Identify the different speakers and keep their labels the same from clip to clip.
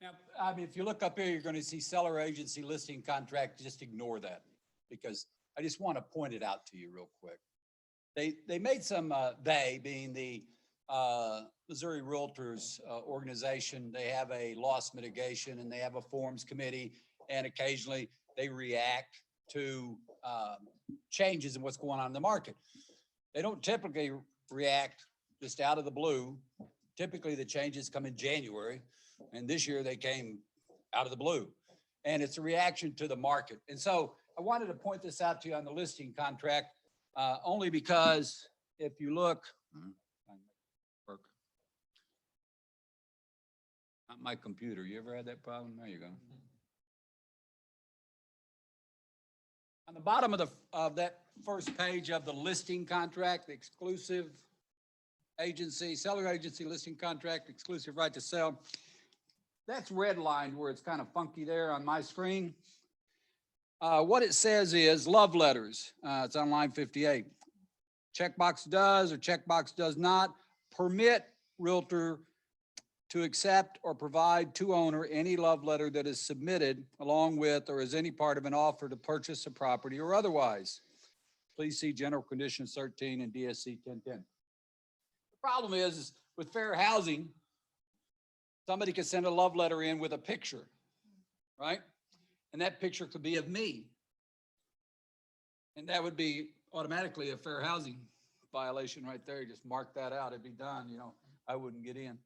Speaker 1: Yeah, I mean, if you look up here, you're going to see seller agency listing contract. Just ignore that because I just want to point it out to you real quick. They made some, they being the Missouri Realtors organization, they have a loss mitigation and they have a forms committee, and occasionally they react to changes in what's going on in the market. They don't typically react just out of the blue. Typically the changes come in January, and this year they came out of the blue, and it's a reaction to the market. And so I wanted to point this out to you on the listing contract, only because if you look, not my computer. You ever had that problem? There you go. On the bottom of that first page of the listing contract, the exclusive agency, seller agency listing contract, exclusive right to sell, that's redlined where it's kind of funky there on my screen. What it says is love letters. It's on line 58. Checkbox does or checkbox does not permit realtor to accept or provide to owner any love letter that is submitted along with or as any part of an offer to purchase a property or otherwise. Please see General Conditions 13 and DSC 1010. The problem is with fair housing, somebody could send a love letter in with a picture, right? And that picture could be of me. And that would be automatically a fair housing violation right there. You just mark that out, it'd be done, you know, I wouldn't get in.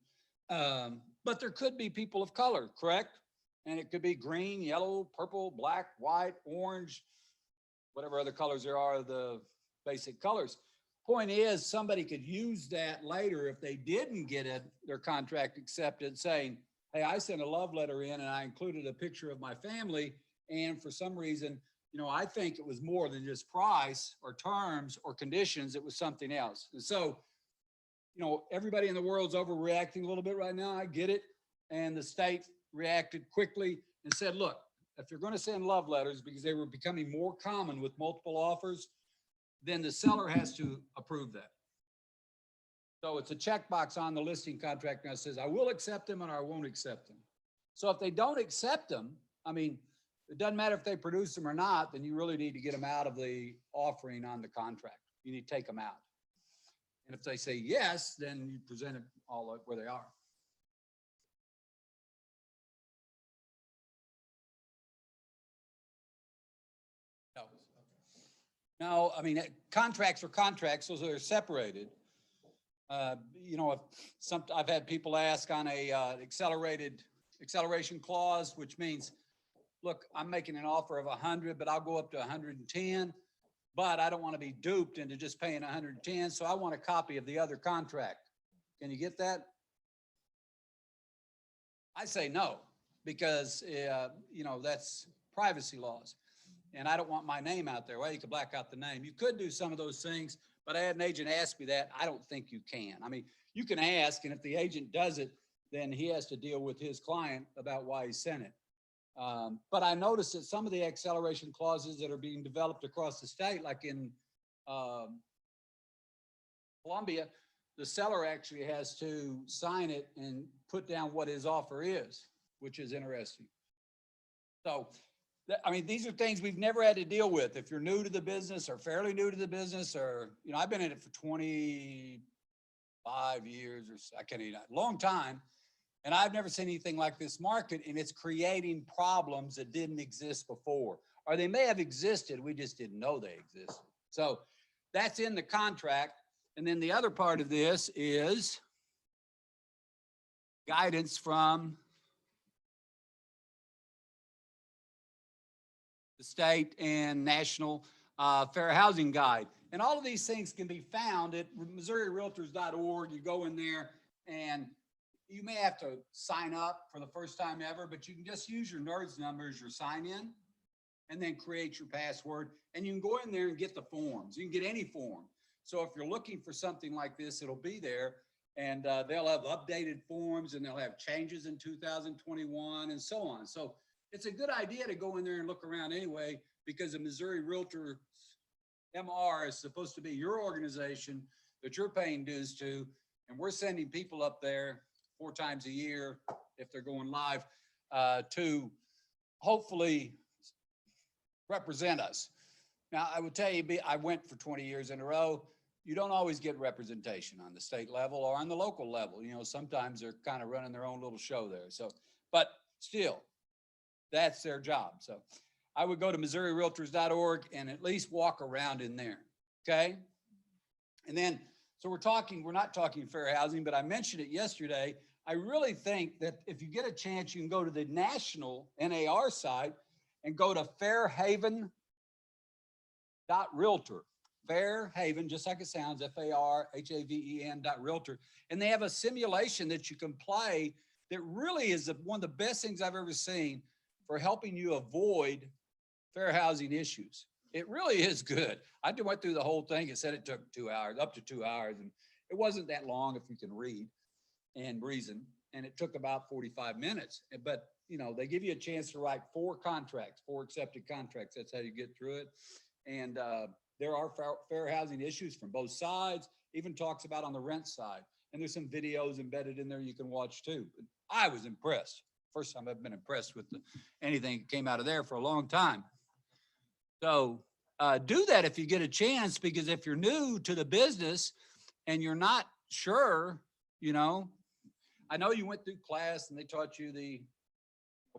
Speaker 1: But there could be people of color, correct? And it could be green, yellow, purple, black, white, orange, whatever other colors there are, the basic colors. Point is, somebody could use that later if they didn't get their contract accepted, saying, hey, I sent a love letter in and I included a picture of my family. And for some reason, you know, I think it was more than just price or terms or conditions, it was something else. And so, you know, everybody in the world's overreacting a little bit right now. I get it. And the state reacted quickly and said, look, if you're going to send love letters, because they were becoming more common with multiple offers, then the seller has to approve that. So it's a checkbox on the listing contract now that says, I will accept them and I won't accept them. So if they don't accept them, I mean, it doesn't matter if they produce them or not, then you really need to get them out of the offering on the contract. You need to take them out. And if they say yes, then you present it all where they are. No. Now, I mean, contracts are contracts, so they're separated. You know, I've had people ask on a acceleration clause, which means, look, I'm making an offer of 100, but I'll go up to 110. But I don't want to be duped into just paying 110, so I want a copy of the other contract. Can you get that? I say no, because, you know, that's privacy laws. And I don't want my name out there. Well, you could black out the name. You could do some of those things, but I had an agent ask me that. I don't think you can. I mean, you can ask, and if the agent does it, then he has to deal with his client about why he sent it. But I noticed that some of the acceleration clauses that are being developed across the state, like in Columbia, the seller actually has to sign it and put down what his offer is, which is interesting. So, I mean, these are things we've never had to deal with. If you're new to the business or fairly new to the business, or, you know, I've been in it for 25 years or so, I can't even, a long time. And I've never seen anything like this market, and it's creating problems that didn't exist before. Or they may have existed, we just didn't know they existed. So that's in the contract. And then the other part of this is guidance from the state and national fair housing guide. And all of these things can be found at MissouriRealtors.org. You go in there and you may have to sign up for the first time ever, but you can just use your NERDS number as your sign in and then create your password. And you can go in there and get the forms. You can get any form. So if you're looking for something like this, it'll be there, and they'll have updated forms, and they'll have changes in 2021 and so on. So it's a good idea to go in there and look around anyway, because the Missouri Realtor MR is supposed to be your organization that you're paying dues to. And we're sending people up there 4 times a year if they're going live. to hopefully represent us. Now, I would tell you, I went for 20 years in a row. You don't always get representation on the state level or on the local level. You know, sometimes they're kind of running their own little show there. So, but still, that's their job. So I would go to MissouriRealtors.org and at least walk around in there. Okay. And then, so we're not talking fair housing, but I mentioned it yesterday. I really think that if you get a chance, you can go to the national NAR site and go to Fairhaven.realtor. Fairhaven, just like it sounds, FARHAVEN.realtor. And they have a simulation that you can play that really is one of the best things I've ever seen for helping you avoid fair housing issues. It really is good. I went through the whole thing. It said it took 2 hours, up to 2 hours, and it wasn't that long if you can read and reason. And it took about 45 minutes. But, you know, they give you a chance to write 4 contracts, 4 accepted contracts. That's how you get through it. And there are fair housing issues from both sides, even talks about on the rent side. And there's some videos embedded in there you can watch too. I was impressed. First time I've been impressed with anything that came out of there for a long time. So do that if you get a chance, because if you're new to the business and you're not sure, you know, I know you went through class and they taught you the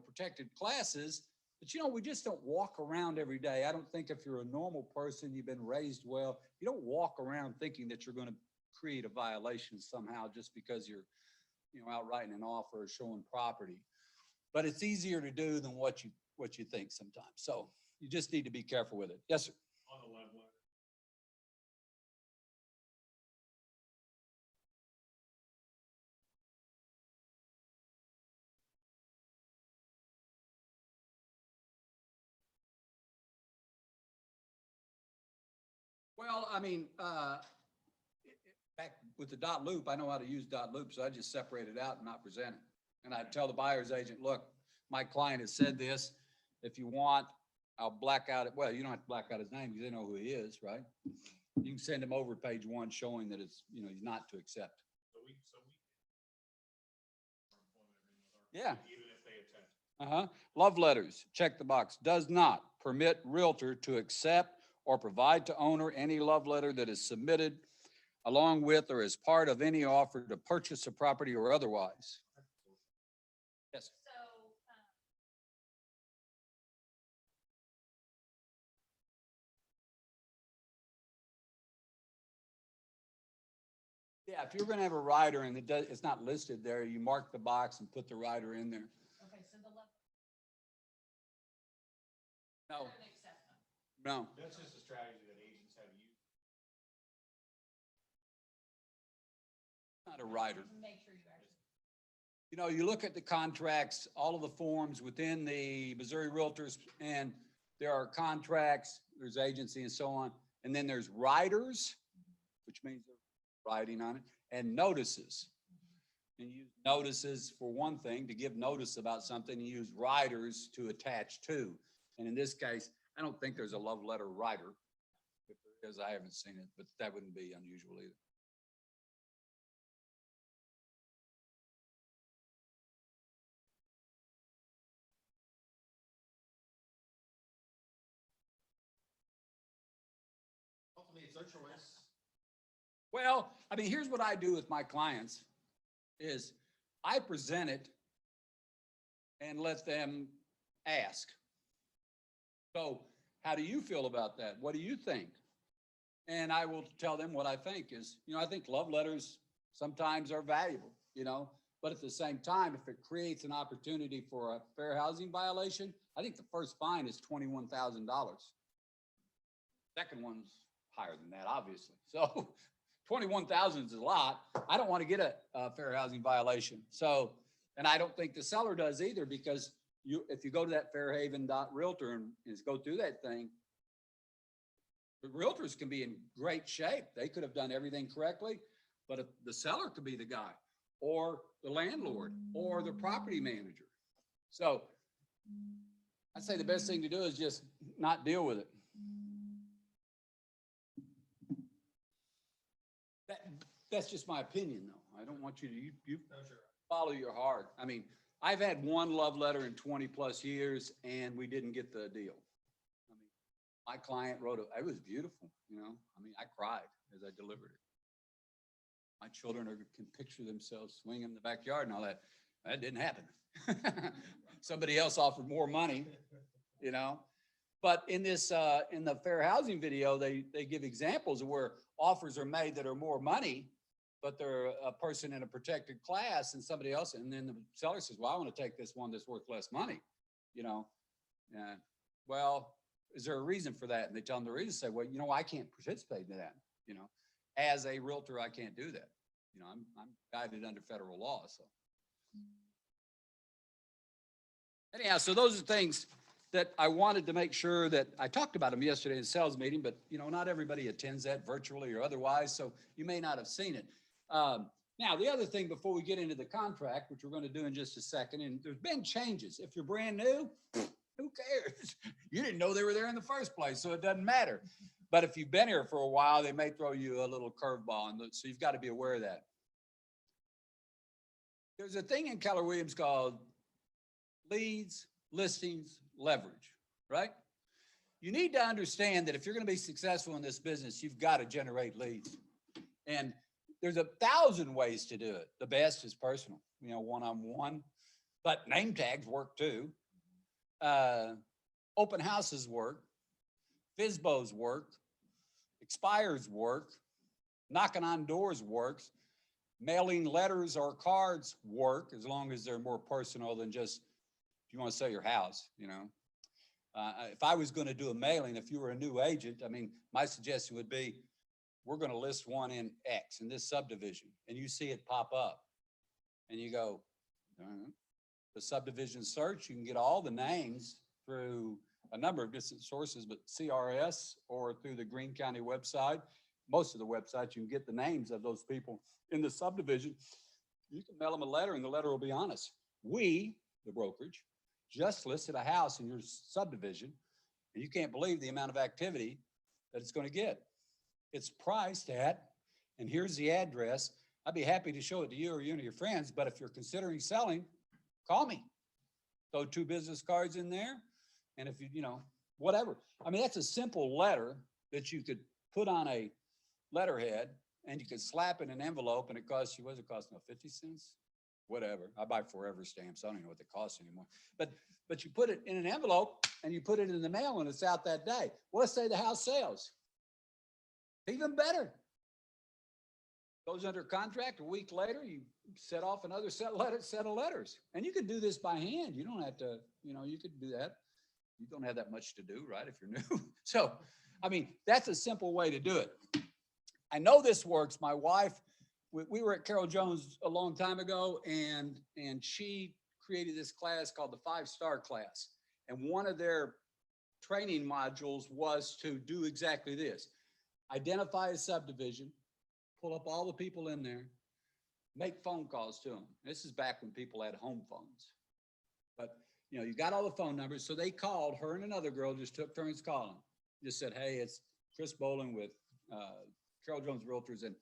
Speaker 1: protected classes, but you know, we just don't walk around every day. I don't think if you're a normal person, you've been raised well, you don't walk around thinking that you're going to create a violation somehow just because you're, you know, out writing an offer or showing property. But it's easier to do than what you think sometimes. So you just need to be careful with it. Yes, sir.
Speaker 2: On the love letter.
Speaker 1: Well, I mean, back with the dot loop, I know how to use dot loop, so I just separate it out and not present it. And I tell the buyer's agent, look, my client has said this. If you want, I'll black out it. Well, you don't have to black out his name because they know who he is, right? You can send him over page 1 showing that it's, you know, he's not to accept. Yeah.
Speaker 2: Even if they attempt.
Speaker 1: Love letters, check the box. Does not permit realtor to accept or provide to owner any love letter that is submitted along with or as part of any offer to purchase a property or otherwise. Yes. Yeah, if you're going to have a rider and it's not listed there, you mark the box and put the rider in there.
Speaker 3: Okay, so the left.
Speaker 1: No. No.
Speaker 2: That's just a strategy that agents have used.
Speaker 1: Not a rider.
Speaker 3: Make sure you actually.
Speaker 1: You know, you look at the contracts, all of the forms within the Missouri Realtors, and there are contracts, there's agency and so on. And then there's riders, which means they're writing on it, and notices. And you use notices for one thing, to give notice about something, you use riders to attach to. And in this case, I don't think there's a love letter rider. If there is, I haven't seen it, but that wouldn't be unusual either.
Speaker 2: Ultimately, it's their choice.
Speaker 1: Well, I mean, here's what I do with my clients is I present it and let them ask. So how do you feel about that? What do you think? And I will tell them what I think is, you know, I think love letters sometimes are valuable, you know, but at the same time, if it creates an opportunity for a fair housing violation, I think the first fine is $21,000. Second one's higher than that, obviously. So 21,000 is a lot. I don't want to get a fair housing violation. So, and I don't think the seller does either, because if you go to that fairhaven.realtor and go through that thing, the realtors can be in great shape. They could have done everything correctly, but if the seller could be the guy or the landlord or the property manager. So I'd say the best thing to do is just not deal with it. That's just my opinion, though. I don't want you to, you follow your heart. I mean, I've had one love letter in 20+ years and we didn't get the deal. I mean, my client wrote it was beautiful, you know, I mean, I cried as I delivered it. My children can picture themselves swinging in the backyard and all that. That didn't happen. Somebody else offered more money, you know? But in this, in the fair housing video, they give examples of where offers are made that are more money, but they're a person in a protected class and somebody else. And then the seller says, well, I want to take this one that's worth less money, you know? Well, is there a reason for that? And they tell them the reason, say, well, you know, I can't participate in that, you know? As a realtor, I can't do that. You know, I'm guided under federal law, so. Anyhow, so those are things that I wanted to make sure that I talked about them yesterday in the sales meeting, but you know, not everybody attends that virtually or otherwise, so you may not have seen it. Now, the other thing before we get into the contract, which we're going to do in just a second, and there's been changes. If you're brand new, who cares? You didn't know they were there in the first place, so it doesn't matter. But if you've been here for a while, they may throw you a little curveball, and so you've got to be aware of that. There's a thing in Keller Williams called leads, listings, leverage, right? You need to understand that if you're going to be successful in this business, you've got to generate leads. And there's 1,000 ways to do it. The best is personal, you know, one-on-one, but name tags work too. Open houses work. FSBOs work. Expires work. Knocking on doors works. Mailing letters or cards work as long as they're more personal than just, if you want to sell your house, you know. If I was going to do a mailing, if you were a new agent, I mean, my suggestion would be, we're going to list one in X in this subdivision, and you see it pop up and you go, the subdivision search, you can get all the names through a number of different sources, but CRS or through the Greene County website. Most of the websites, you can get the names of those people in the subdivision. You can mail them a letter and the letter will be honest. We, the brokerage, just listed a house in your subdivision and you can't believe the amount of activity that it's going to get. It's priced at, and here's the address. I'd be happy to show it to you or you and your friends, but if you're considering selling, call me. Throw 2 business cards in there. And if you know, whatever. I mean, that's a simple letter that you could put on a letterhead and you could slap in an envelope and it costs you, what does it cost now, 50 cents? Whatever. I buy Forever stamps. I don't even know what they cost anymore. But you put it in an envelope and you put it in the mail and it's out that day. Well, let's say the house sells. Even better. Goes under contract a week later, you set off another set of letters. And you could do this by hand. You don't have to, you know, you could do that. You don't have that much to do, right, if you're new. So, I mean, that's a simple way to do it. I know this works. My wife, we were at Carol Jones a long time ago, and she created this class called the 5-Star class. And one of their training modules was to do exactly this. Identify a subdivision, pull up all the people in there, make phone calls to them. This is back when people had home phones. But, you know, you got all the phone numbers. So they called, her and another girl just took turns calling. Just said, hey, it's Chris Bolin with Carol Jones Realtors. And,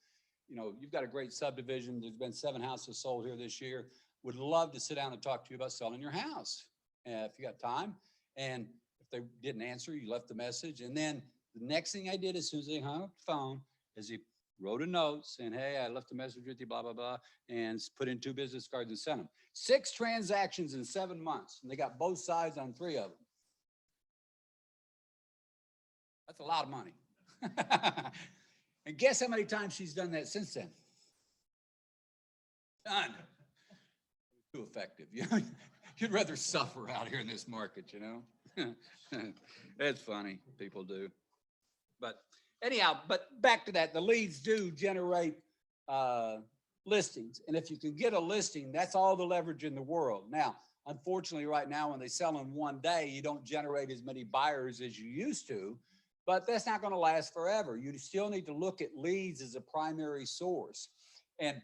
Speaker 1: you know, you've got a great subdivision. There's been 7 houses sold here this year. Would love to sit down and talk to you about selling your house if you got time. And if they didn't answer, you left the message. And then the next thing I did as soon as they hung up the phone is he wrote a note saying, hey, I left a message with you, blah, blah, blah, and put in 2 business cards and sent them. 6 transactions in 7 months, and they got both sides on 3 of them. That's a lot of money. And guess how many times she's done that since then? None. Too effective. You'd rather suffer out here in this market, you know? It's funny, people do. But anyhow, but back to that, the leads do generate listings. And if you can get a listing, that's all the leverage in the world. Now, unfortunately, right now, when they sell in one day, you don't generate as many buyers as you used to, but that's not going to last forever. You still need to look at leads as a primary source and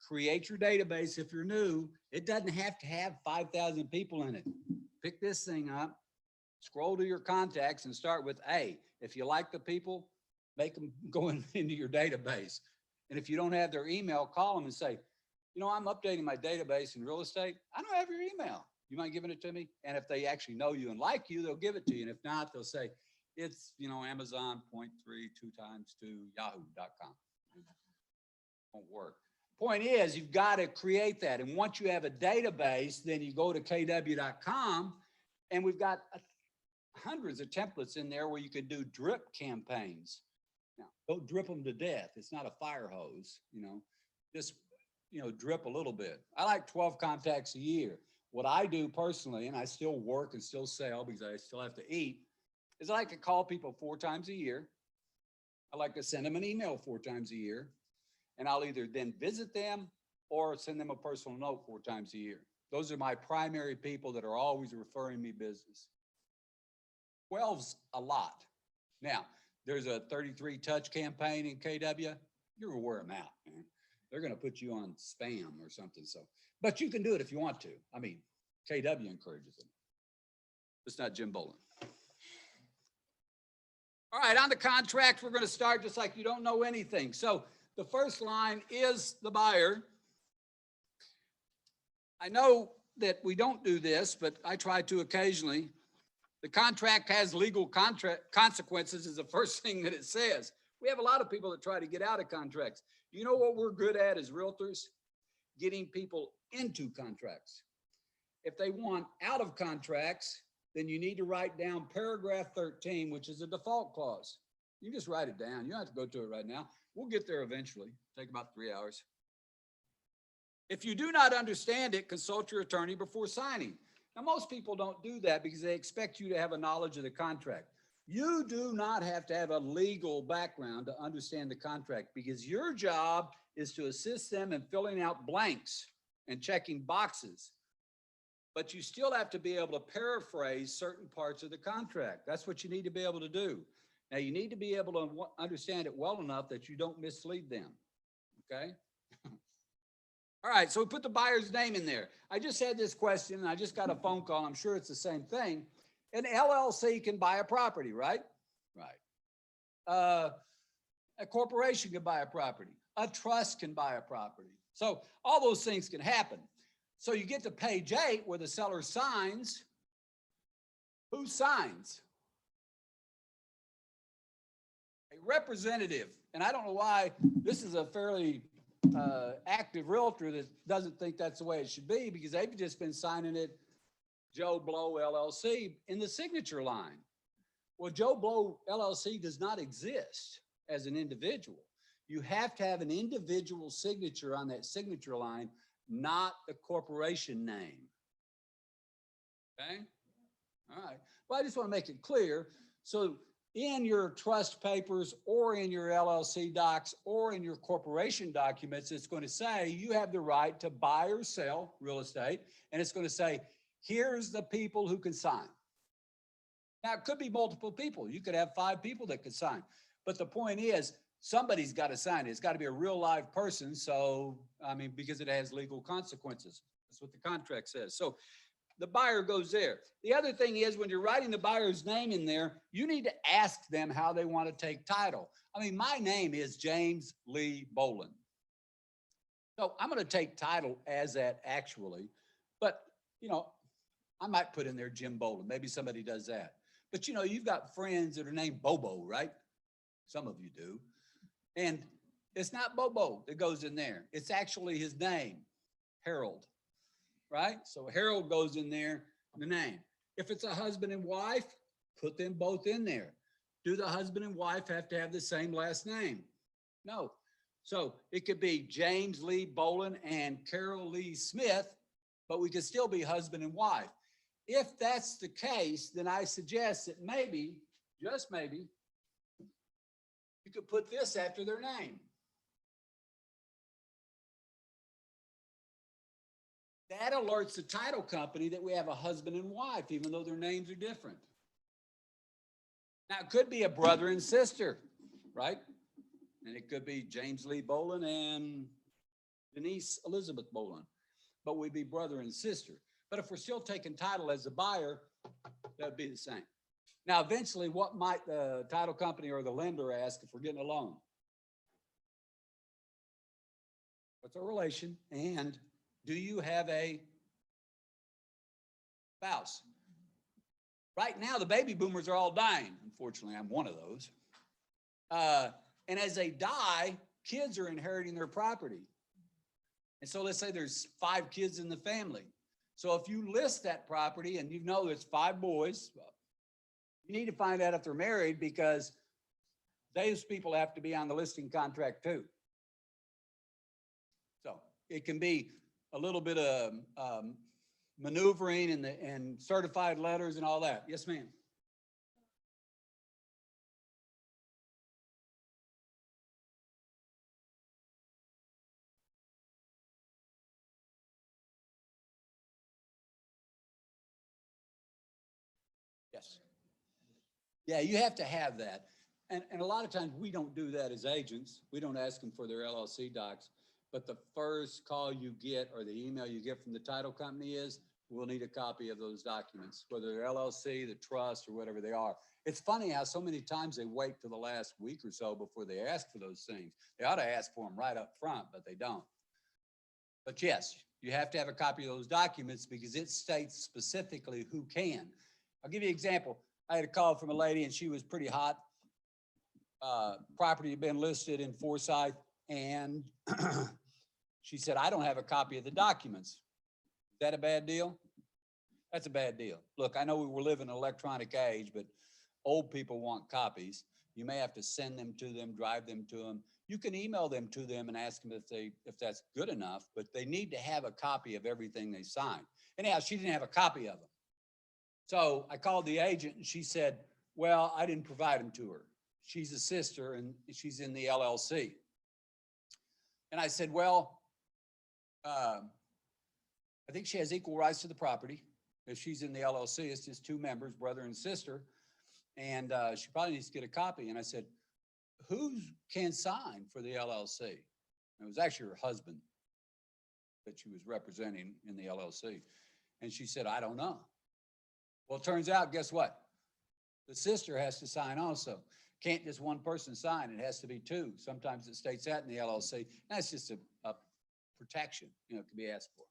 Speaker 1: create your database. If you're new, it doesn't have to have 5,000 people in it. Pick this thing up, scroll to your contacts and start with A. If you like the people, make them go into your database. And if you don't have their email, call them and say, you know, I'm updating my database in real estate. I don't have your email. You mind giving it to me? And if they actually know you and like you, they'll give it to you. And if not, they'll say, it's, you know, Amazon 0.3, 2 times to yahoo.com. Won't work. Point is, you've got to create that. And once you have a database, then you go to kw.com, and we've got hundreds of templates in there where you could do drip campaigns. Now, don't drip them to death. It's not a fire hose, you know, just, you know, drip a little bit. I like 12 contacts a year. What I do personally, and I still work and still sell because I still have to eat, is I like to call people 4 times a year. I like to send them an email 4 times a year. And I'll either then visit them or send them a personal note 4 times a year. Those are my primary people that are always referring me business. 12's a lot. Now, there's a 33 touch campaign in KW. You're gonna wear them out, man. They're gonna put you on spam or something. So, but you can do it if you want to. I mean, KW encourages it. It's not Jim Bolin. All right, on the contract, we're gonna start just like you don't know anything. So the first line is the buyer. I know that we don't do this, but I try to occasionally. The contract has legal consequences is the first thing that it says. We have a lot of people that try to get out of contracts. You know what we're good at as realtors? Getting people into contracts. If they want out of contracts, then you need to write down paragraph 13, which is a default clause. You just write it down. You don't have to go to it right now. We'll get there eventually. Take about 3 hours. If you do not understand it, consult your attorney before signing. Now, most people don't do that because they expect you to have a knowledge of the contract. You do not have to have a legal background to understand the contract because your job is to assist them in filling out blanks and checking boxes. But you still have to be able to paraphrase certain parts of the contract. That's what you need to be able to do. Now, you need to be able to understand it well enough that you don't mislead them, okay? All right, so we put the buyer's name in there. I just had this question, and I just got a phone call. I'm sure it's the same thing. An LLC can buy a property, right? Right. A corporation can buy a property. A trust can buy a property. So all those things can happen. So you get to page 8 where the seller signs. Who signs? A representative. And I don't know why this is a fairly active realtor that doesn't think that's the way it should be because they've just been signing it Joe Blow LLC in the signature line. Well, Joe Blow LLC does not exist as an individual. You have to have an individual signature on that signature line, not the corporation name. Okay? All right. Well, I just want to make it clear. So in your trust papers or in your LLC docs or in your corporation documents, it's going to say you have the right to buy or sell real estate. And it's going to say, here's the people who can sign. Now, it could be multiple people. You could have 5 people that could sign. But the point is, somebody's got to sign it. It's got to be a real live person. So, I mean, because it has legal consequences. That's what the contract says. So the buyer goes there. The other thing is when you're writing the buyer's name in there, you need to ask them how they want to take title. I mean, my name is James Lee Bolin. So I'm going to take title as that actually, but you know, I might put in there Jim Bolin. Maybe somebody does that. But you know, you've got friends that are named Bobo, right? Some of you do. And it's not Bobo that goes in there. It's actually his name, Harold. Right? So Harold goes in there, the name. If it's a husband and wife, put them both in there. Do the husband and wife have to have the same last name? No. So it could be James Lee Bolin and Carol Lee Smith, but we could still be husband and wife. If that's the case, then I suggest that maybe, just maybe, you could put this after their name. That alerts the title company that we have a husband and wife, even though their names are different. Now, it could be a brother and sister, right? And it could be James Lee Bolin and Denise Elizabeth Bolin, but we'd be brother and sister. But if we're still taking title as a buyer, that'd be the same. Now, eventually, what might the title company or the lender ask if we're getting a loan? what's our relation? And do you have a spouse? Right now, the baby boomers are all dying. Unfortunately, I'm one of those. And as they die, kids are inheriting their property. And so let's say there's 5 kids in the family. So if you list that property and you know it's 5 boys, you need to find out if they're married, because those people have to be on the listing contract too. So it can be a little bit of maneuvering and certified letters and all that. Yes, ma'am. Yes. Yeah, you have to have that. And a lot of times we don't do that as agents. We don't ask them for their LLC docs. But the first call you get or the email you get from the title company is, we'll need a copy of those documents, whether they're LLC, the trust, or whatever they are. It's funny how so many times they wait till the last week or so before they ask for those things. They ought to ask for them right up front, but they don't. But yes, you have to have a copy of those documents because it states specifically who can. I'll give you an example. I had a call from a lady and she was pretty hot. Property had been listed in Forsyth, and she said, I don't have a copy of the documents. Is that a bad deal? That's a bad deal. Look, I know we live in an electronic age, but old people want copies. You may have to send them to them, drive them to them. You can email them to them and ask them if that's good enough, but they need to have a copy of everything they signed. Anyhow, she didn't have a copy of them. So I called the agent and she said, well, I didn't provide them to her. She's a sister and she's in the LLC. And I said, well, I think she has equal rights to the property. If she's in the LLC, it's just 2 members, brother and sister. And she probably needs to get a copy. And I said, who can sign for the LLC? And it was actually her husband that she was representing in the LLC. And she said, I don't know. Well, it turns out, guess what? The sister has to sign also. Can't just one person sign, it has to be 2. Sometimes it states that in the LLC. That's just a protection, can be asked for.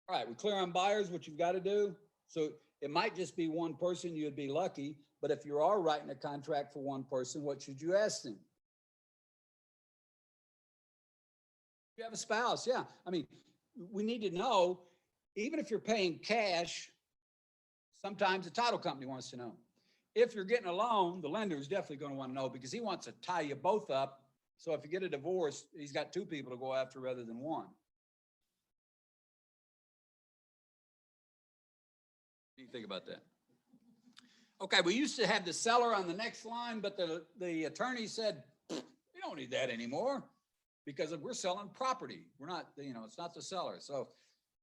Speaker 1: All right, we're clear on buyers, what you've got to do. So it might just be one person, you'd be lucky, but if you are writing a contract for one person, what should you ask them? You have a spouse, yeah. I mean, we need to know, even if you're paying cash, sometimes the title company wants to know. If you're getting a loan, the lender is definitely going to want to know because he wants to tie you both up. So if you get a divorce, he's got 2 people to go after rather than 1. What do you think about that? Okay, we used to have the seller on the next line, but the attorney said, we don't need that anymore because we're selling property. We're not, it's not the seller. So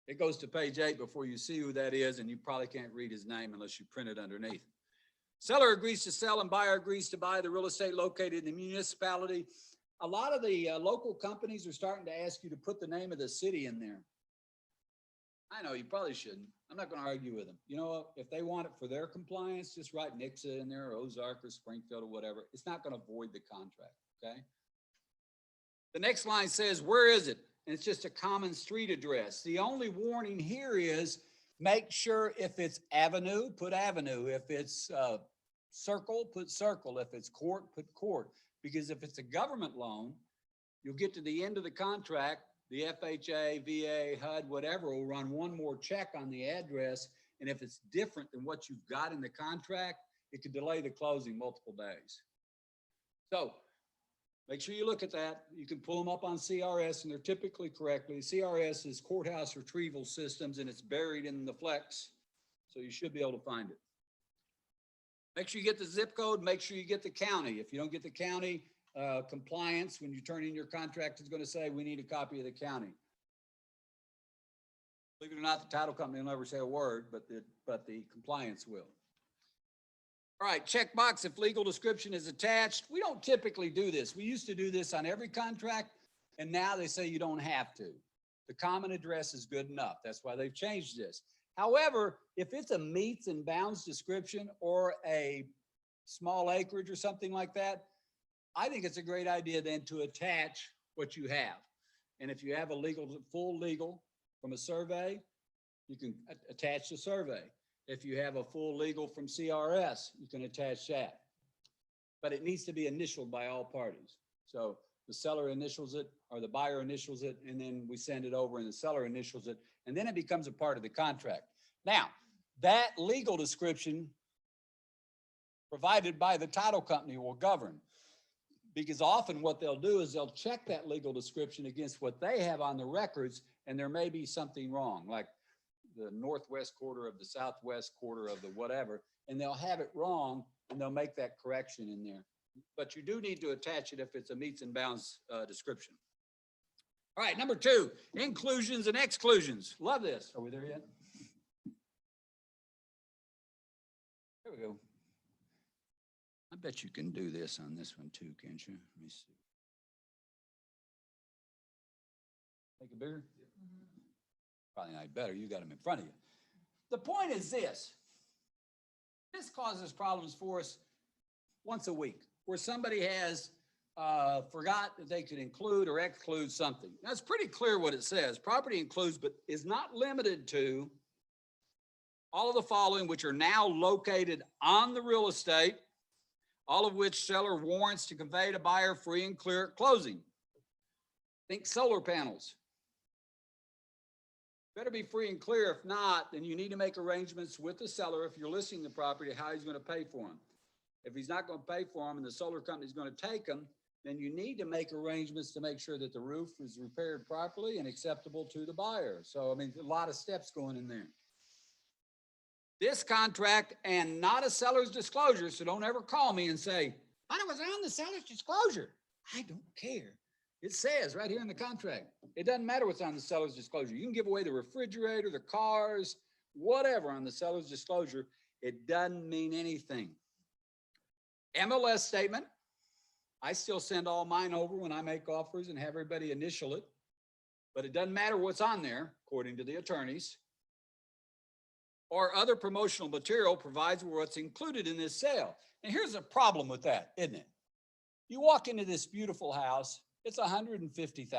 Speaker 1: it goes to page 8 before you see who that is, and you probably can't read his name unless you print it underneath. Seller agrees to sell and buyer agrees to buy the real estate located in the municipality. A lot of the local companies are starting to ask you to put the name of the city in there. I know you probably shouldn't. I'm not going to argue with them. You know what? If they want it for their compliance, just write Nixa in there or Ozark or Springfield or whatever. It's not going to void the contract, okay? The next line says, where is it? And it's just a common street address. The only warning here is make sure if it's avenue, put avenue. If it's circle, put circle. If it's court, put court. Because if it's a government loan, you'll get to the end of the contract, the FHA, VA, HUD, whatever, will run one more check on the address. And if it's different than what you've got in the contract, it could delay the closing multiple days. So make sure you look at that. You can pull them up on CRS and they're typically correctly. CRS is Courthouse Retrieval Systems and it's buried in the Flex. So you should be able to find it. Make sure you get the zip code. Make sure you get the county. If you don't get the county, compliance, when you turn in your contract, is going to say, we need a copy of the county. Believe it or not, the title company will never say a word, but the compliance will. All right, check box if legal description is attached. We don't typically do this. We used to do this on every contract, and now they say you don't have to. The common address is good enough. That's why they've changed this. However, if it's a meets and bounds description or a small acreage or something like that, I think it's a great idea then to attach what you have. And if you have a full legal from a survey, you can attach the survey. If you have a full legal from CRS, you can attach that. But it needs to be initialed by all parties. So the seller initials it or the buyer initials it, and then we send it over and the seller initials it, and then it becomes a part of the contract. Now, that legal description provided by the title company will govern. Because often what they'll do is they'll check that legal description against what they have on the records, and there may be something wrong, like the northwest quarter of the southwest quarter of the whatever, and they'll have it wrong, and they'll make that correction in there. But you do need to attach it if it's a meets and bounds description. All right, number 2, inclusions and exclusions. Love this. Are we there yet? There we go. I bet you can do this on this one too, can't you? Let me see. Make it bigger? Probably not better. You got them in front of you. The point is this. This causes problems for us once a week, where somebody has forgot that they could include or exclude something. Now, it's pretty clear what it says. Property includes, but is not limited to all of the following, which are now located on the real estate, all of which seller warrants to convey to buyer free and clear at closing. Think solar panels. Better be free and clear. If not, then you need to make arrangements with the seller if you're listing the property, how he's going to pay for them. If he's not going to pay for them and the solar company is going to take them, then you need to make arrangements to make sure that the roof is repaired properly and acceptable to the buyer. So, I mean, a lot of steps going in there. This contract and not a seller's disclosure, so don't ever call me and say, but it was on the seller's disclosure. I don't care. It says right here in the contract. It doesn't matter what's on the seller's disclosure. You can give away the refrigerator, the cars, whatever on the seller's disclosure. It doesn't mean anything. MLS statement. I still send all mine over when I make offers and have everybody initial it. But it doesn't matter what's on there, according to the attorneys. Or other promotional material provides what's included in this sale. And here's a problem with that, isn't it? You walk into this beautiful house, it's $150,000.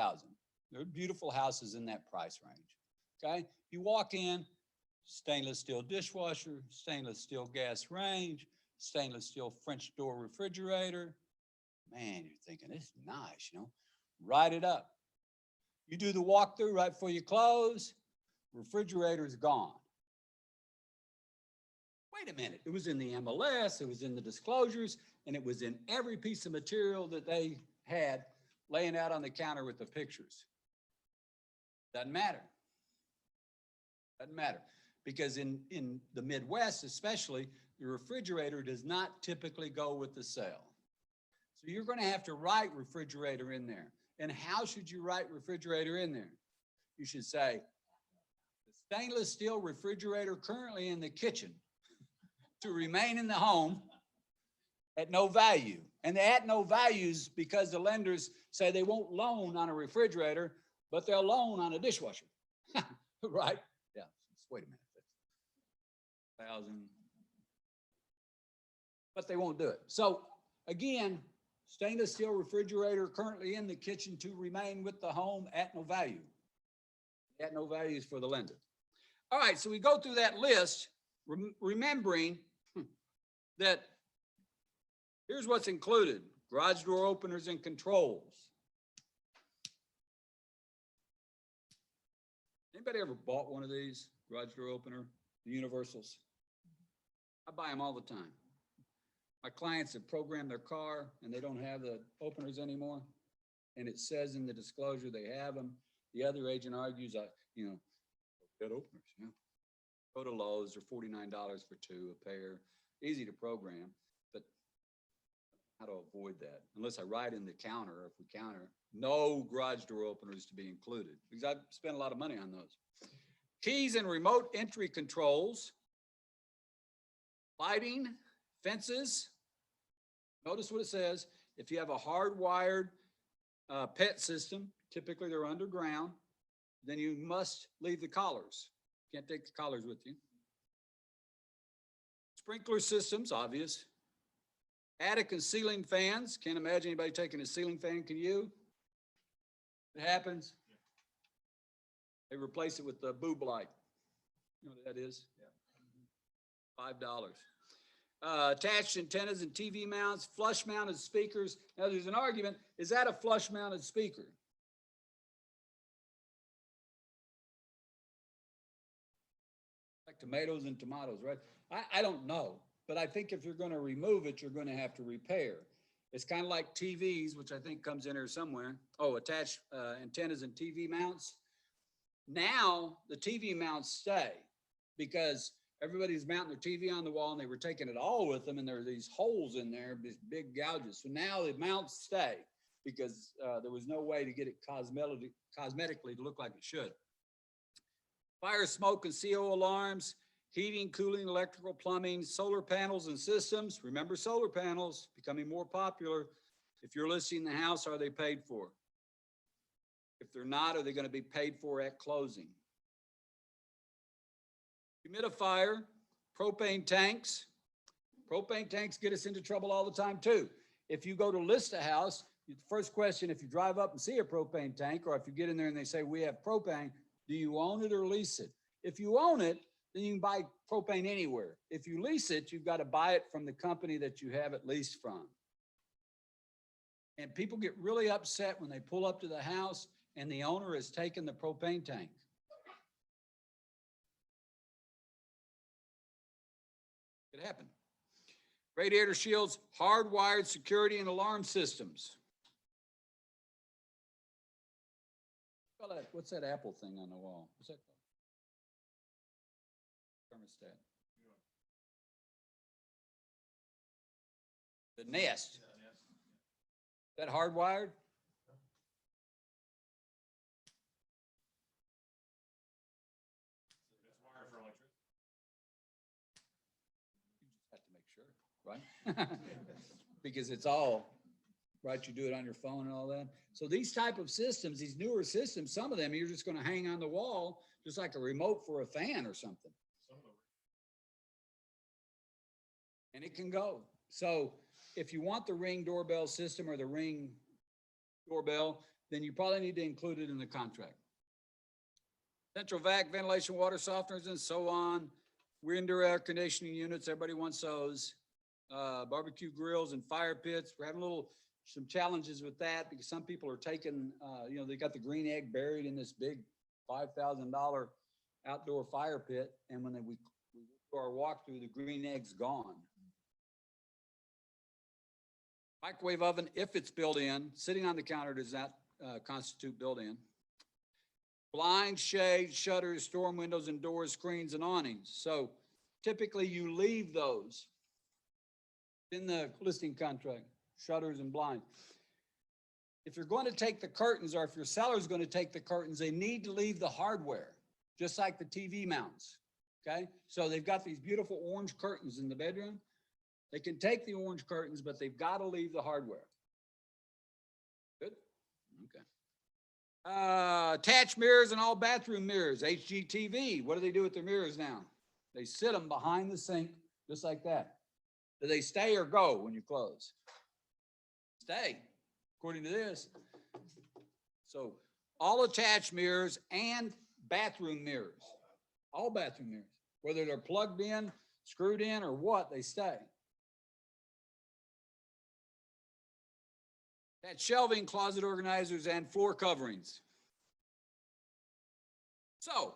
Speaker 1: There are beautiful houses in that price range, okay? You walk in, stainless steel dishwasher, stainless steel gas range, stainless steel French door refrigerator. Man, you're thinking, this is nice, you know? Write it up. You do the walkthrough right before you close, refrigerator's gone. Wait a minute, it was in the MLS, it was in the disclosures, and it was in every piece of material that they had laying out on the counter with the pictures. Doesn't matter. Doesn't matter. Because in the Midwest especially, the refrigerator does not typically go with the sale. So you're going to have to write refrigerator in there. And how should you write refrigerator in there? You should say, the stainless steel refrigerator currently in the kitchen to remain in the home at no value. And they at no values because the lenders say they won't loan on a refrigerator, but they'll loan on a dishwasher. Right? Yeah. Wait a minute. 1,000. But they won't do it. So again, stainless steel refrigerator currently in the kitchen to remain with the home at no value. At no values for the lender. All right, so we go through that list, remembering that here's what's included: garage door openers and controls. Anybody ever bought one of these garage door opener, the universals? I buy them all the time. My clients have programmed their car and they don't have the openers anymore. And it says in the disclosure they have them. The other agent argues, get openers, Go to Lowe's, they're $49 for 2, a pair. Easy to program, but how to avoid that? Unless I write in the counter, or if we counter, no garage door openers to be included, because I've spent a lot of money on those. Keys and remote entry controls, lighting, fences. Notice what it says. If you have a hardwired pet system, typically they're underground, then you must leave the collars. Can't take the collars with you. Sprinkler systems, obvious. Attic and ceiling fans. Can't imagine anybody taking a ceiling fan, can you? It happens. They replace it with the boob light. You know what that is? $5. Attached antennas and TV mounts, flush mounted speakers. Now there's an argument, is that a flush mounted speaker? Like tomatoes and tomatoes, right? I don't know, but I think if you're gonna remove it, you're gonna have to repair. It's kind of like TVs, which I think comes in here somewhere. Oh, attached antennas and TV mounts. Now the TV mounts stay because everybody's mounting their TV on the wall and they were taking it all with them, and there are these holes in there, these big gouges. So now the mounts stay because there was no way to get it cosmetically to look like it should. Fire, smoke, and CO alarms, heating, cooling, electrical, plumbing, solar panels and systems. Remember, solar panels becoming more popular. If you're listing the house, are they paid for? If they're not, are they going to be paid for at closing? Humidifier, propane tanks. Propane tanks get us into trouble all the time too. If you go to list a house, the first question, if you drive up and see a propane tank, or if you get in there and they say, we have propane, do you own it or lease it? If you own it, then you can buy propane anywhere. If you lease it, you've got to buy it from the company that you have it leased from. And people get really upset when they pull up to the house and the owner has taken the propane tank. It happened. Radiator shields, hardwired security and alarm systems. What's that Apple thing on the wall? What's that called? Thermostat. The Nest. Is that hardwired?
Speaker 2: It's wired for electricity.
Speaker 1: You just have to make sure, right? Because it's all, right, you do it on your phone and all that. So these type of systems, these newer systems, some of them you're just gonna hang on the wall, just like a remote for a fan or something.
Speaker 2: Some of them.
Speaker 1: And it can go. So if you want the Ring doorbell system or the Ring doorbell, then you probably need to include it in the contract. Central vac, ventilation, water softeners, and so on. Window air conditioning units, everybody wants those. Barbecue grills and fire pits. We're having some challenges with that because some people are taking, they got the green egg buried in this big $5,000 outdoor fire pit. And when we do our walkthrough, the green egg's gone. Microwave oven, if it's built in, sitting on the counter does not constitute built-in. Blinds, shades, shutters, storm windows and doors, screens and awnings. So typically you leave those in the listing contract, shutters and blinds. If you're going to take the curtains, or if your seller's going to take the curtains, they need to leave the hardware, just like the TV mounts, okay? So they've got these beautiful orange curtains in the bedroom. They can take the orange curtains, but they've got to leave the hardware. Good? Okay. Attached mirrors and all bathroom mirrors, HGTV. What do they do with their mirrors now? They sit them behind the sink, just like that. Do they stay or go when you close? Stay, according to this. So all attached mirrors and bathroom mirrors, all bathroom mirrors, whether they're plugged in, screwed in, or what, they stay. That shelving, closet organizers, and floor coverings. So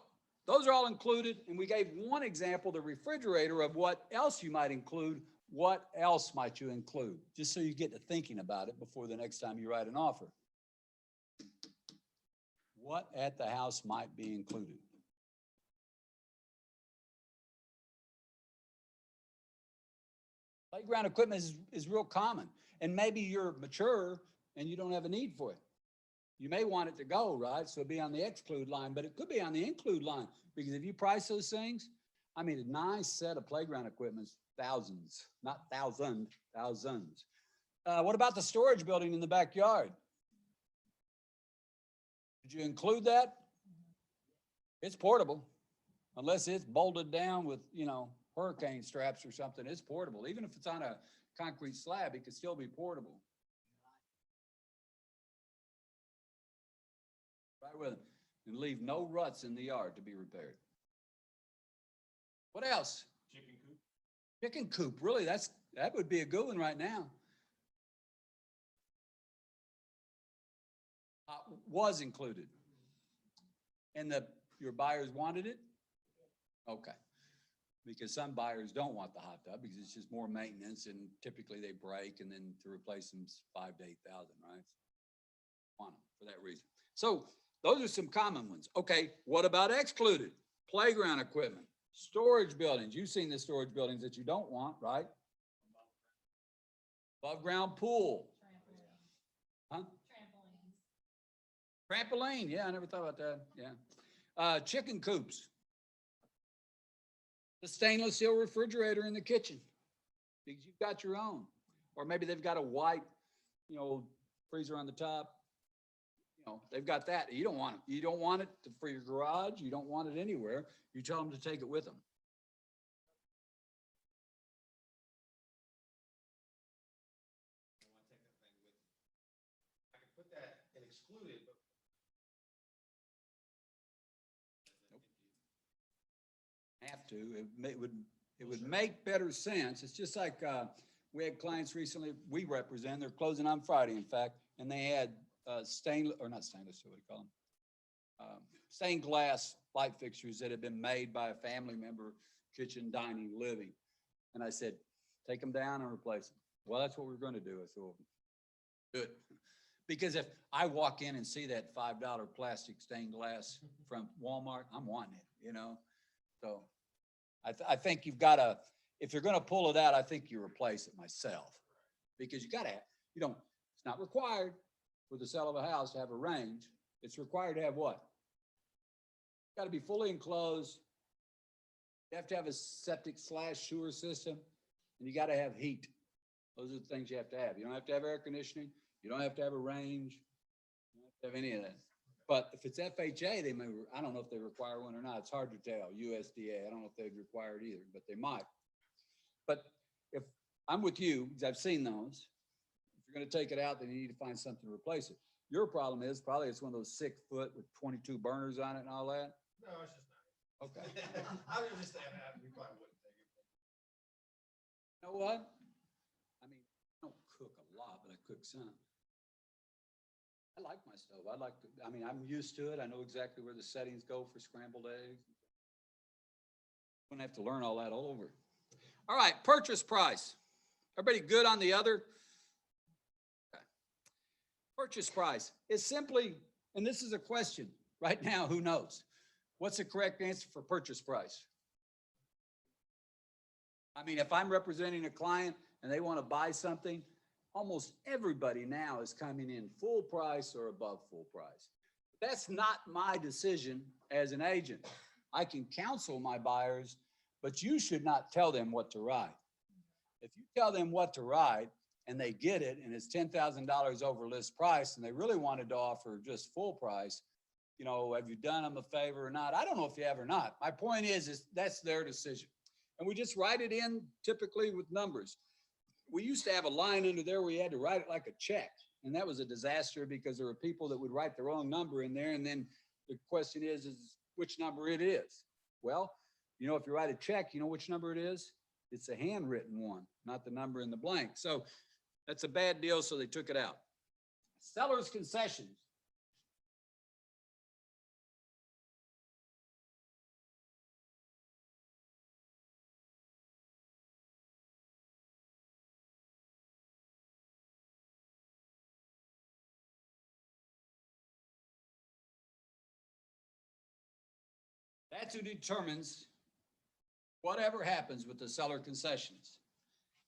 Speaker 1: those are all included, and we gave one example, the refrigerator, of what else you might include. What else might you include? Just so you get to thinking about it before the next time you write an offer. What at the house might be included? Playground equipment is real common, and maybe you're mature and you don't have a need for it. You may want it to go, right? So it'd be on the exclude line, but it could be on the include line, because if you price those things, I mean, a nice set of playground equipment, thousands, not thousand, thousands. What about the storage building in the backyard? Did you include that? It's portable, unless it's bolted down with, hurricane straps or something. It's portable. Even if it's on a concrete slab, it can still be portable. Right with it. and leave no ruts in the yard to be repaired. What else?
Speaker 2: Chicken coop.
Speaker 1: Chicken coop, really, that would be a good one right now. Was included. And your buyers wanted it? Okay. Because some buyers don't want the hot tub because it's just more maintenance and typically they break and then to replace them's 5,000 to 8,000, right? Want them for that reason. So those are some common ones. Okay, what about excluded? Playground equipment, storage buildings. You've seen the storage buildings that you don't want, right? Above ground pool. Huh? Trampoline, yeah, I never thought about that, yeah. Chicken coops. The stainless steel refrigerator in the kitchen, because you've got your own. Or maybe they've got a white, freezer on the top. They've got that. You don't want it. You don't want it for your garage. You don't want it anywhere. You tell them to take it with them.
Speaker 2: I want to take that thing with me. I could put that in excluded, but.
Speaker 1: Have to, it would make better sense. It's just like, we had clients recently, we represent, they're closing on Friday, in fact, and they had, not stainless, what do you call them? Stained glass light fixtures that had been made by a family member, kitchen, dining, living. And I said, take them down and replace them. Well, that's what we're going to do. I said, well, good. Because if I walk in and see that $5 plastic stained glass from Walmart, I'm wanting it, So I think you've got to, if you're going to pull it out, I think you replace it myself. Because you got to, it's not required for the sale of a house to have a range. It's required to have what? Got to be fully enclosed. You have to have a septic/sewer system, and you got to have heat. Those are the things you have to have. You don't have to have air conditioning. You don't have to have a range. You don't have to have any of that. But if it's FHA, they may, I don't know if they require one or not. It's hard to tell. USDA, I don't know if they'd require it either, but they might. But if I'm with you, because I've seen those, if you're going to take it out, then you need to find something to replace it. Your problem is probably it's one of those 6 foot with 22 burners on it and all that.
Speaker 2: No, it's just not.
Speaker 1: Okay.
Speaker 2: I was just saying that we probably wouldn't take it.
Speaker 1: You know what? I mean, I don't cook a lot, but I cook some. I like my stove. I'm used to it. I know exactly where the settings go for scrambled eggs. I'm gonna have to learn all that all over. All right, purchase price. Everybody good on the other? Okay. Purchase price is simply, and this is a question right now, who knows? What's the correct answer for purchase price? I mean, if I'm representing a client and they want to buy something, almost everybody now is coming in full price or above full price. That's not my decision as an agent. I can counsel my buyers, but you should not tell them what to write. If you tell them what to write and they get it and it's $10,000 over list price and they really wanted to offer just full price, have you done them a favor or not? I don't know if you have or not. My point is that's their decision. And we just write it in typically with numbers. We used to have a line under there where you had to write it like a check. And that was a disaster because there were people that would write the wrong number in there. And then the question is which number it is. Well, if you write a check, you know which number it is? It's a handwritten one, not the number in the blank. So that's a bad deal. So they took it out. Seller's concessions. That's who determines whatever happens with the seller concessions.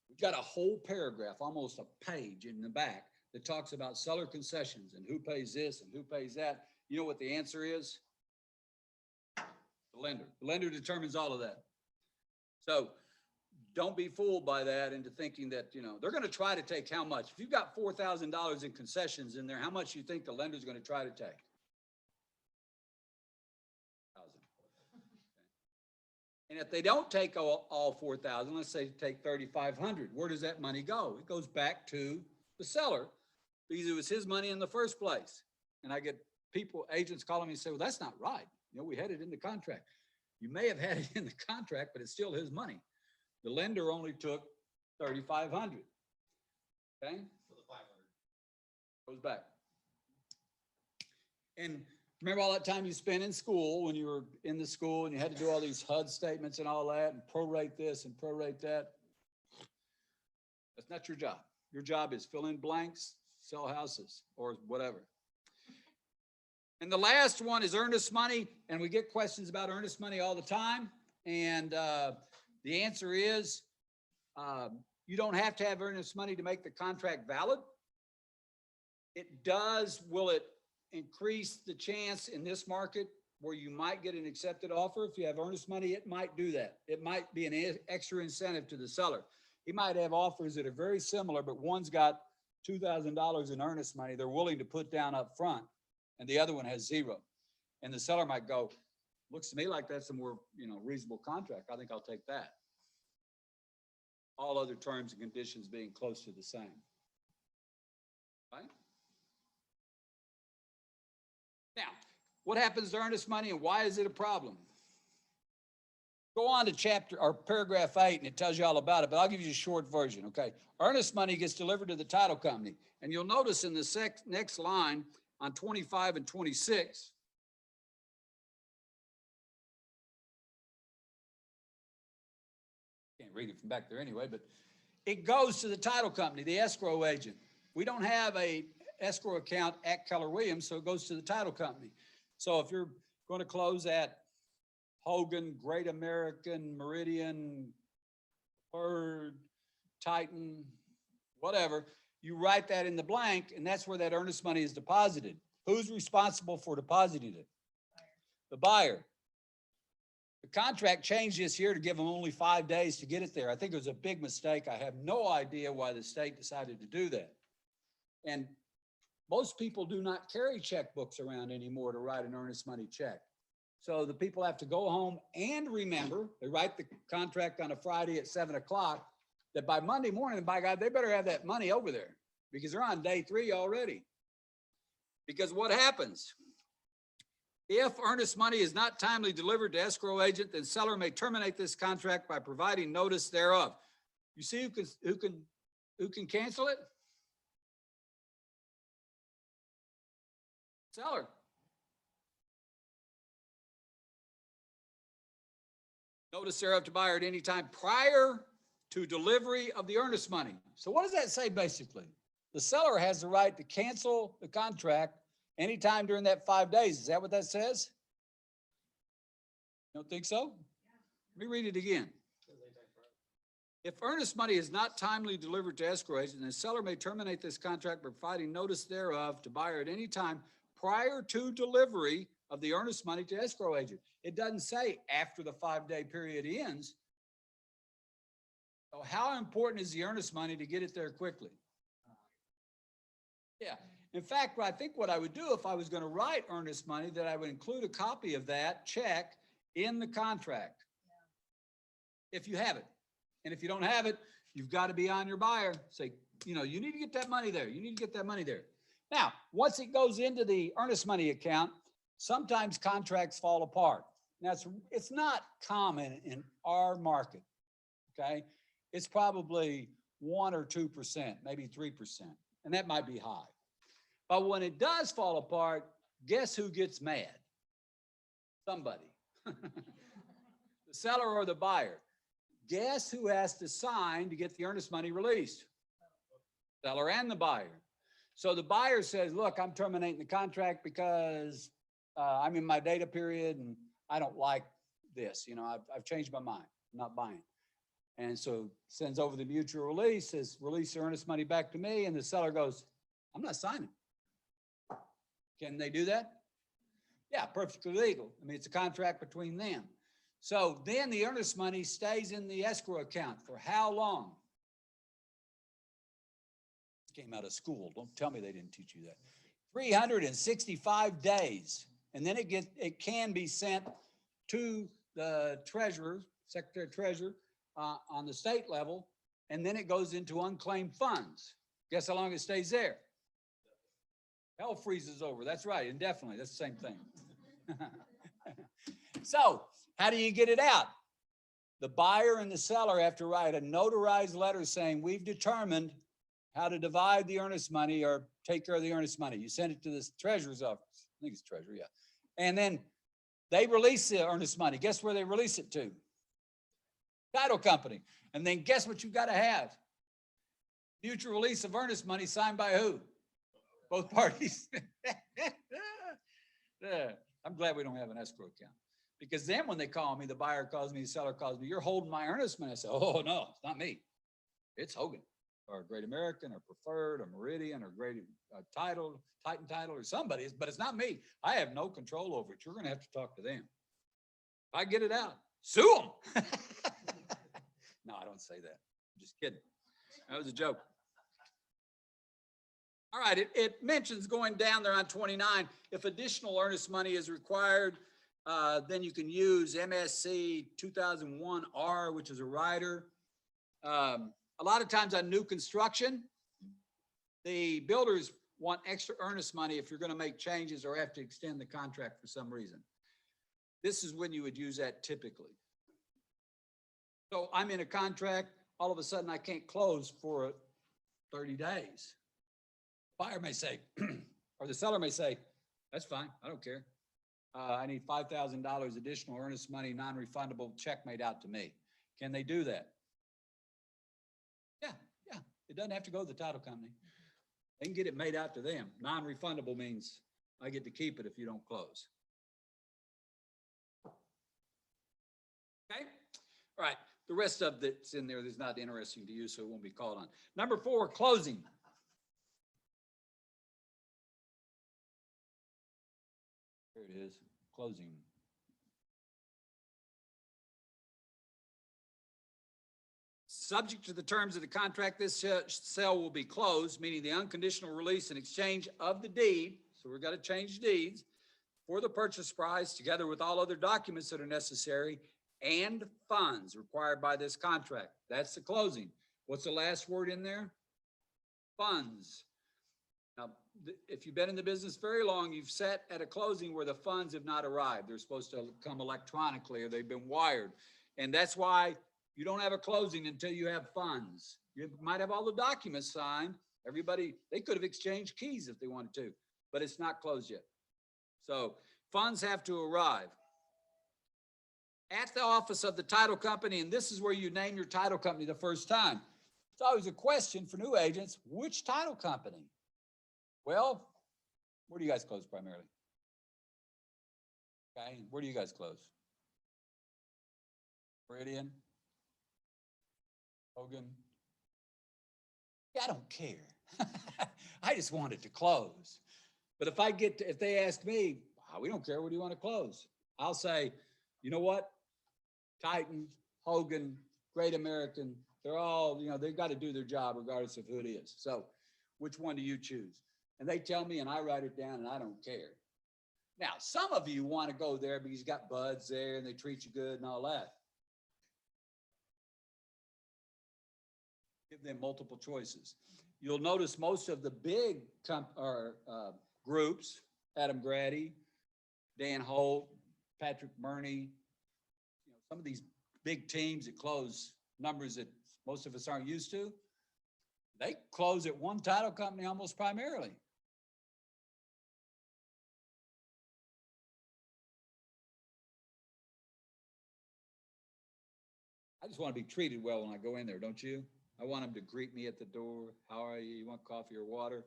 Speaker 1: We've got a whole paragraph, almost a page in the back that talks about seller concessions and who pays this and who pays that. You know what the answer is? The lender. The lender determines all of that. So don't be fooled by that into thinking that, they're going to try to take how much? If you've got $4,000 in concessions in there, how much do you think the lender's going to try to take? And if they don't take all 4,000, let's say take 3,500, where does that money go? It goes back to the seller because it was his money in the first place. And I get agents calling me and say, well, that's not right. You know, we had it in the contract. You may have had it in the contract, but it's still his money. The lender only took 3,500. Okay?
Speaker 2: For the 500.
Speaker 1: Goes back. And remember all that time you spent in school when you were in the school and you had to do all these HUD statements and all that and prorate this and prorate that? That's not your job. Your job is fill in blanks, sell houses, or whatever. And the last one is earnest money, and we get questions about earnest money all the time. And the answer is you don't have to have earnest money to make the contract valid. It does, will it increase the chance in this market where you might get an accepted offer? If you have earnest money, it might do that. It might be an extra incentive to the seller. He might have offers that are very similar, but one's got $2,000 in earnest money they're willing to put down up front, and the other one has zero. And the seller might go, looks to me like that's a more, reasonable contract. I think I'll take that. All other terms and conditions being close to the same. Right? Now, what happens to earnest money and why is it a problem? Go on to chapter or paragraph 8 and it tells you all about it, but I'll give you a short version, okay? Earnest money gets delivered to the title company. And you'll notice in the next line on 25 and 26, can't read it from back there anyway, but it goes to the title company, the escrow agent. We don't have a escrow account at Keller Williams, so it goes to the title company. So if you're going to close at Hogan, Great American, Meridian, Bird, Titan, whatever, you write that in the blank, and that's where that earnest money is deposited. Who's responsible for depositing it? The buyer. The contract changed this year to give them only 5 days to get it there. I think it was a big mistake. I have no idea why the state decided to do that. And most people do not carry checkbooks around anymore to write an earnest money check. So the people have to go home and remember, they write the contract on a Friday at 7 o'clock, that by Monday morning, by God, they better have that money over there because they're on day 3 already. Because what happens? If earnest money is not timely delivered to escrow agent, then seller may terminate this contract by providing notice thereof. You see who can cancel it? Seller. Notice thereof to buyer at any time prior to delivery of the earnest money. So what does that say basically? The seller has the right to cancel the contract anytime during that 5 days. Is that what that says? You don't think so? Let me read it again. If earnest money is not timely delivered to escrow agent, the seller may terminate this contract by providing notice thereof to buyer at any time prior to delivery of the earnest money to escrow agent. It doesn't say after the 5-day period ends. So how important is the earnest money to get it there quickly? Yeah. In fact, I think what I would do if I was going to write earnest money, that I would include a copy of that check in the contract. If you have it. And if you don't have it, you've got to be on your buyer. Say, you need to get that money there. You need to get that money there. Now, once it goes into the earnest money account, sometimes contracts fall apart. Now, it's not common in our market, okay? It's probably 1 or 2%, maybe 3%, and that might be high. But when it does fall apart, guess who gets mad? Somebody. The seller or the buyer. Guess who has to sign to get the earnest money released? Seller and the buyer. So the buyer says, look, I'm terminating the contract because I'm in my data period and I don't like this. I've changed my mind. I'm not buying. And so sends over the mutual release, says, release the earnest money back to me. And the seller goes, I'm not signing. Can they do that? Yeah, perfectly legal. I mean, it's a contract between them. So then the earnest money stays in the escrow account for how long? Came out of school. Don't tell me they didn't teach you that. 365 days. And then it can be sent to the treasurer, secretary treasurer, on the state level, and then it goes into unclaimed funds. Guess how long it stays there? Hell freezes over. That's right, indefinitely. That's the same thing. So, how do you get it out? The buyer and the seller have to write a notarized letter saying, we've determined how to divide the earnest money or take care of the earnest money. You send it to the treasurer's office. I think it's treasurer, yeah. And then they release the earnest money. Guess where they release it to? Title company. And then guess what you got to have? Future release of earnest money signed by who? Both parties. Yeah. I'm glad we don't have an escrow account. Because then when they call me, the buyer calls me, the seller calls me, you're holding my earnest money. I say, oh, no, it's not me. It's Hogan or Great American or Preferred or Meridian or Great Title, Titan Title or somebody, but it's not me. I have no control over it. You're going to have to talk to them. If I get it out, sue them. No, I don't say that. I'm just kidding. That was a joke. All right, it mentions going down there on 29, if additional earnest money is required, then you can use MSC 2001R, which is a rider. A lot of times on new construction, the builders want extra earnest money if you're going to make changes or have to extend the contract for some reason. This is when you would use that typically. So I'm in a contract, all of a sudden I can't close for 30 days. Buyer may say, or the seller may say, that's fine, I don't care. I need $5,000 additional earnest money, non-refundable check made out to me. Can they do that? Yeah. It doesn't have to go to the title company. They can get it made out to them. Non-refundable means I get to keep it if you don't close. Okay? All right. The rest of that's in there is not interesting to you, so it won't be called on. Number 4, closing. Here it is, closing. Subject to the terms of the contract, this sale will be closed, meaning the unconditional release and exchange of the deed. So we've got to change deeds for the purchase price, together with all other documents that are necessary and funds required by this contract. That's the closing. What's the last word in there? Funds. Now, if you've been in the business very long, you've sat at a closing where the funds have not arrived. They're supposed to come electronically or they've been wired. And that's why you don't have a closing until you have funds. You might have all the documents signed. Everybody, they could have exchanged keys if they wanted to, but it's not closed yet. So funds have to arrive at the office of the title company, and this is where you name your title company the first time. It's always a question for new agents, which title company? Well, where do you guys close primarily? Okay, where do you guys close? Meridian? Hogan? Yeah, I don't care. I just want it to close. But if they ask me, oh, we don't care, what do you want to close? I'll say, you know what? Titan, Hogan, Great American, they're all, they've got to do their job regardless of who it is. So which one do you choose? And they tell me and I write it down and I don't care. Now, some of you want to go there because you got buds there and they treat you good and all that. Give them multiple choices. You'll notice most of the big groups, Adam Grady, Dan Holt, Patrick Burney, some of these big teams that close numbers that most of us aren't used to, they close at one title company almost primarily. I just want to be treated well when I go in there, don't you? I want them to greet me at the door. How are you? You want coffee or water?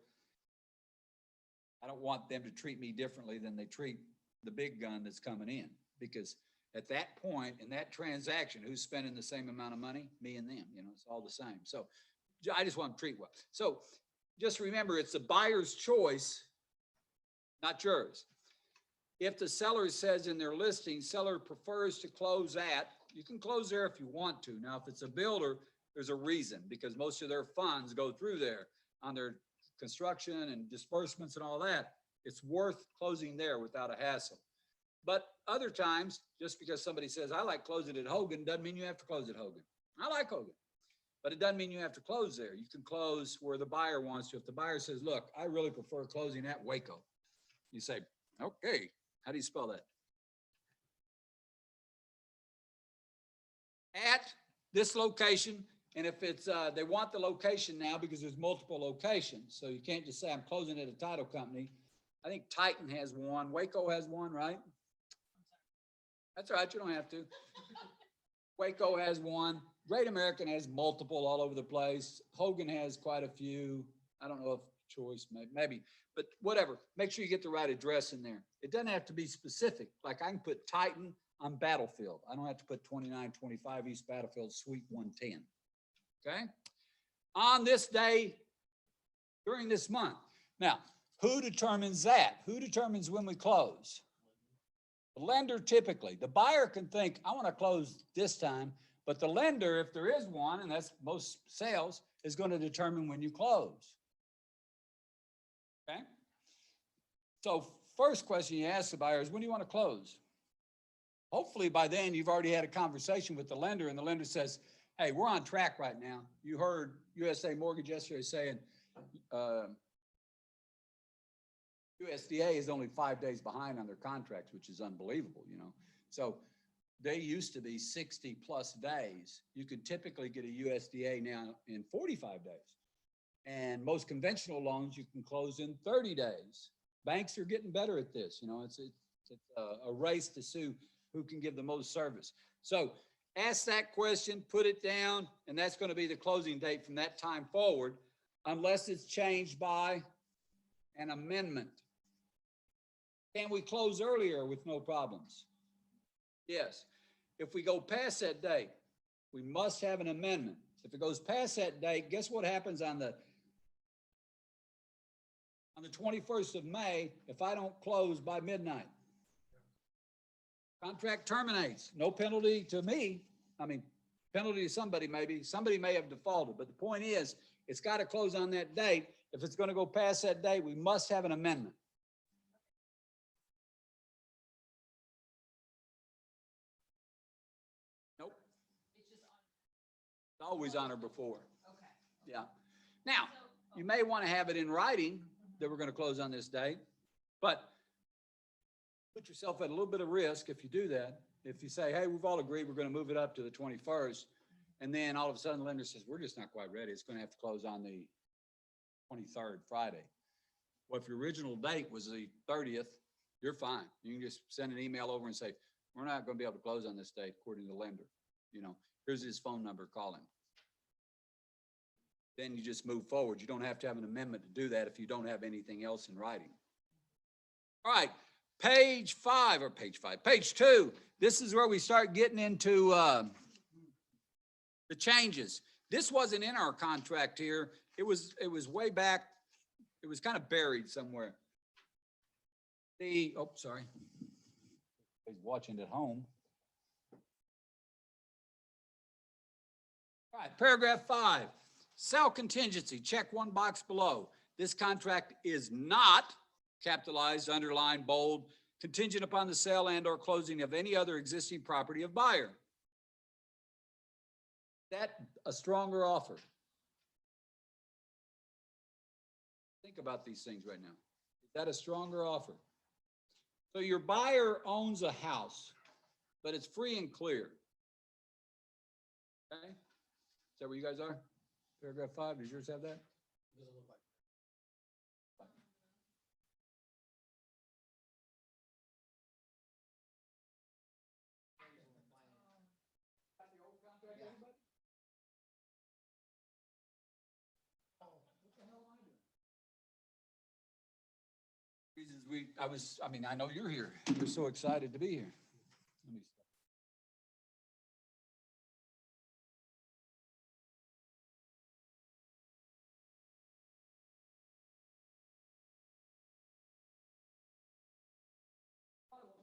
Speaker 1: I don't want them to treat me differently than they treat the big gun that's coming in, because at that point in that transaction, who's spending the same amount of money? Me and them, it's all the same. So I just want to treat well. So just remember, it's the buyer's choice, not yours. If the seller says in their listing, seller prefers to close at, you can close there if you want to. Now, if it's a builder, there's a reason, because most of their funds go through there on their construction and disbursements and all that. It's worth closing there without a hassle. But other times, just because somebody says, I like closing at Hogan, doesn't mean you have to close at Hogan. I like Hogan. But it doesn't mean you have to close there. You can close where the buyer wants to. If the buyer says, look, I really prefer closing at Waco, you say, okay, how do you spell that? At this location, and if it's, they want the location now because there's multiple locations, so you can't just say I'm closing at a title company. I think Titan has one, Waco has one, right? That's all right, you don't have to. Waco has one, Great American has multiple all over the place, Hogan has quite a few. I don't know if Choice, maybe, but whatever, make sure you get the right address in there. It doesn't have to be specific, like I can put Titan on Battlefield. I don't have to put 2925 East Battlefield, Suite 110. Okay? On this day, during this month. Now, who determines that? Who determines when we close? The lender typically. The buyer can think, I want to close this time, but the lender, if there is one, and that's most sales, is going to determine when you close. Okay? So first question you ask the buyer is, when do you want to close? Hopefully by then you've already had a conversation with the lender and the lender says, hey, we're on track right now. You heard USA Mortgage yesterday saying USDA is only 5 days behind on their contracts, which is unbelievable, you know. So they used to be 60 plus days. You could typically get a USDA now in 45 days. And most conventional loans you can close in 30 days. Banks are getting better at this. You know, it's a race to see who can give the most service. So ask that question, put it down, and that's going to be the closing date from that time forward, unless it's changed by an amendment. Can we close earlier with no problems? Yes. If we go past that date, we must have an amendment. If it goes past that date, guess what happens on the 21st of May if I don't close by midnight? Contract terminates. No penalty to me. I mean, penalty to somebody maybe. Somebody may have defaulted, but the point is, it's got to close on that date. If it's going to go past that date, we must have an amendment. Nope. It's always on or before.
Speaker 3: Okay.
Speaker 1: Yeah. Now, you may want to have it in writing that we're going to close on this date, but put yourself at a little bit of risk if you do that. If you say, hey, we've all agreed we're going to move it up to the 21st, and then all of a sudden the lender says, we're just not quite ready. It's going to have to close on the 23rd, Friday. Well, if your original date was the 30th, you're fine. You can just send an email over and say, we're not going to be able to close on this date according to the lender. You know, here's his phone number, call him. Then you just move forward. You don't have to have an amendment to do that if you don't have anything else in writing. All right, page 2. This is where we start getting into the changes. This wasn't in our contract here. It was way back. It was kind of buried somewhere. Sorry. He's watching at home. All right, paragraph 5. Sell contingency, check one box below. This contract is not capitalized, underlined, bold, contingent upon the sale and or closing of any other existing property of buyer. Is that a stronger offer? Think about these things right now. Is that a stronger offer? So your buyer owns a house, but it's free and clear. Okay? Is that where you guys are? Paragraph 5, does yours have that?
Speaker 2: What does it look like?
Speaker 1: Reasons I know you're here. You're so excited to be here. Let me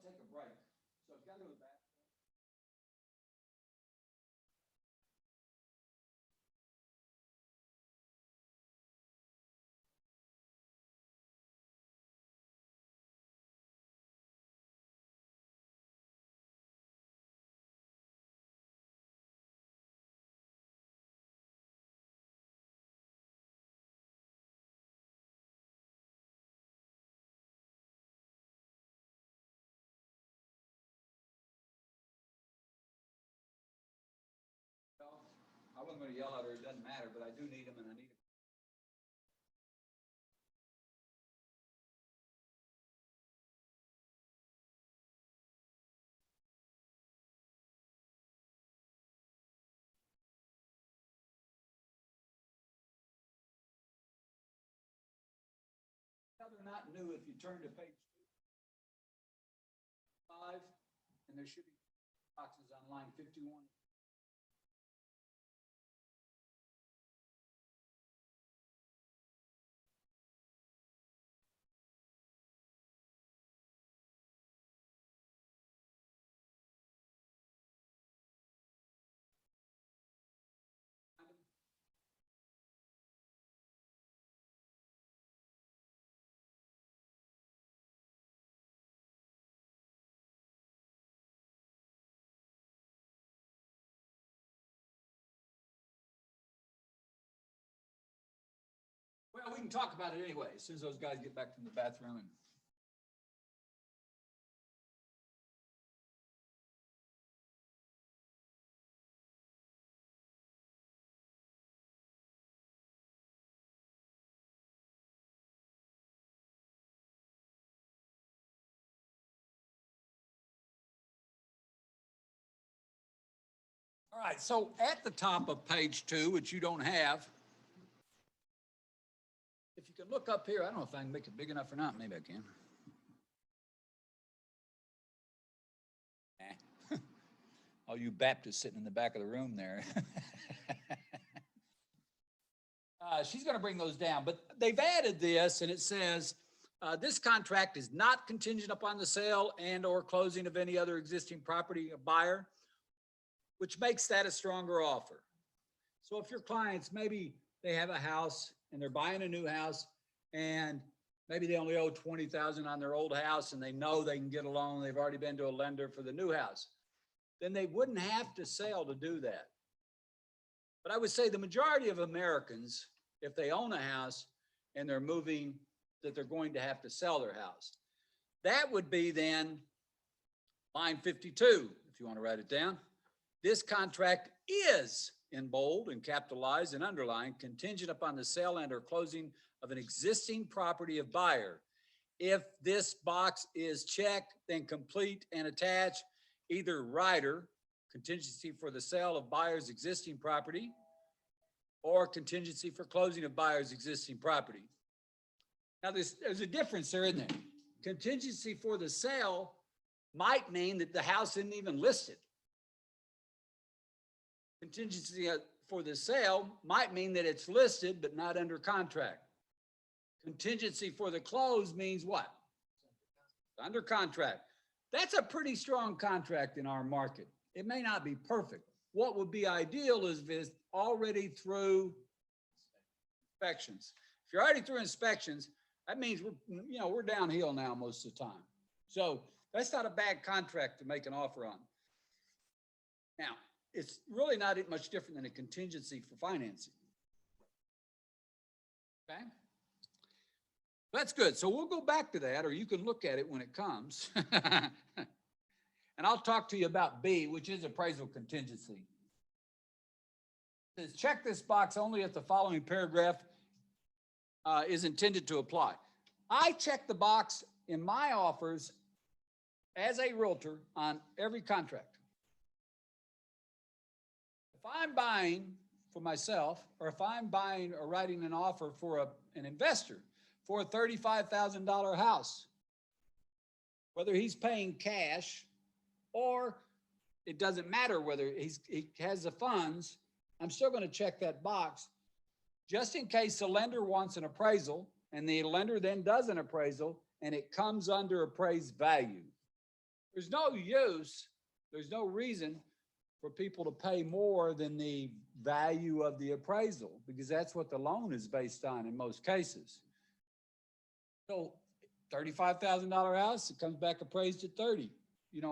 Speaker 1: take a break. So I've got to go back. told them I'm gonna yell at her, it doesn't matter, but I do need them and I need them. Now, they're not new if you turn to page 5, and there should be boxes on line 51. Well, we can talk about it anyway, as soon as those guys get back from the bathroom and. All right, so at the top of page 2, which you don't have, if you can look up here, I don't know if I can make it big enough or not, maybe I can. Nah. All you Baptists sitting in the back of the room there. She's gonna bring those down, but they've added this and it says, this contract is not contingent upon the sale and or closing of any other existing property of buyer, which makes that a stronger offer. So if your clients, maybe they have a house and they're buying a new house and maybe they only owe $20,000 on their old house and they know they can get a loan, they've already been to a lender for the new house, then they wouldn't have to sell to do that. But I would say the majority of Americans, if they own a house and they're moving, that they're going to have to sell their house. That would be then line 52, if you want to write it down. This contract is in bold and capitalized and underlined, contingent upon the sale and or closing of an existing property of buyer. If this box is checked, then complete and attach either rider, contingency for the sale of buyer's existing property, or contingency for closing of buyer's existing property. Now there's a difference there, isn't there? Contingency for the sale might mean that the house isn't even listed. Contingency for the sale might mean that it's listed but not under contract. Contingency for the close means what? Under contract. That's a pretty strong contract in our market. It may not be perfect. What would be ideal is if it's already through inspections. If you're already through inspections, that means we're downhill now most of the time. So that's not a bad contract to make an offer on. Now, it's really not much different than a contingency for financing. Okay? That's good. So we'll go back to that, or you can look at it when it comes. And I'll talk to you about B, which is appraisal contingency. It says, check this box only if the following paragraph is intended to apply. I check the box in my offers as a realtor on every contract. If I'm buying for myself, or if I'm buying or writing an offer for an investor for a $35,000 house, whether he's paying cash or it doesn't matter whether he has the funds, I'm still going to check that box just in case the lender wants an appraisal and the lender then does an appraisal and it comes under appraised value. There's no use, there's no reason for people to pay more than the value of the appraisal because that's what the loan is based on in most cases. So $35,000 house, it comes back appraised at 30.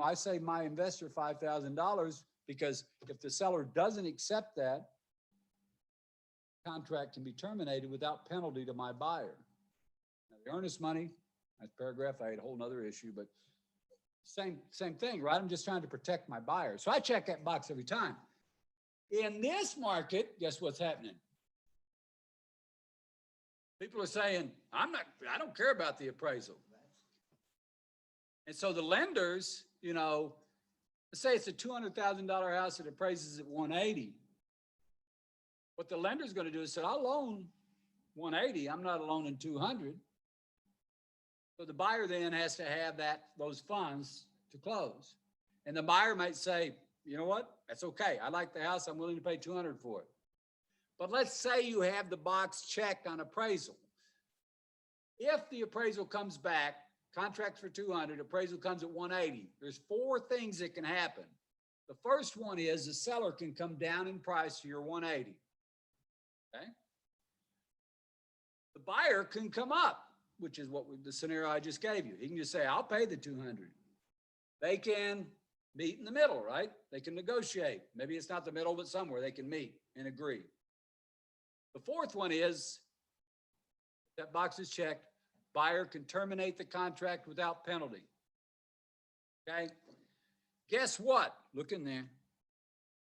Speaker 1: I say my investor $5,000 because if the seller doesn't accept that, contract can be terminated without penalty to my buyer. Now, the earnest money, that's paragraph 8, a whole nother issue, but same thing, right? I'm just trying to protect my buyer. So I check that box every time. In this market, guess what's happening? People are saying, I don't care about the appraisal. And so the lenders, let's say it's a $200,000 house that appraises at 180. What the lender's going to do is say, I'll loan 180. I'm not loaning 200. So the buyer then has to have those funds to close. And the buyer might say, you know what? That's okay. I like the house. I'm willing to pay 200 for it. But let's say you have the box checked on appraisal. If the appraisal comes back, contract for 200, appraisal comes at 180, there's 4 things that can happen. The first one is the seller can come down in price to your 180. Okay? The buyer can come up, which is the scenario I just gave you. He can just say, I'll pay the 200. They can meet in the middle, right? They can negotiate. Maybe it's not the middle, but somewhere they can meet and agree. The fourth one is, that box is checked, buyer can terminate the contract without penalty. Okay? Guess what? Look in there.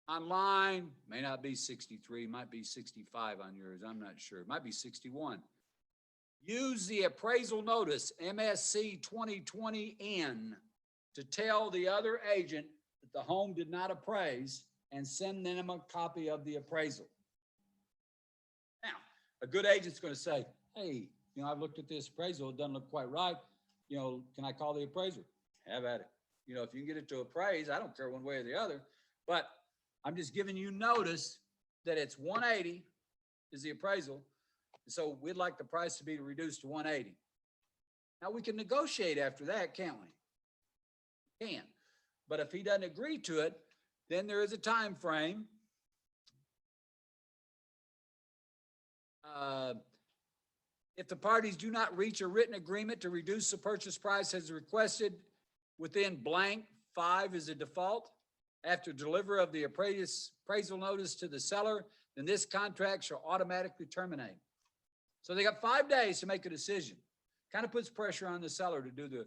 Speaker 1: Online, may not be 63, might be 65 on yours. I'm not sure. It might be 61. Use the appraisal notice, MSC 2020N, to tell the other agent that the home did not appraise and send them a copy of the appraisal. Now, a good agent's going to say, hey, I've looked at this appraisal. It doesn't look quite right. Can I call the appraiser? Have at it. If you can get it to appraise, I don't care one way or the other, but I'm just giving you notice that it's 180 is the appraisal. So we'd like the price to be reduced to 180. Now we can negotiate after that, can't we? Can. But if he doesn't agree to it, then there is a time frame. If the parties do not reach a written agreement to reduce the purchase price as requested within blank 5 is a default, after delivery of the appraisal notice to the seller, then this contract shall automatically terminate. So they got 5 days to make a decision. Kind of puts pressure on the seller to do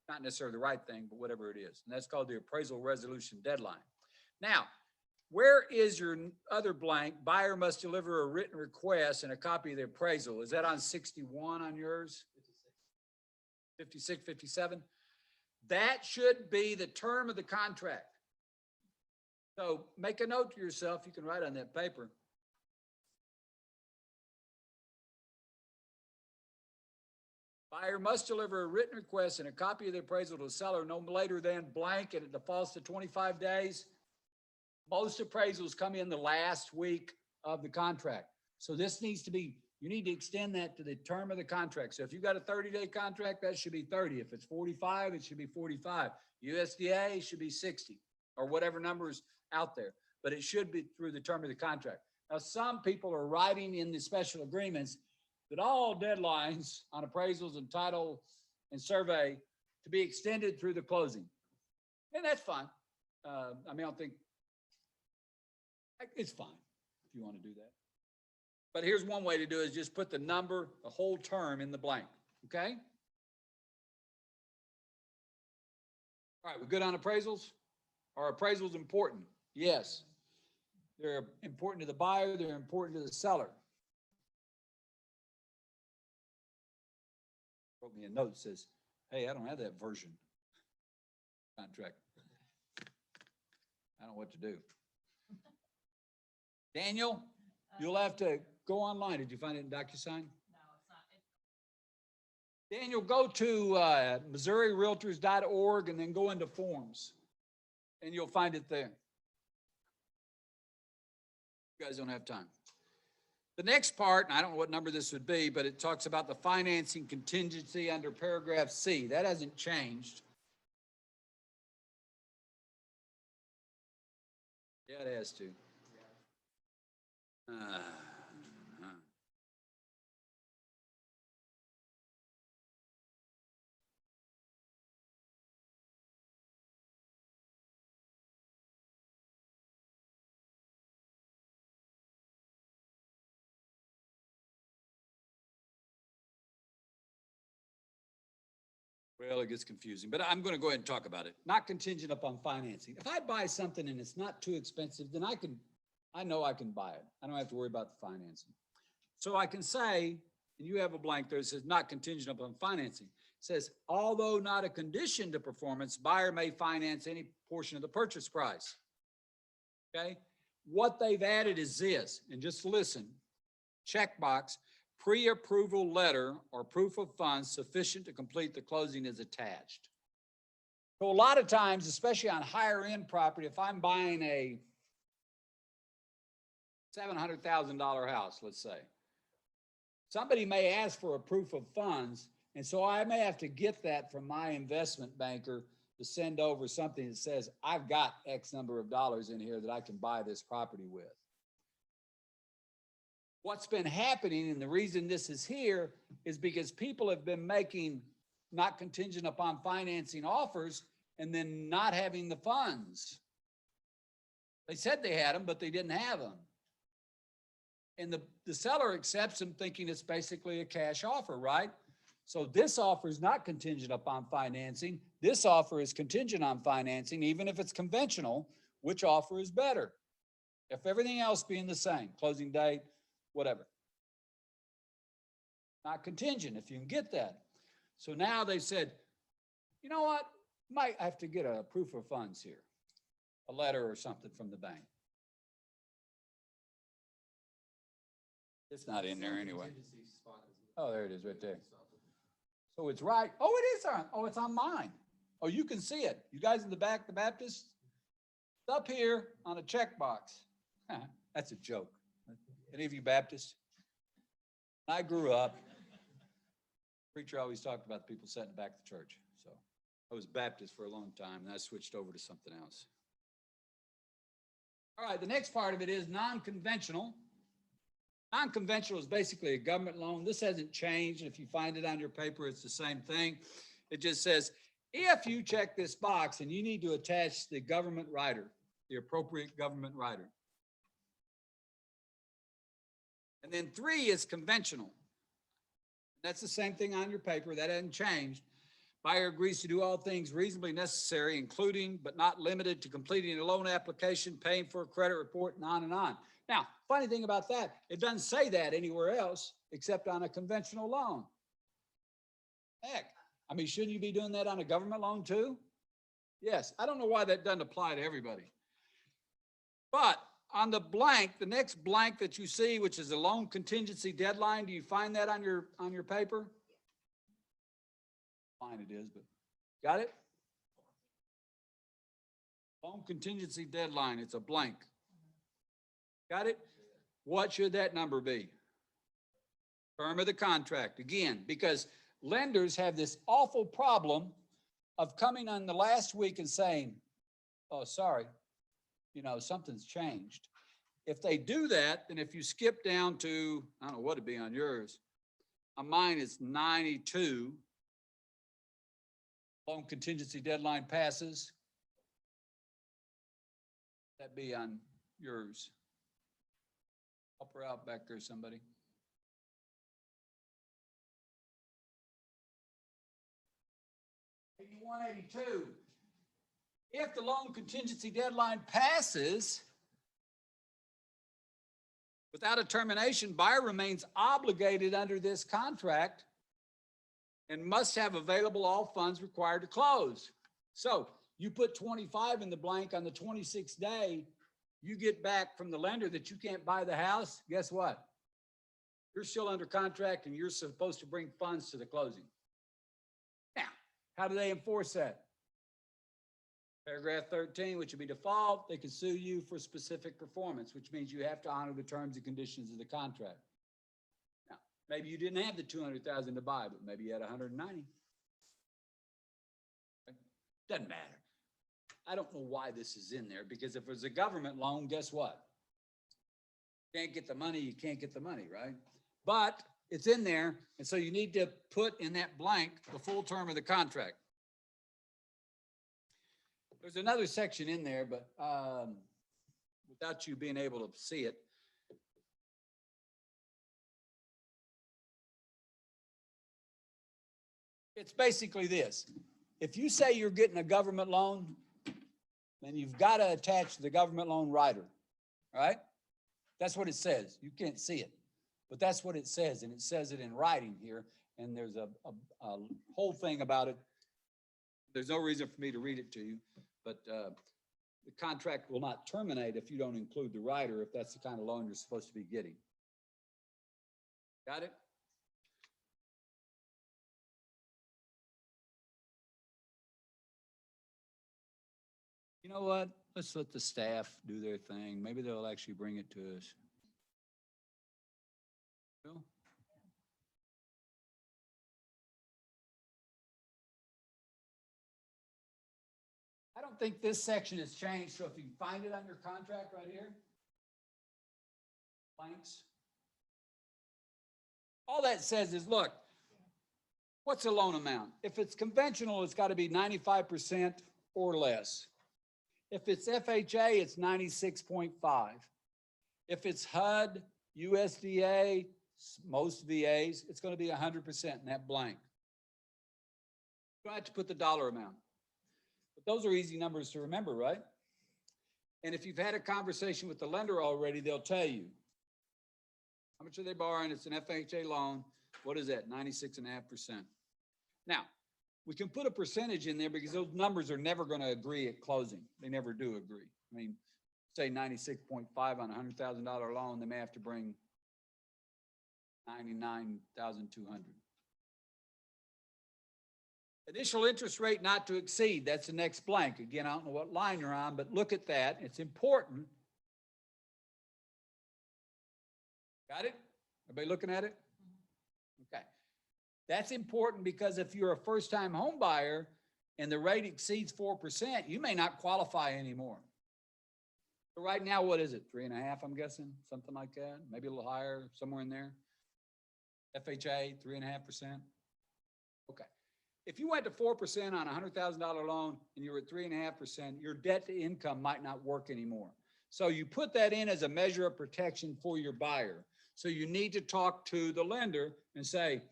Speaker 1: not necessarily the right thing, but whatever it is. And that's called the appraisal resolution deadline. Now, where is your other blank? Buyer must deliver a written request and a copy of the appraisal. Is that on 61 on yours? 56, 57? That should be the term of the contract. So make a note to yourself. You can write on that paper. Buyer must deliver a written request and a copy of the appraisal to the seller no later than blank, and it defaults to 25 days. Most appraisals come in the last week of the contract. So this needs to be, you need to extend that to the term of the contract. So if you've got a 30-day contract, that should be 30. If it's 45, it should be 45. USDA should be 60 or whatever number's out there, but it should be through the term of the contract. Now, some people are writing in the special agreements that all deadlines on appraisals and title and survey to be extended through the closing. And that's fine. I don't think it's fine if you want to do that. But here's one way to do it, is just put the number, the whole term in the blank, okay? All right, we're good on appraisals? Are appraisals important? Yes. They're important to the buyer, they're important to the seller. Wrote me a note that says, hey, I don't have that version contract. I don't know what to do. Daniel, you'll have to go online. Did you find it in DocuSign?
Speaker 3: No, it's not.
Speaker 1: Daniel, go to MissouriRealtors.org and then go into forms and you'll find it there. You guys don't have time. The next part, and I don't know what number this would be, but it talks about the financing contingency under paragraph C. That hasn't changed. Yeah, it has to. Well, it gets confusing, but I'm going to go ahead and talk about it. Not contingent upon financing. If I buy something and it's not too expensive, then I know I can buy it. I don't have to worry about the financing. So I can say, and you have a blank there that says not contingent upon financing. It says, although not a condition to performance, buyer may finance any portion of the purchase price. Okay? What they've added is this, and just listen, checkbox, pre-approval letter or proof of funds sufficient to complete the closing is attached. So a lot of times, especially on higher end property, if I'm buying a $700,000 house, let's say, somebody may ask for a proof of funds, and so I may have to get that from my investment banker to send over something that says, I've got X number of dollars in here that I can buy this property with. What's been happening, and the reason this is here, is because people have been making not contingent upon financing offers and then not having the funds. They said they had them, but they didn't have them. And the seller accepts them thinking it's basically a cash offer, right? So this offer is not contingent upon financing. This offer is contingent on financing, even if it's conventional. Which offer is better? If everything else being the same, closing date, whatever. Not contingent, if you can get that. So now they've said, you know what? Might have to get a proof of funds here, a letter or something from the bank. It's not in there anyway. Oh, there it is right there. So it's right. Oh, it is on. Oh, it's on mine. Oh, you can see it. You guys in the back, the Baptists? It's up here on a checkbox. That's a joke. Any of you Baptists? When I grew up, preacher always talked about the people sitting in the back of the church. So I was Baptist for a long time, and I switched over to something else. All right, the next part of it is non-conventional. Non-conventional is basically a government loan. This hasn't changed. If you find it on your paper, it's the same thing. It just says, if you check this box and you need to attach the government rider, the appropriate government rider. And then 3 is conventional. That's the same thing on your paper. That hasn't changed. Buyer agrees to do all things reasonably necessary, including but not limited to completing a loan application, paying for a credit report, and on and on. Now, funny thing about that, it doesn't say that anywhere else except on a conventional loan. Heck, I mean, shouldn't you be doing that on a government loan too? Yes, I don't know why that doesn't apply to everybody. But on the blank, the next blank that you see, which is a loan contingency deadline, do you find that on your paper? Fine it is, but got it? Loan contingency deadline, it's a blank. Got it? What should that number be? Term of the contract. Again, because lenders have this awful problem of coming on the last week and saying, oh, sorry, something's changed. If they do that, then if you skip down to, I don't know what it'd be on yours. On mine, it's 92. Loan contingency deadline passes. That'd be on yours. Help her out back there, somebody. $81.82. If the loan contingency deadline passes without a termination, buyer remains obligated under this contract and must have available all funds required to close. So you put 25 in the blank on the 26th day, you get back from the lender that you can't buy the house, guess what? You're still under contract and you're supposed to bring funds to the closing. Now, how do they enforce that? Paragraph 13, which would be default, they can sue you for specific performance, which means you have to honor the terms and conditions of the contract. Now, maybe you didn't have the $200,000 to buy, but maybe you had 190. Doesn't matter. I don't know why this is in there, because if it's a government loan, guess what? Can't get the money, you can't get the money, right? But it's in there, and so you need to put in that blank the full term of the contract. There's another section in there, but without you being able to see it. It's basically this. If you say you're getting a government loan, then you've got to attach the government loan rider, right? That's what it says. You can't see it, but that's what it says, and it says it in writing here, and there's a whole thing about it. There's no reason for me to read it to you, but the contract will not terminate if you don't include the rider, if that's the kind of loan you're supposed to be getting. Got it? You know what? Let's let the staff do their thing. Maybe they'll actually bring it to us. Bill? I don't think this section has changed, so if you find it under contract right here, blanks. All that says is, look, what's a loan amount? If it's conventional, it's got to be 95% or less. If it's FHA, it's 96.5. If it's HUD, USDA, most VAs, it's going to be 100% in that blank. You don't have to put the dollar amount. But those are easy numbers to remember, right? And if you've had a conversation with the lender already, they'll tell you. How much are they borrowing? It's an FHA loan. What is that? 96.5%. Now, we can put a percentage in there because those numbers are never going to agree at closing. They never do agree. I mean, say 96.5 on a $100,000 loan, they may have to bring 99,200. Initial interest rate not to exceed, that's the next blank. Again, I don't know what line you're on, but look at that. It's important. Got it? Everybody looking at it? Okay. That's important because if you're a first-time home buyer and the rate exceeds 4%, you may not qualify anymore. So right now, what is it? 3.5, I'm guessing, something like that. Maybe a little higher, somewhere in there. FHA, 3.5%. Okay. If you went to 4% on a $100,000 loan and you were at 3.5%, your debt to income might not work anymore. So you put that in as a measure of protection for your buyer. So you need to talk to the lender and say,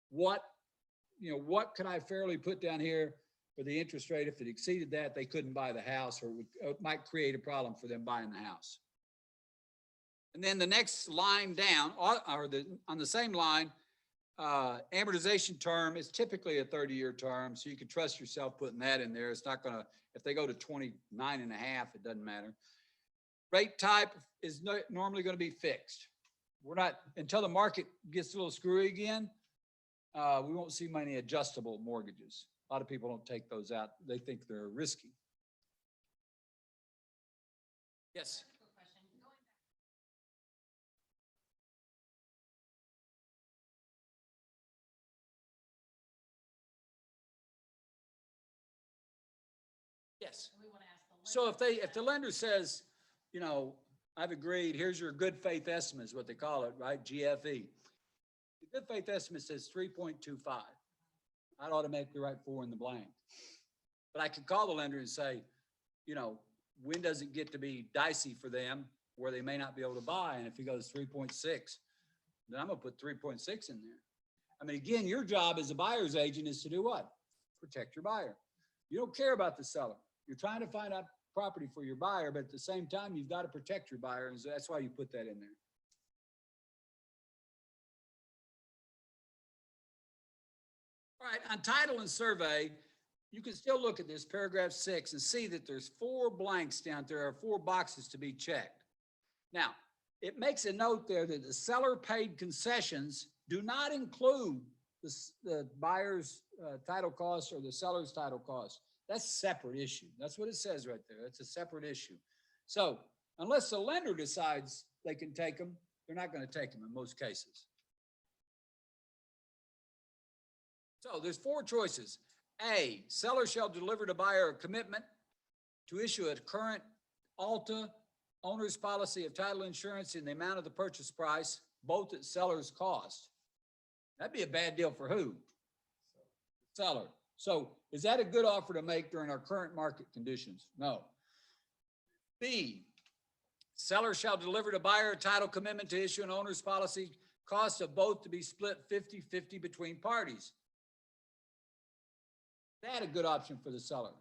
Speaker 1: what could I fairly put down here for the interest rate? If it exceeded that, they couldn't buy the house, or it might create a problem for them buying the house. And then the next line down, on the same line, amortization term is typically a 30-year term, so you can trust yourself putting that in there. It's not gonna, if they go to 29.5, it doesn't matter. Rate type is normally gonna be fixed. We're not, until the market gets a little screwy again, we won't see many adjustable mortgages. A lot of people don't take those out. They think they're risky. Yes.
Speaker 3: Quick question. Going back.
Speaker 1: Yes.
Speaker 3: We want to ask the lender.
Speaker 1: So if the lender says, you know, I've agreed, here's your good faith estimate is what they call it, right? GFE. The good faith estimate says 3.25. I'd automatically write 4 in the blank. But I could call the lender and say, you know, when does it get to be dicey for them where they may not be able to buy? And if he goes 3.6, then I'm gonna put 3.6 in there. I mean, again, your job as a buyer's agent is to do what? Protect your buyer. You don't care about the seller. You're trying to find out property for your buyer, but at the same time, you've got to protect your buyer, and so that's why you put that in there. All right, on title and survey, you can still look at this paragraph 6 and see that there's 4 blanks down there, or 4 boxes to be checked. Now, it makes a note there that the seller paid concessions do not include the buyer's title costs or the seller's title costs. That's a separate issue. That's what it says right there. That's a separate issue. So unless the lender decides they can take them, they're not going to take them in most cases. So there's 4 choices. A, seller shall deliver to buyer a commitment to issue a current ALTA owner's policy of title insurance in the amount of the purchase price, both at seller's cost. That'd be a bad deal for who? Seller. So is that a good offer to make during our current market conditions? No. B, seller shall deliver to buyer a title commitment to issue an owner's policy, cost of both to be split 50-50 between parties. That a good option for the seller.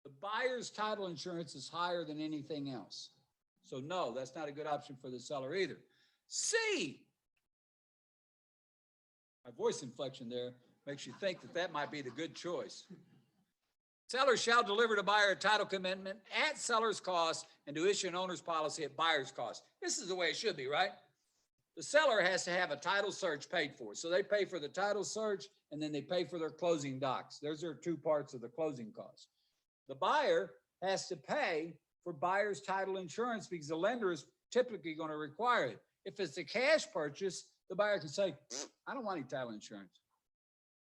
Speaker 1: The buyer's title insurance is higher than anything else. So no, that's not a good option for the seller either. C. My voice inflection there makes you think that that might be the good choice. Seller shall deliver to buyer a title commitment at seller's cost and to issue an owner's policy at buyer's cost. This is the way it should be, right? The seller has to have a title search paid for. So they pay for the title search and then they pay for their closing docs. Those are two parts of the closing cost. The buyer has to pay for buyer's title insurance because the lender is typically going to require it. If it's a cash purchase, the buyer can say, I don't want any title insurance.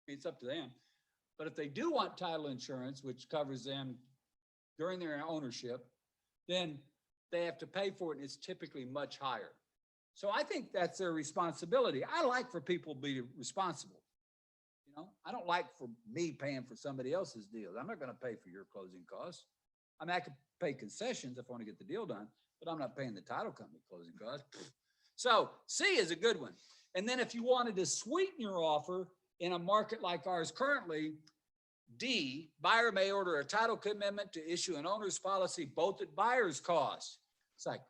Speaker 1: It's up to them. But if they do want title insurance, which covers them during their ownership, then they have to pay for it, and it's typically much higher. So I think that's their responsibility. I like for people to be responsible. You know, I don't like for me paying for somebody else's deal. I'm not going to pay for your closing costs. I mean, I could pay concessions if I want to get the deal done, but I'm not paying the title company closing costs. So C is a good one. And then if you wanted to sweeten your offer in a market like ours currently, D, buyer may order a title commitment to issue an owner's policy both at buyer's cost. It's like,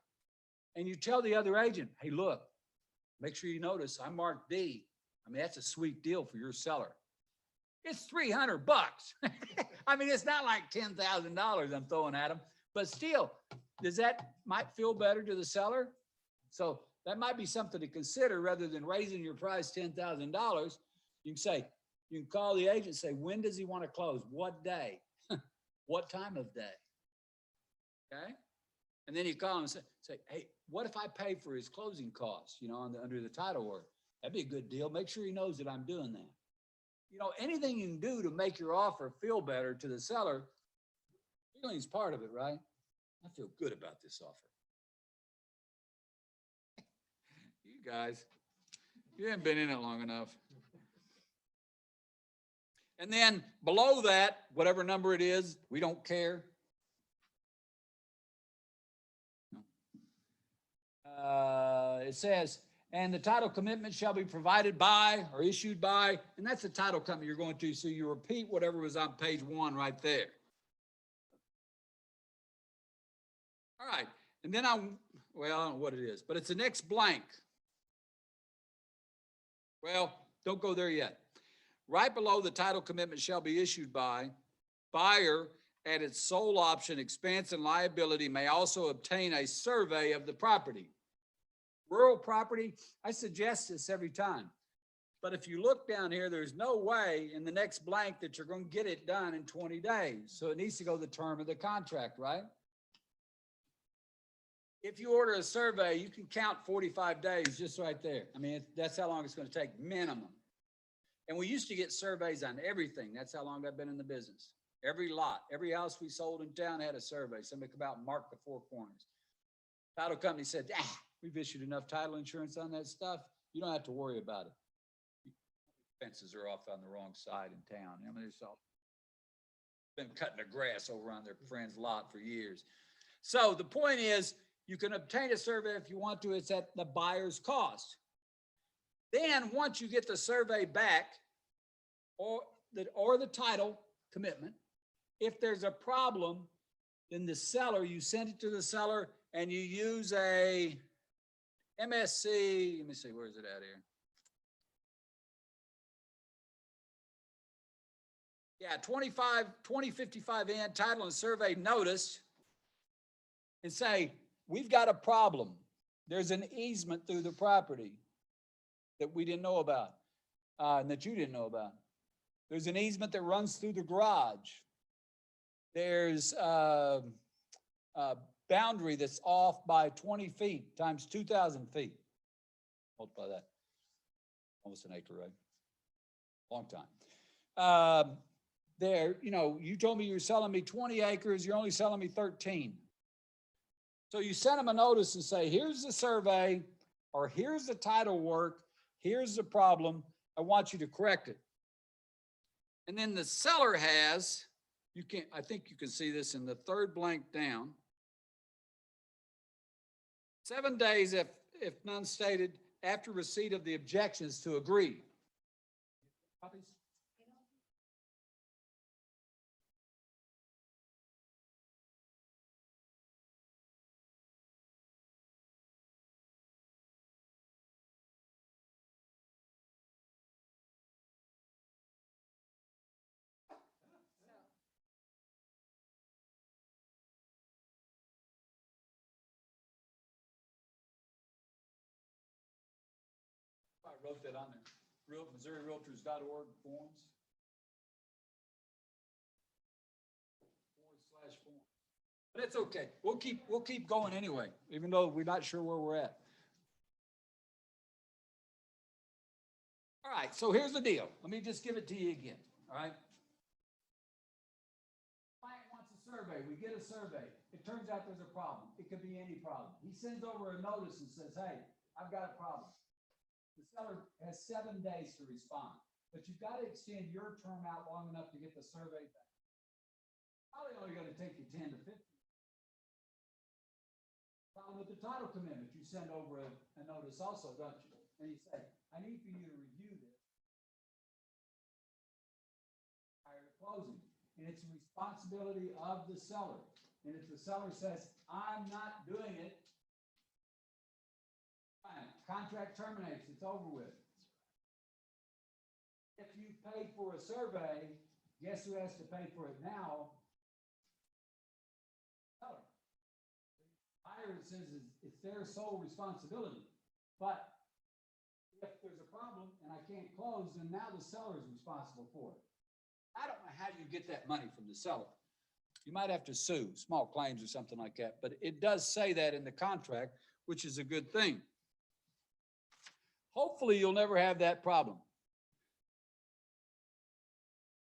Speaker 1: and you tell the other agent, hey, look, make sure you notice I marked D. I mean, that's a sweet deal for your seller. It's $300. I mean, it's not like $10,000 I'm throwing at them, but still, does that might feel better to the seller? So that might be something to consider rather than raising your price $10,000. You can say, you can call the agent and say, when does he want to close? What day? What time of day? Okay. And then you call him and say, hey, what if I pay for his closing costs, you know, under the title work? That'd be a good deal. Make sure he knows that I'm doing that. You know, anything you can do to make your offer feel better to the seller, feeling's part of it, right? I feel good about this offer. You guys, you haven't been in it long enough. And then below that, whatever number it is, we don't care. It says, and the title commitment shall be provided by or issued by, and that's the title company you're going to, so you repeat whatever was on page 1 right there. All right, and then well, I don't know what it is, but it's the next blank. Well, don't go there yet. Right below the title commitment shall be issued by, buyer at its sole option, expense and liability may also obtain a survey of the property. Rural property, I suggest this every time. But if you look down here, there's no way in the next blank that you're going to get it done in 20 days. So it needs to go the term of the contract, right? If you order a survey, you can count 45 days just right there. I mean, that's how long it's going to take minimum. And we used to get surveys on everything. That's how long I've been in the business. Every lot, every house we sold in town had a survey. Somebody come out and mark the 4 corners. Title company said, we've issued enough title insurance on that stuff. You don't have to worry about it. Fences are off on the wrong side in town. I mean, it's all been cutting the grass over on their friend's lot for years. So the point is, you can obtain a survey if you want to. It's at the buyer's cost. Then once you get the survey back or the title commitment, if there's a problem, then the seller, you send it to the seller and you use a MSC, let me see, where is it at here? Yeah, 2055N title and survey notice and say, we've got a problem. There's an easement through the property that we didn't know about, and that you didn't know about. There's an easement that runs through the garage. There's a boundary that's off by 20 feet times 2,000 feet. Multiply that. Almost an acre, right? Long time. There, you know, you told me you're selling me 20 acres, you're only selling me 13. So you send them a notice and say, here's the survey, or here's the title work, here's the problem, I want you to correct it. And then the seller has, I think you can see this in the third blank down. 7 days if none stated after receipt of the objections to agree. Copies? wrote that on the MissouriRealtors.org forms. /form. But it's okay. We'll keep going anyway, even though we're not sure where we're at. All right, so here's the deal. Let me just give it to you again, all right? Client wants a survey. We get a survey. It turns out there's a problem. It could be any problem. He sends over a notice and says, hey, I've got a problem. The seller has 7 days to respond, but you've got to extend your term out long enough to get the survey back. Probably only going to take you 10 to 15. Problem with the title commitment, you send over a notice also, don't you? And you say, I need for you to review this prior to closing. And it's a responsibility of the seller. And if the seller says, I'm not doing it, fine, contract terminates, it's over with. If you paid for a survey, guess who has to pay for it now? Seller. Buyer says it's their sole responsibility. But if there's a problem and I can't close, then now the seller is responsible for it. I don't know how you get that money from the seller. You might have to sue, small claims or something like that, but it does say that in the contract, which is a good thing. Hopefully you'll never have that problem.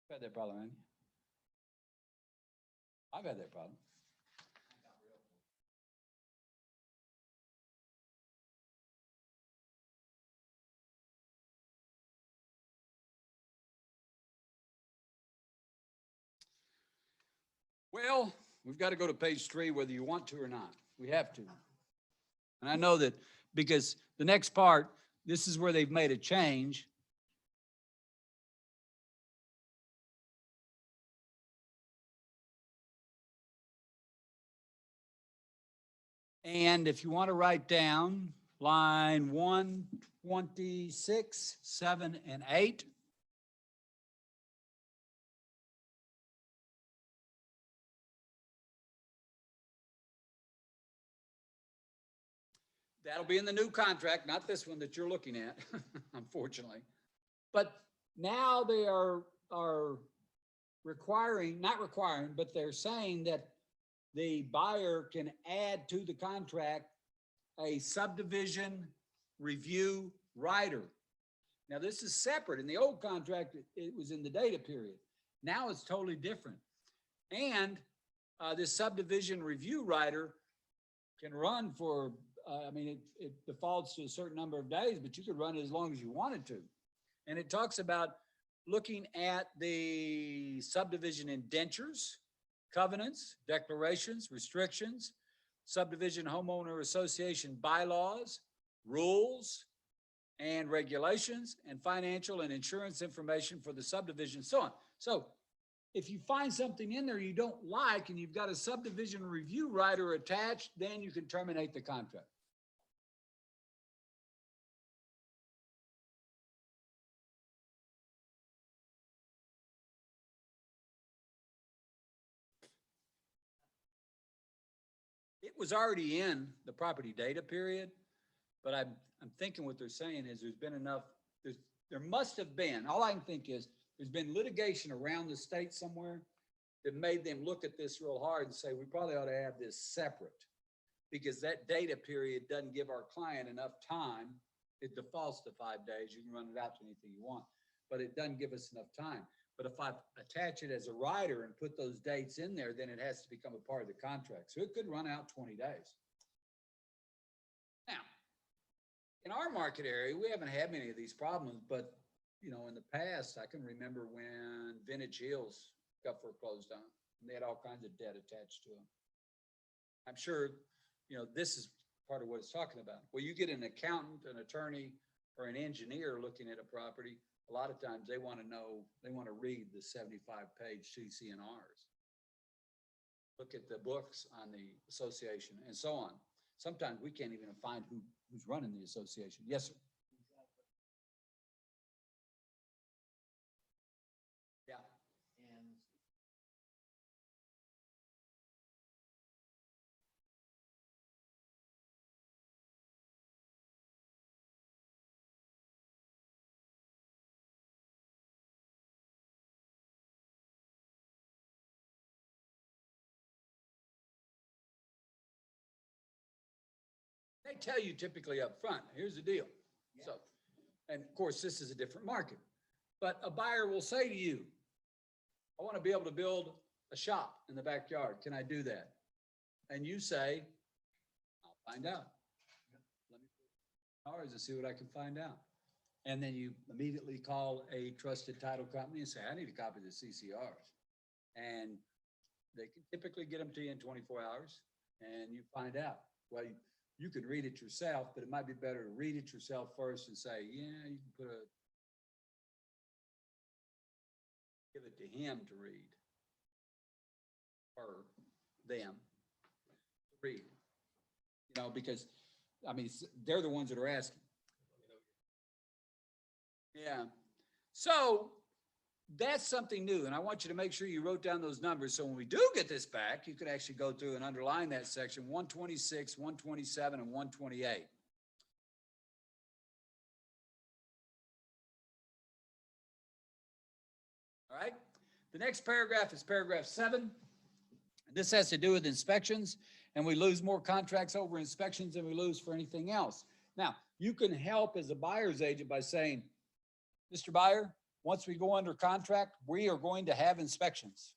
Speaker 1: You've had that problem, haven't you? I've had that problem. Well, we've got to go to page 3, whether you want to or not. We have to. And I know that because the next part, this is where they've made a change. And if you want to write down line 126, 7, and 8. That'll be in the new contract, not this one that you're looking at, unfortunately. But now they are requiring, not requiring, but they're saying that the buyer can add to the contract a subdivision review rider. Now this is separate. In the old contract, it was in the data period. Now it's totally different. And this subdivision review rider can run for I mean, it defaults to a certain number of days, but you could run it as long as you wanted to. And it talks about looking at the subdivision indentures, covenants, declarations, restrictions, subdivision homeowner association bylaws, rules and regulations, and financial and insurance information for the subdivision, so on. So if you find something in there you don't like and you've got a subdivision review rider attached, then you can terminate the contract. It was already in the property data period, but I'm thinking what they're saying is there's been enough, there must have been, all I can think is there's been litigation around the state somewhere that made them look at this real hard and say, we probably ought to have this separate because that data period doesn't give our client enough time. It defaults to 5 days. You can run it out to anything you want, but it doesn't give us enough time. But if I attach it as a rider and put those dates in there, then it has to become a part of the contract. So it could run out 20 days. Now, in our market area, we haven't had many of these problems, but you know, in the past, I can remember when Vintage Hills got foreclosed on, and they had all kinds of debt attached to them. I'm sure, you know, this is part of what it's talking about. Well, you get an accountant, an attorney, or an engineer looking at a property, a lot of times they want to know, they want to read the 75-page CC&Rs. Look at the books on the association and so on. Sometimes we can't even find who's running the association. Yes, sir. They tell you typically up front. Here's the deal. So, and of course, this is a different market, but a buyer will say to you, I want to be able to build a shop in the backyard. Can I do that? And you say, I'll find out. Let me put ours and see what I can find out. And then you immediately call a trusted title company and say, I need a copy of the CCRs. And they can typically get them to you in 24 hours and you find out. Well, you can read it yourself, but it might be better to read it yourself first and say, yeah, you can give it to him to read. Or them to read. You know, because, I mean, they're the ones that are asking. Yeah. So that's something new. And I want you to make sure you wrote down those numbers. So when we do get this back, you can actually go through and underline that section 126, 127, and 128. All right. The next paragraph is paragraph 7. This has to do with inspections, and we lose more contracts over inspections than we lose for anything else. Now, you can help as a buyer's agent by saying, Mr. Buyer, once we go under contract, we are going to have inspections.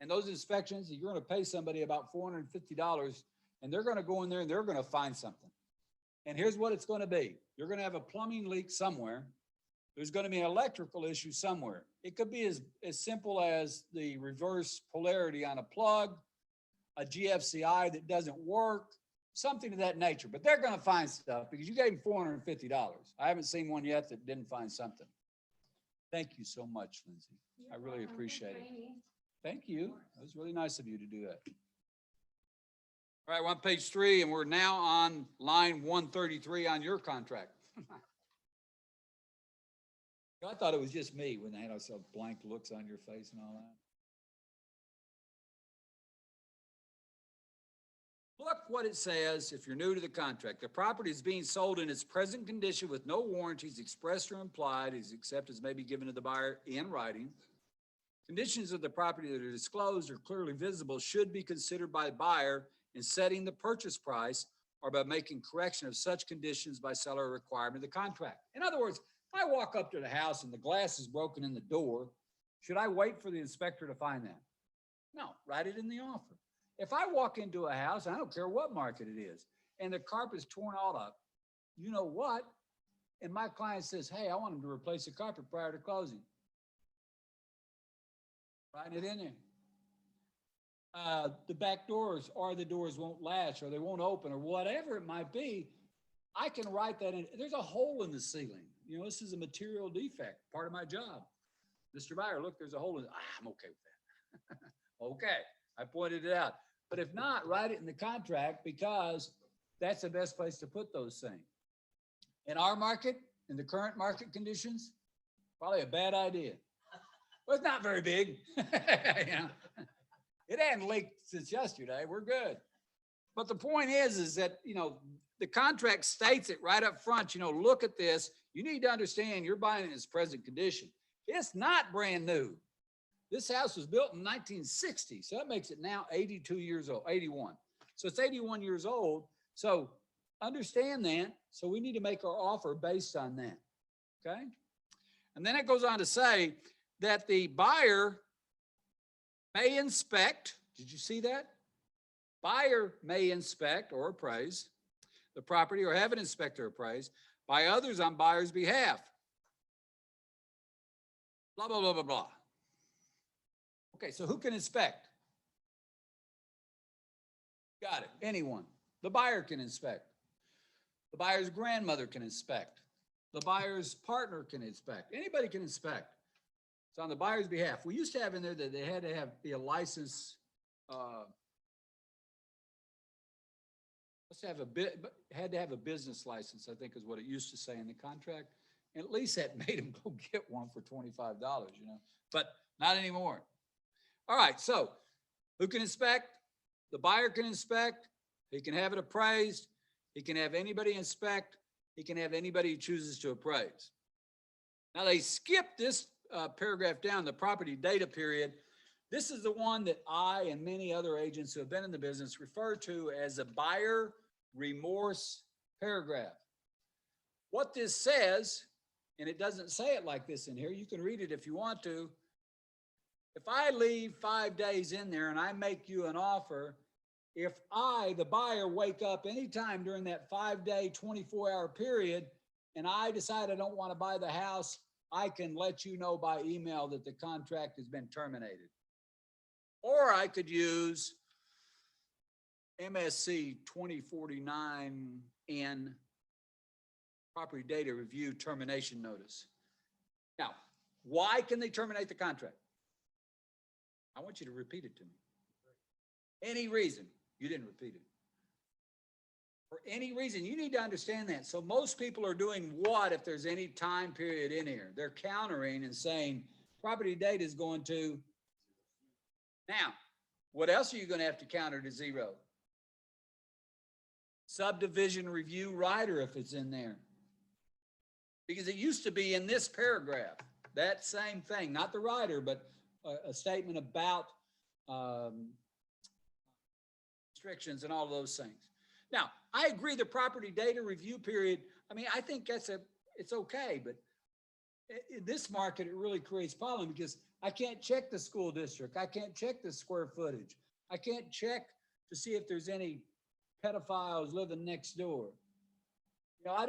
Speaker 1: And those inspections, you're going to pay somebody about $450, and they're going to go in there and they're going to find something. And here's what it's going to be. You're going to have a plumbing leak somewhere. There's going to be an electrical issue somewhere. It could be as simple as the reverse polarity on a plug, a GFCI that doesn't work, something of that nature. But they're going to find stuff because you gave them $450. I haven't seen one yet that didn't find something. Thank you so much, Lindsay. I really appreciate it. Thank you. It was really nice of you to do that. All right, we're on page 3, and we're now on line 133 on your contract. I thought it was just me when they had those blank looks on your face and all that. Look what it says if you're new to the contract. The property is being sold in its present condition with no warranties expressed or implied, except as may be given to the buyer in writing. Conditions of the property that are disclosed or clearly visible should be considered by the buyer in setting the purchase price or by making correction of such conditions by seller requirement of the contract. In other words, if I walk up to the house and the glass is broken in the door, should I wait for the inspector to find that? No, write it in the offer. If I walk into a house, I don't care what market it is, and the carpet is torn all up, you know what? And my client says, hey, I want him to replace the carpet prior to closing. Write it in there. The back doors or the doors won't latch or they won't open or whatever it might be, I can write that in. There's a hole in the ceiling. You know, this is a material defect, part of my job. Mr. Buyer, look, there's a hole in it. I'm okay with that. Okay, I pointed it out. But if not, write it in the contract because that's the best place to put those things. In our market, in the current market conditions, probably a bad idea. Well, it's not very big. You know? It hadn't leaked since yesterday. We're good. But the point is that, you know, the contract states it right up front. You know, look at this. You need to understand you're buying it in its present condition. It's not brand new. This house was built in 1960. So that makes it now 82 years old, 81. So it's 81 years old. So understand that. So we need to make our offer based on that. Okay. And then it goes on to say that the buyer may inspect. Did you see that? Buyer may inspect or appraise the property or have an inspector appraise by others on buyer's behalf. Blah, blah, blah, blah, blah. Okay, so who can inspect? Got it. Anyone. The buyer can inspect. The buyer's grandmother can inspect. The buyer's partner can inspect. Anybody can inspect. It's on the buyer's behalf. We used to have in there that they had to be a license. Had to have a business license, I think is what it used to say in the contract. And at least that made them go get one for $25, you know, but not anymore. All right, so who can inspect? The buyer can inspect. He can have it appraised. He can have anybody inspect. He can have anybody who chooses to appraise. Now they skipped this paragraph down, the property data period. This is the one that I and many other agents who have been in the business refer to as a buyer remorse paragraph. What this says, and it doesn't say it like this in here, you can read it if you want to. If I leave 5 days in there and I make you an offer, if I, the buyer, wake up anytime during that 5-day, 24-hour period, and I decide I don't want to buy the house, I can let you know by email that the contract has been terminated. Or I could use MSC 2049N property data review termination notice. Now, why can they terminate the contract? I want you to repeat it to me. Any reason. You didn't repeat it. For any reason, you need to understand that. So most people are doing what if there's any time period in here? They're countering and saying property data is going to. Now, what else are you going to have to counter to zero? Subdivision review rider if it's in there. Because it used to be in this paragraph, that same thing, not the rider, but a statement about restrictions and all of those things. Now, I agree the property data review period, I mean, I think it's okay, but in this market, it really creates problem because I can't check the school district. I can't check the square footage. I can't check to see if there's any pedophiles living next door. You know, I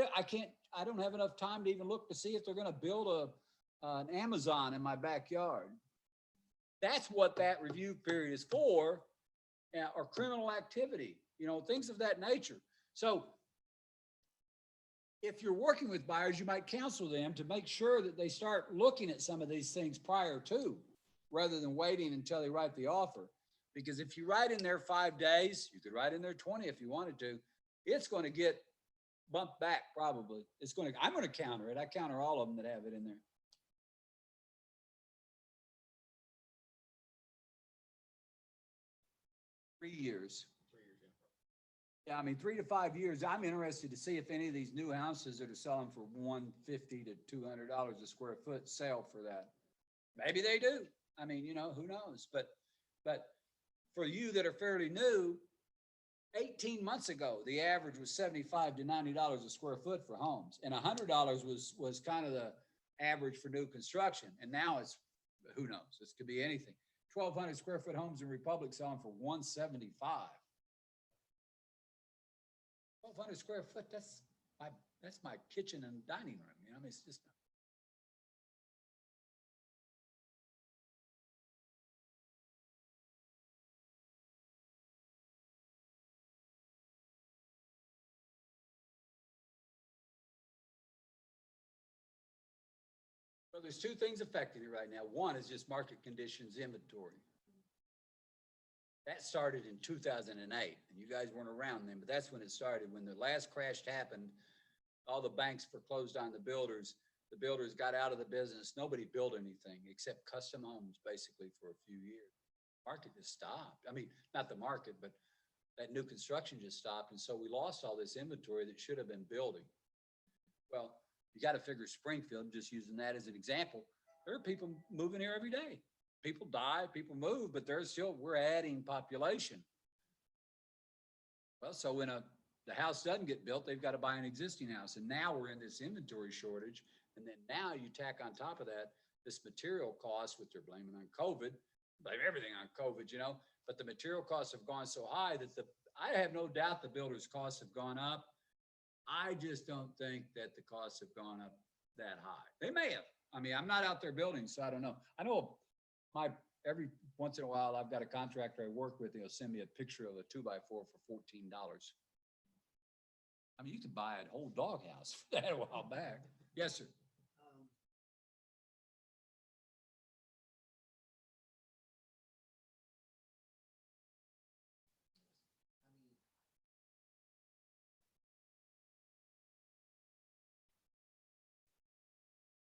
Speaker 1: don't have enough time to even look to see if they're going to build an Amazon in my backyard. That's what that review period is for, or criminal activity, you know, things of that nature. So if you're working with buyers, you might counsel them to make sure that they start looking at some of these things prior to, rather than waiting until they write the offer. Because if you write in there 5 days, you could write in there 20 if you wanted to, it's going to get bumped back probably. I'm going to counter it. I counter all of them that have it in there. Three years. Yeah, I mean, 3 to 5 years. I'm interested to see if any of these new houses that are selling for $150 to $200 a square foot sell for that. Maybe they do. I mean, you know, who knows? But for you that are fairly new, 18 months ago, the average was $75 to $90 a square foot for homes, and $100 was kind of the average for new construction. And now it's, who knows? This could be anything. 1,200 square foot homes in Republic selling for $175. 1,200 square foot, that's my kitchen and dining room. You know, I mean, it's just. So there's two things affecting it right now. One is just market conditions inventory. That started in 2008, and you guys weren't around then, but that's when it started. When the last crash happened, all the banks foreclosed on the builders. The builders got out of the business. Nobody built anything except custom homes, basically, for a few years. Market just stopped. I mean, not the market, but that new construction just stopped, and so we lost all this inventory that should have been building. Well, you got to figure Springfield, just using that as an example. There are people moving here every day. People die, people move, but we're adding population. Well, so when the house doesn't get built, they've got to buy an existing house. And now we're in this inventory shortage. And then now you tack on top of that, this material cost, which they're blaming on COVID, blame everything on COVID, you know, but the material costs have gone so high that I have no doubt the builders' costs have gone up. I just don't think that the costs have gone up that high. They may have. I mean, I'm not out there building, so I don't know. I know every once in a while, I've got a contractor I work with, he'll send me a picture of a 2x4 for $14. I mean, you could buy a whole doghouse for that a while back. Yes, sir.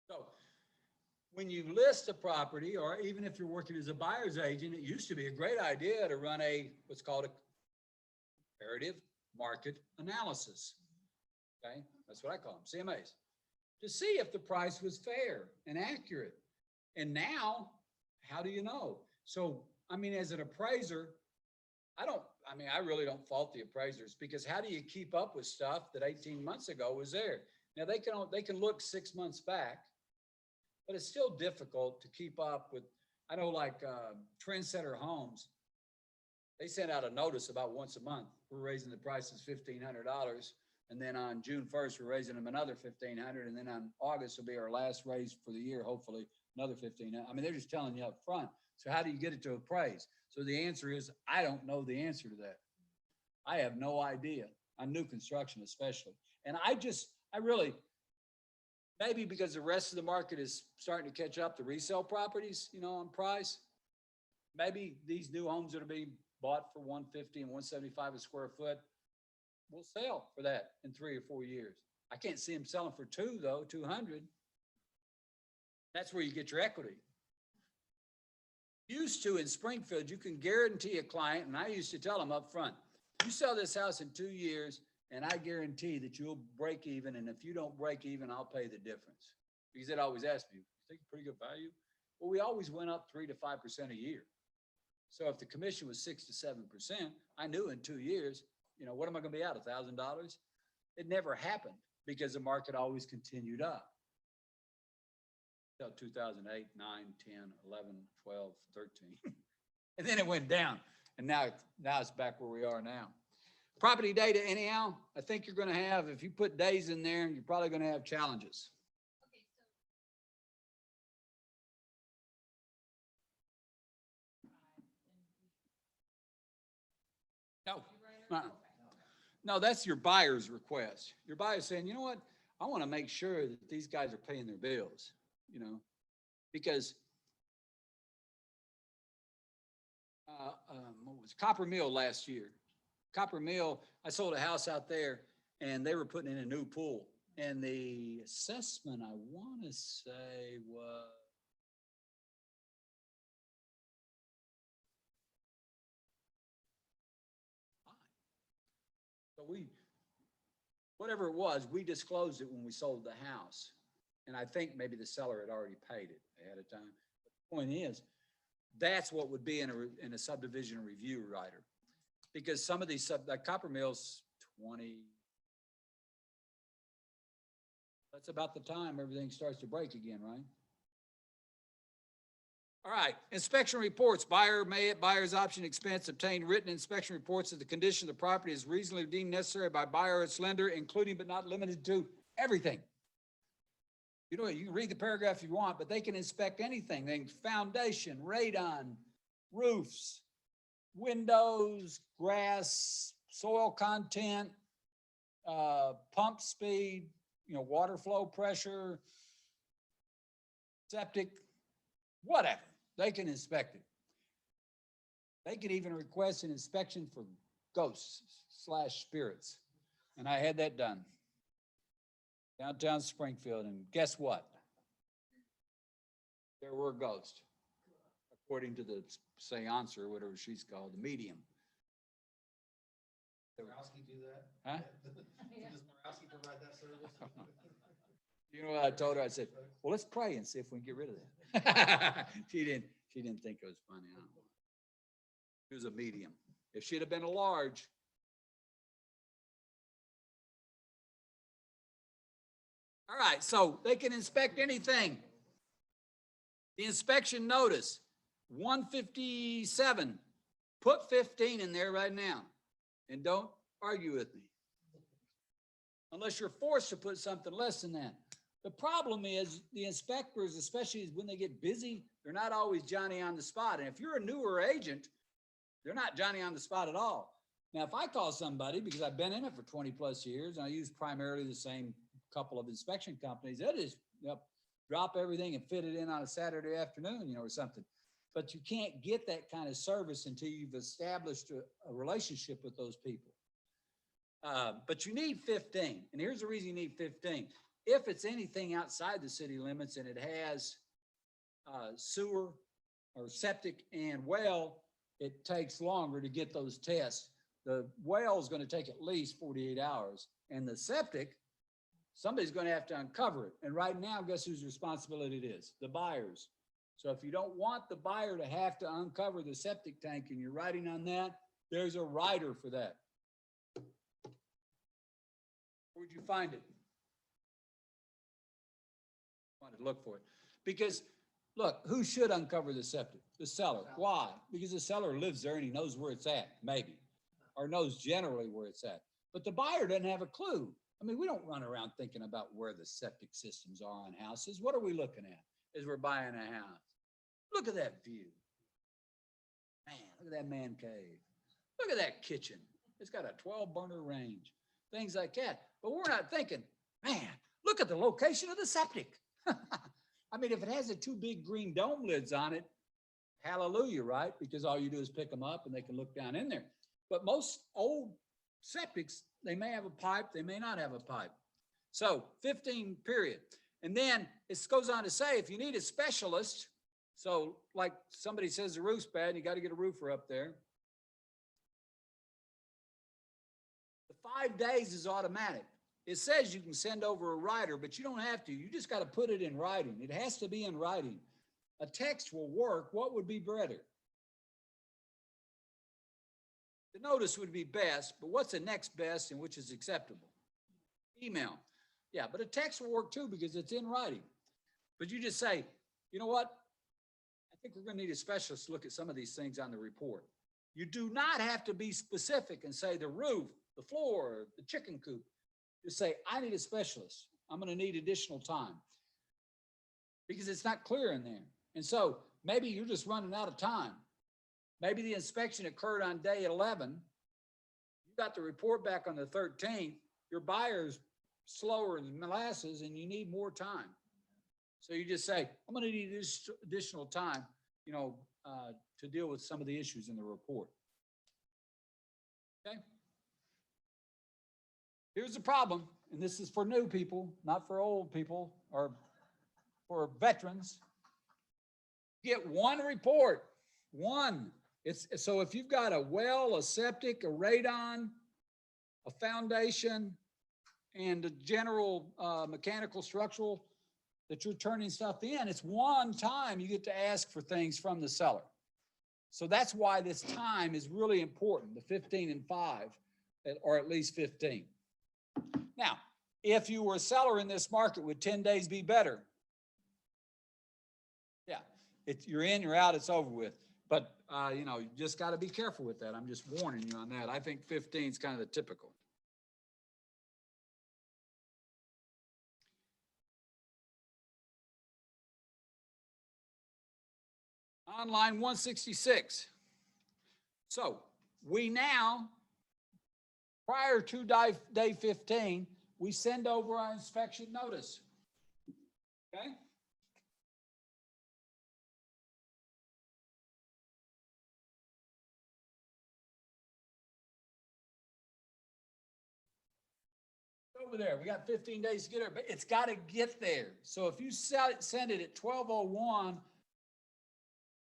Speaker 1: So when you list a property, or even if you're working as a buyer's agent, it used to be a great idea to run what's called a comparative market analysis. Okay, that's what I call them, CMAs, to see if the price was fair and accurate. And now, how do you know? So, I mean, as an appraiser, I mean, I really don't fault the appraisers, because how do you keep up with stuff that 18 months ago was there? Now, they can look 6 months back, but it's still difficult to keep up with. I know, like, Trendsetter Homes, they sent out a notice about once a month. We're raising the prices $1,500. And then on June 1st, we're raising them another 1,500. And then on August will be our last raise for the year, hopefully another 1,500. I mean, they're just telling you up front. So how do you get it to appraise? So the answer is, I don't know the answer to that. I have no idea on new construction, especially. And I really, maybe because the rest of the market is starting to catch up to resale properties, on price. Maybe these new homes that are being bought for 150 and 175 a square foot will sell for that in 3 or 4 years. I can't see them selling for 200. That's where you get your equity. Used to in Springfield, you can guarantee a client, and I used to tell them up front, you sell this house in 2 years, and I guarantee that you'll break even. And if you don't break even, I'll pay the difference. Because they'd always ask me, you think it's pretty good value? Well, we always went up 3 to 5% a year. So if the commission was 6 to 7%, I knew in 2 years, what am I going to be out, $1,000? It never happened because the market always continued up. Until 2008, 9, 10, 11, 12, 13. And then it went down. And now it's back where we are now. Property data anyhow, I think you're going to have, if you put days in there, you're probably going to have challenges.
Speaker 3: Okay,
Speaker 1: No.
Speaker 3: so.
Speaker 1: Uh-uh. No, that's your buyer's request. Your buyer's saying, you know what? I want to make sure that these guys are paying their bills, because what was Copper Mill last year? Copper Mill, I sold a house out there and they were putting in a new pool. And the assessment, I want to say, was so whatever it was, we disclosed it when we sold the house. And I think maybe the seller had already paid it ahead of time. But the point is, that's what would be in a subdivision review rider. Because some of these, like Copper Mill's 20, that's about the time everything starts to break again, right? All right, inspection reports, buyer's option expense, obtain written inspection reports of the condition of the property is reasonably deemed necessary by buyer or its lender, including but not limited to everything. You can read the paragraph if you want, but they can inspect anything. They can foundation, radon, roofs, windows, grass, soil content, pump speed, water flow pressure, septic, whatever. They can inspect it. They can even request an inspection for ghosts / spirits. And I had that done. Downtown Springfield, and guess what? There were ghosts, according to the seance or whatever she's called, the medium.
Speaker 2: Does Morowski do that?
Speaker 1: Huh?
Speaker 2: Does Morowski provide that service?
Speaker 1: You know what I told her? I said, well, let's pray and see if we can get rid of that. She didn't think it was funny. I don't know. It was a medium. If she'd have been a large, all right, so they can inspect anything. The inspection notice, 157, put 15 in there right now and don't argue with me. Unless you're forced to put something less than that. The problem is the inspectors, especially when they get busy, they're not always Johnny on the spot. And if you're a newer agent, they're not Johnny on the spot at all. Now, if I call somebody, because I've been in it for 20 plus years, and I use primarily the same couple of inspection companies, that is, drop everything and fit it in on a Saturday afternoon, or something. But you can't get that kind of service until you've established a relationship with those people. But you need 15. And here's the reason you need 15. If it's anything outside the city limits and it has sewer or septic and well, it takes longer to get those tests. The well is going to take at least 48 hours. And the septic, somebody's going to have to uncover it. And right now, guess whose responsibility it is? The buyer's. So if you don't want the buyer to have to uncover the septic tank and you're writing on that, There's a rider for that. Where'd you find it? Wanted to look for it. Because, look, who should uncover the septic? The seller. Why? Because the seller lives there and he knows where it's at, maybe, or knows generally where it's at. But the buyer doesn't have a clue. I mean, we don't run around thinking about where the septic systems are on houses. What are we looking at as we're buying a house? Look at that view. Man, look at that man cave. Look at that kitchen. It's got a 12-burner range, things like that. But we're not thinking, man, look at the location of the septic. I mean, if it has the two big green dome lids on it, hallelujah, right? Because all you do is pick them up and they can look down in there. But most old septics, they may have a pipe, they may not have a pipe. So 15 period. And then it goes on to say, if you need a specialist, so like somebody says the roof's bad, and you got to get a roofer up there. The 5 days is automatic. It says you can send over a rider, but you don't have to. You just got to put it in writing. It has to be in writing. A text will work. What would be better? The notice would be best, but what's the next best and which is acceptable? Email. Yeah, but a text will work too because it's in writing. But you just say, you know what? I think we're going to need a specialist to look at some of these things on the report. You do not have to be specific and say the roof, the floor, the chicken coop. Just say, I need a specialist. I'm going to need additional time because it's not clear in there. And so maybe you're just running out of time. Maybe the inspection occurred on day 11. You got the report back on the 13th. Your buyer's slower than molasses and you need more time. So you just say, I'm going to need this additional time, to deal with some of the issues in the report. Okay. Here's the problem, and this is for new people, not for old people or for veterans. Get one report, one. So if you've got a well, a septic, a radon, a foundation, and a general mechanical structural that you're turning stuff in, it's one time you get to ask for things from the seller. So that's why this time is really important, the 15 and 5, or at least 15. Now, if you were a seller in this market, would 10 days be better? Yeah, you're in, you're out, it's over with. But, you just got to be careful with that. I'm just warning you on that. I think 15 is kind of the typical. On line 166. So we now, prior to day 15, we send over our inspection notice. Okay? Over there, we got 15 days to get there, but it's got to get there. So if you send it at 12:01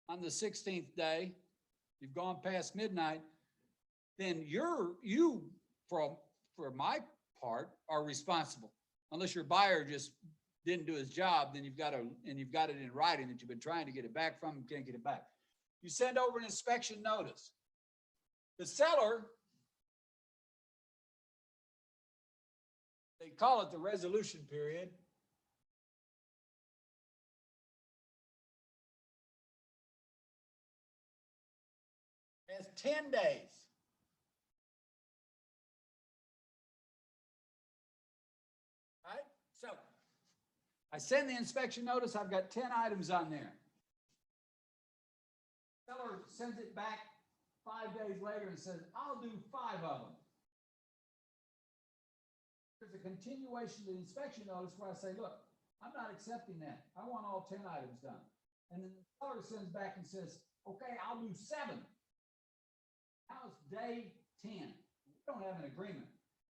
Speaker 1: on the 16th day, you've gone past midnight, then you, for my part, are responsible. Unless your buyer just didn't do his job, then you've got it in writing that you've been trying to get it back from him, can't get it back. You send over an inspection notice. The seller, they call it the resolution period. Has 10 days. All right? So I send the inspection notice. I've got 10 items on there. Seller sends it back 5 days later and says, I'll do 5 of them. There's a continuation of the inspection notice where I say, look, I'm not accepting that. I want all 10 items done. And then the seller sends back and says, okay, I'll do 7. Now it's day 10. We don't have an agreement.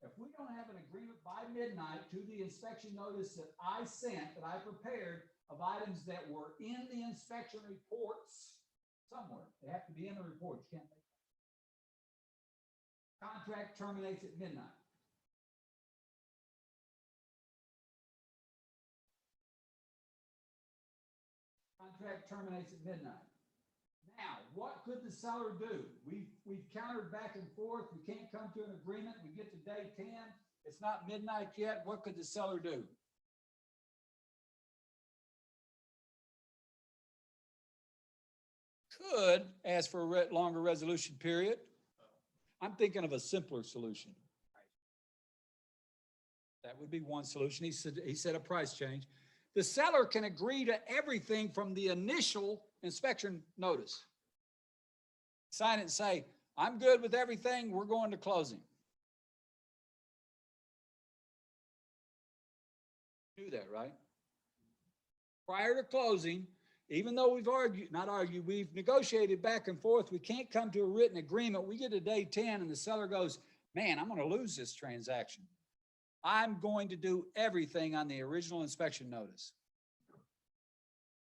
Speaker 1: If we don't have an agreement by midnight to the inspection notice that I sent, that I prepared, of items that were in the inspection reports somewhere, they have to be in the report. You can't make that. Contract terminates at midnight. Contract terminates at midnight. Now, what could the seller do? We've countered back and forth. We can't come to an agreement. We get to day 10. It's not midnight yet. What could the seller do? Could ask for a longer resolution period. I'm thinking of a simpler solution. That would be one solution. He said a price change. The seller can agree to everything from the initial inspection notice. Sign it and say, I'm good with everything. We're going to closing. Do that, right? Prior to closing, even though we've we've negotiated back and forth, we can't come to a written agreement. We get to day 10 and the seller goes, man, I'm going to lose this transaction. I'm going to do everything on the original inspection notice.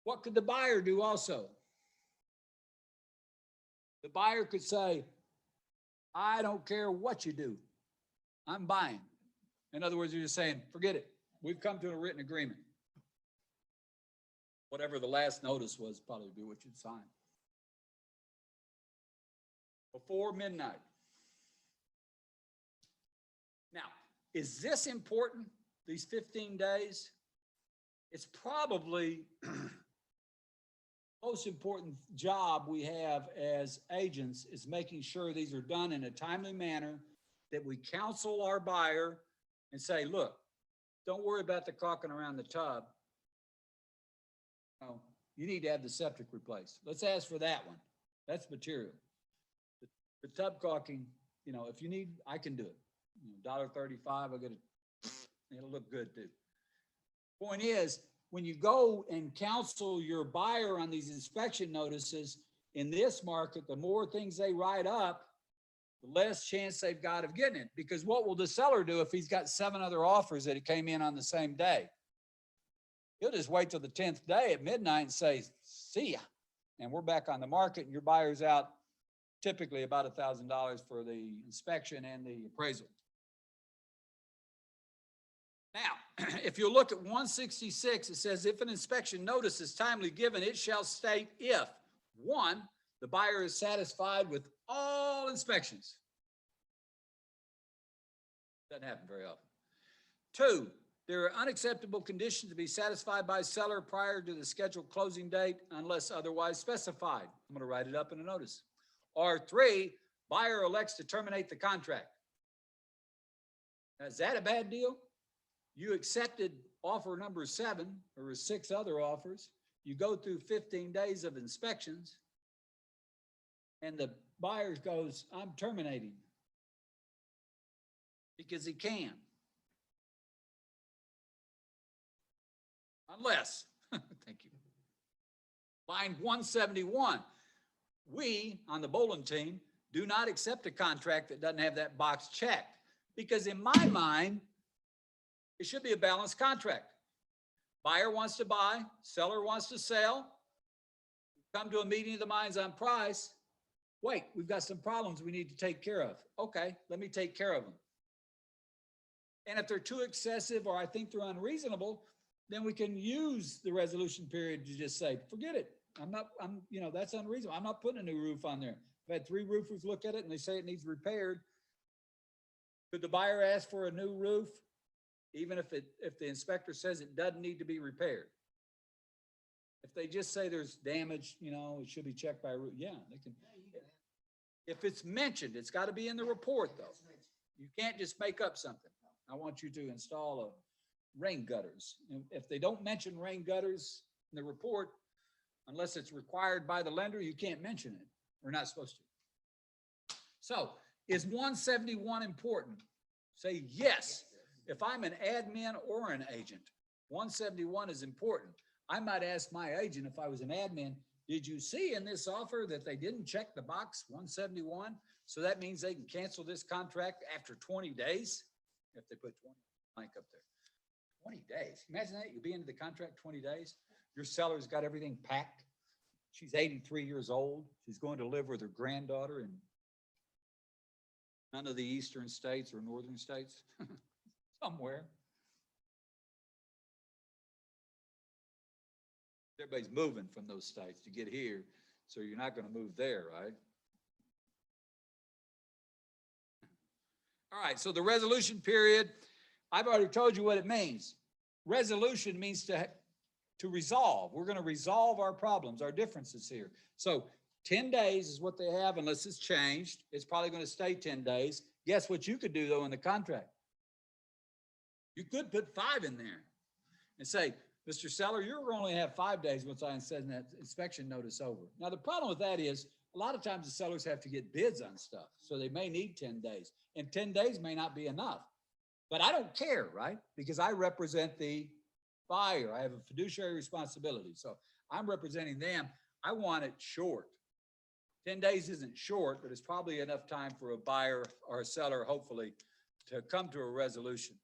Speaker 1: What could the buyer do also? The buyer could say, I don't care what you do. I'm buying. In other words, you're just saying, forget it. We've come to a written agreement. Whatever the last notice was, probably be what you'd sign. Before midnight. Now, is this important, these 15 days? It's probably the most important job we have as agents is making sure these are done in a timely manner, that we counsel our buyer and say, look, don't worry about the caulking around the tub. No, you need to have the septic replaced. Let's ask for that one. That's material. The tub caulking, if you need, I can do it. $1.35, I'll get it. It'll look good too. Point is, when you go and counsel your buyer on these inspection notices, in this market, the more things they write up, the less chance they've got of getting it. Because what will the seller do if he's got 7 other offers that came in on the same day? He'll just wait till the 10th day at midnight and say, see ya. And we're back on the market and your buyer's out typically about $1,000 for the inspection and the appraisal. Now, if you look at 166, it says if an inspection notice is timely given, it shall state if, 1, the buyer is satisfied with all inspections. Doesn't happen very often. 2, there are unacceptable conditions to be satisfied by seller prior to the scheduled closing date unless otherwise specified. I'm going to write it up in a notice. Or 3, buyer elects to terminate the contract. Now, is that a bad deal? You accepted offer number 7, there were 6 other offers. You go through 15 days of inspections and the buyer goes, I'm terminating because he can. Unless, thank you. Line 171, we on the Bolin team do not accept a contract that doesn't have that box checked, because in my mind, it should be a balanced contract. Buyer wants to buy, seller wants to sell. Come to a meeting of the minds on price. Wait, we've got some problems we need to take care of. Okay, let me take care of them. And if they're too excessive or I think they're unreasonable, then we can use the resolution period to just say, forget it. That's unreasonable. I'm not putting a new roof on there. I've had 3 roofers look at it and they say it needs repaired. Could the buyer ask for a new roof, even if the inspector says it doesn't need to be repaired? If they just say there's damage, it should be checked by a roof. Yeah, they can. If it's mentioned, it's got to be in the report though. You can't just make up something. I want you to install rain gutters. And if they don't mention rain gutters in the report, unless it's required by the lender, you can't mention it. We're not supposed to. So is 171 important? Say yes. If I'm an admin or an agent, 171 is important. I might ask my agent, if I was an admin, did you see in this offer that they didn't check the box 171? So that means they can cancel this contract after 20 days. If they put 20 blank up there. 20 days. Imagine that. You'll be into the contract 20 days. Your seller's got everything packed. She's 83 years old. She's going to live with her granddaughter in none of the eastern states or northern states. Somewhere. Everybody's moving from those states to get here. So you're not gonna move there, right? All right, so the resolution period, I've already told you what it means. Resolution means to resolve. We're gonna resolve our problems, our differences here. So 10 days is what they have unless it's changed. It's probably gonna stay 10 days. Guess what you could do though in the contract? You could put 5 in there and say, Mr. Seller, you're gonna only have 5 days once I send that inspection notice over. Now, the problem with that is a lot of times the sellers have to get bids on stuff. So they may need 10 days and 10 days may not be enough. But I don't care, right? Because I represent the buyer. I have a fiduciary responsibility. So I'm representing them. I want it short. 10 days isn't short, but it's probably enough time for a buyer or a seller, hopefully, to come to a resolution.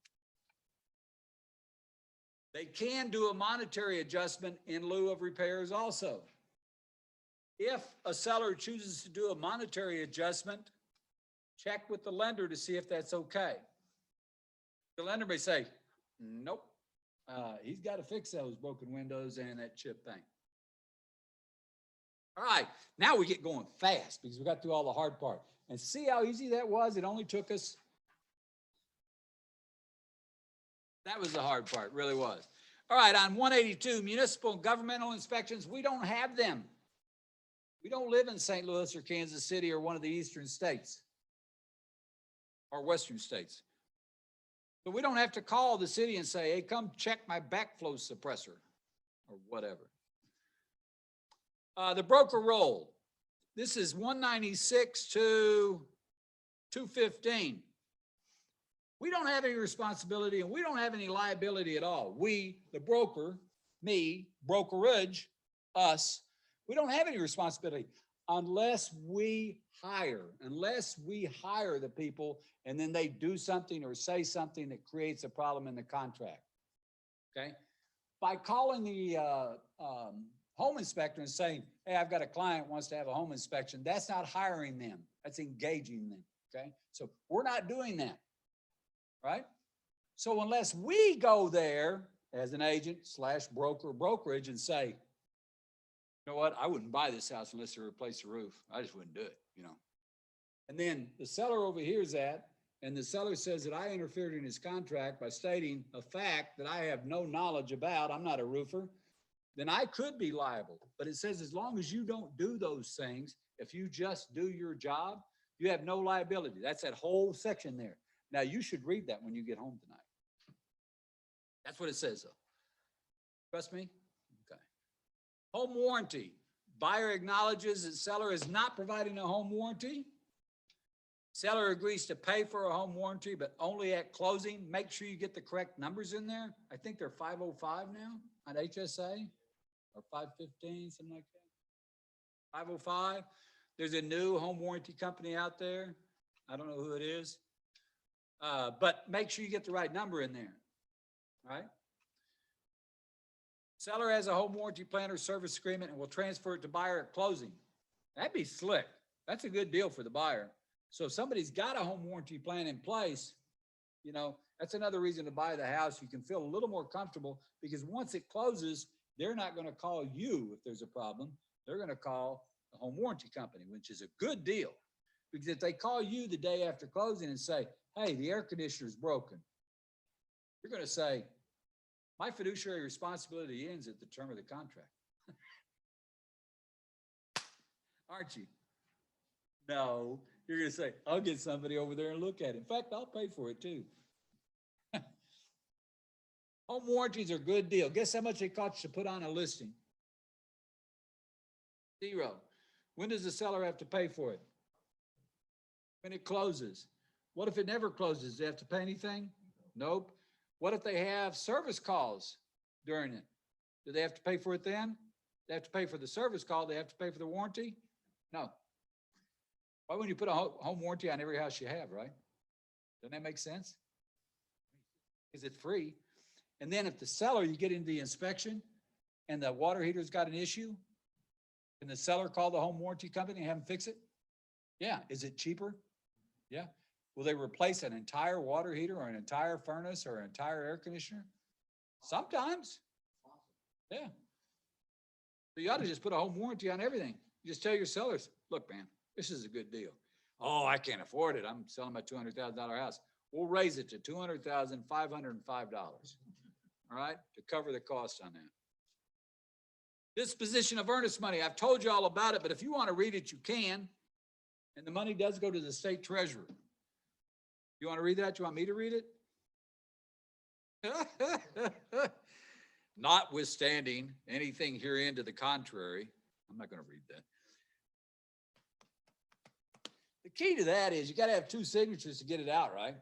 Speaker 1: They can do a monetary adjustment in lieu of repairs also. If a seller chooses to do a monetary adjustment, check with the lender to see if that's okay. The lender may say, nope, he's got to fix those broken windows and that chip paint. All right, now we get going fast because we got through all the hard part. And see how easy that was? It only took us. That was the hard part, really was. All right, on 182, municipal and governmental inspections, we don't have them. We don't live in St. Louis or Kansas City or one of the eastern states or western states. So we don't have to call the city and say, hey, come check my backflow suppressor or whatever. The broker roll. This is 196 to 215. We don't have any responsibility and we don't have any liability at all. We, the broker, me, brokerage, us, we don't have any responsibility unless we hire the people and then they do something or say something that creates a problem in the contract. Okay? By calling the home inspector and saying, hey, I've got a client who wants to have a home inspection, that's not hiring them. That's engaging them. Okay? So we're not doing that. Right? So unless we go there as an agent / brokerage and say, you know what, I wouldn't buy this house unless they replace the roof. I just wouldn't do it, you know. And then the seller overhears that, and the seller says that I interfered in his contract by stating a fact that I have no knowledge about, I'm not a roofer, then I could be liable. But it says as long as you don't do those things, if you just do your job, you have no liability. That's that whole section there. Now, you should read that when you get home tonight. That's what it says, though. Trust me? Okay. Home warranty. Buyer acknowledges that seller is not providing a home warranty. Seller agrees to pay for a home warranty, but only at closing. Make sure you get the correct numbers in there. I think they're 505 now on HSA or 515, something like that. 505. There's a new home warranty company out there. I don't know who it is. But make sure you get the right number in there, all right? Seller has a home warranty plan or service agreement and will transfer it to buyer at closing. That'd be slick. That's a good deal for the buyer. So if somebody's got a home warranty plan in place, you know, that's another reason to buy the house. You can feel a little more comfortable because once it closes, they're not going to call you if there's a problem. They're going to call the home warranty company, which is a good deal. Because if they call you the day after closing and say, hey, the air conditioner's broken, you're going to say, my fiduciary responsibility ends at the term of the contract. Aren't you? No, you're going to say, I'll get somebody over there and look at it. In fact, I'll pay for it too. Home warranties are a good deal. Guess how much it costs to put on a listing? $0. When does the seller have to pay for it? When it closes. What if it never closes? Do they have to pay anything? Nope. What if they have service calls during it? Do they have to pay for it then? They have to pay for the service call. They have to pay for the warranty? No. Why wouldn't you put a home warranty on every house you have, right? Doesn't that make sense? Because it's free. And then if the seller, you get into the inspection and the water heater's got an issue, can the seller call the home warranty company and have them fix it? Yeah. Is it cheaper? Yeah. Will they replace an entire water heater or an entire furnace or an entire air conditioner? Sometimes. Yeah. So you ought to just put a home warranty on everything. Just tell your sellers, look, man, this is a good deal. Oh, I can't afford it. I'm selling my $200,000 house. We'll raise it to $200,505. All right, to cover the cost on that. Disposition of earnest money. I've told you all about it, but if you want to read it, you can. And the money does go to the state treasurer. You want to read that? You want me to read it? Notwithstanding anything herein to the contrary, I'm not going to read that. The key to that is you got to have two signatures to get it out, right?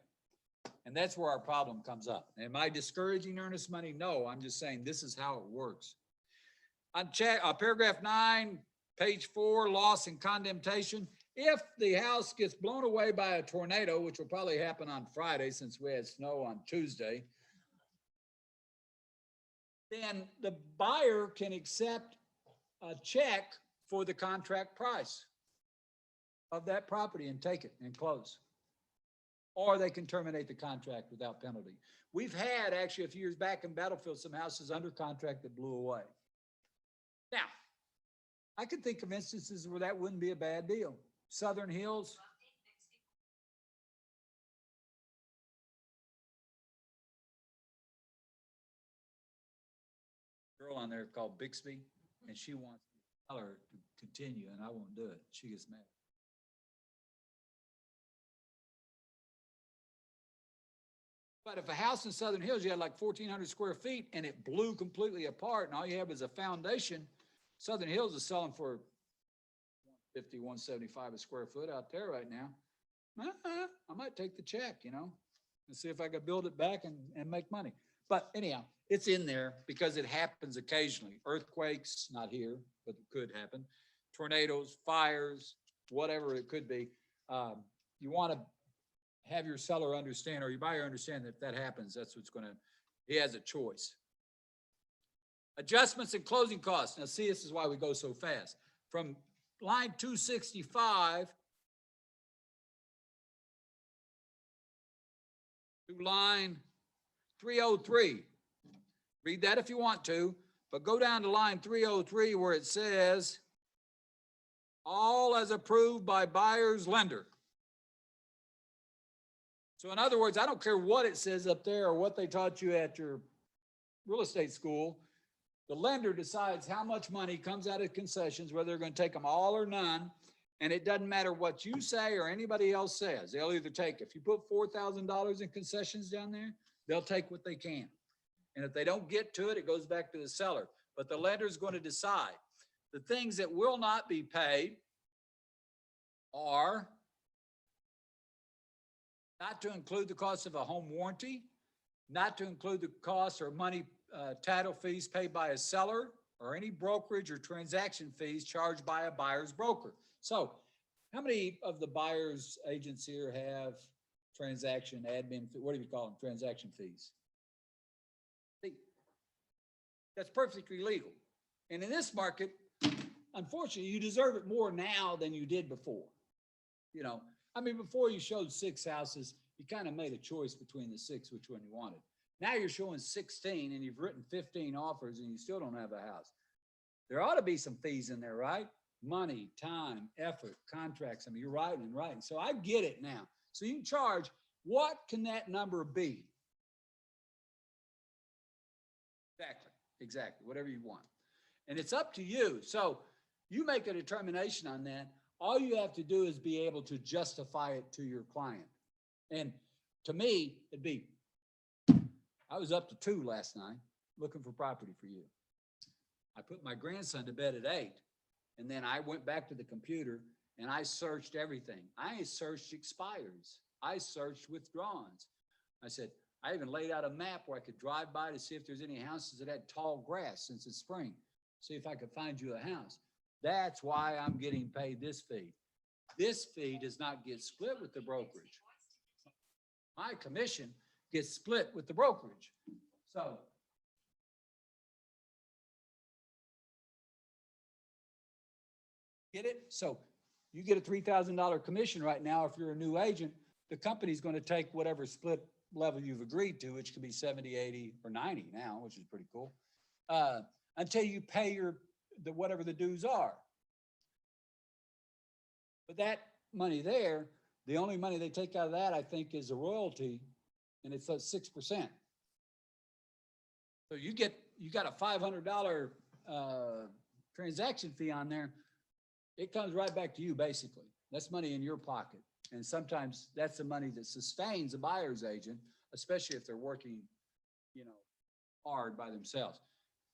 Speaker 1: And that's where our problem comes up. Am I discouraging earnest money? No, I'm just saying this is how it works. On paragraph 9, page 4, loss and condemnation. If the house gets blown away by a tornado, which will probably happen on Friday since we had snow on Tuesday, then the buyer can accept a check for the contract price of that property and take it and close. Or they can terminate the contract without penalty. We've had actually a few years back in Battlefield, some houses under contract that blew away. Now, I could think of instances where that wouldn't be a bad deal. Southern Hills. Girl on there called Bixby, and she wants to tell her to continue, and I won't do it. She gets mad. But if a house in Southern Hills, you had like 1,400 square feet and it blew completely apart and all you have is a foundation, Southern Hills is selling for $150, $175 a square foot out there right now. I might take the check, you know, and see if I could build it back and make money. But anyhow, it's in there because it happens occasionally. Earthquakes, not here, but it could happen. Tornadoes, fires, whatever it could be. You want to have your seller understand or your buyer understand that if that happens, that's what's going to, he has a choice. Adjustments and closing costs. Now see, this is why we go so fast. From line 265 to line 303. Read that if you want to, but go down to line 303 where it says, all as approved by buyer's lender. So in other words, I don't care what it says up there or what they taught you at your real estate school. The lender decides how much money comes out of concessions, whether they're going to take them all or none. And it doesn't matter what you say or anybody else says. They'll either take, if you put $4,000 in concessions down there, they'll take what they can. And if they don't get to it, it goes back to the seller. But the lender is going to decide. The things that will not be paid are not to include the cost of a home warranty, not to include the cost or money title fees paid by a seller, or any brokerage or transaction fees charged by a buyer's broker. So how many of the buyer's agents here have transaction admin, what do you call them, transaction fees? That's perfectly legal. And in this market, unfortunately, you deserve it more now than you did before. You know, I mean, before you showed 6 houses, you kind of made a choice between the 6, which one you wanted. Now you're showing 16 and you've written 15 offers and you still don't have a house. There ought to be some fees in there, right? Money, time, effort, contracts. I mean, you're writing and writing. So I get it now. So you can charge, what can that number be? Exactly, whatever you want. And it's up to you. So you make a determination on that. All you have to do is be able to justify it to your client. And to me, it'd be, I was up to 2 last night looking for property for you. I put my grandson to bed at 8, and then I went back to the computer and I searched everything. I searched expires. I searched withdrawals. I said, I even laid out a map where I could drive by to see if there's any houses that had tall grass since it's spring. See if I could find you a house. That's why I'm getting paid this fee. This fee does not get split with the brokerage. My commission gets split with the brokerage. So get it? So you get a $3,000 commission right now if you're a new agent. The company's going to take whatever split level you've agreed to, which could be 70, 80, or 90 now, which is pretty cool, until you pay whatever the dues are. But that money there, the only money they take out of that, I think, is a royalty, and it's 6%. So you got a $500 transaction fee on there. It comes right back to you, basically. That's money in your pocket. And sometimes that's the money that sustains a buyer's agent, especially if they're working, hard by themselves.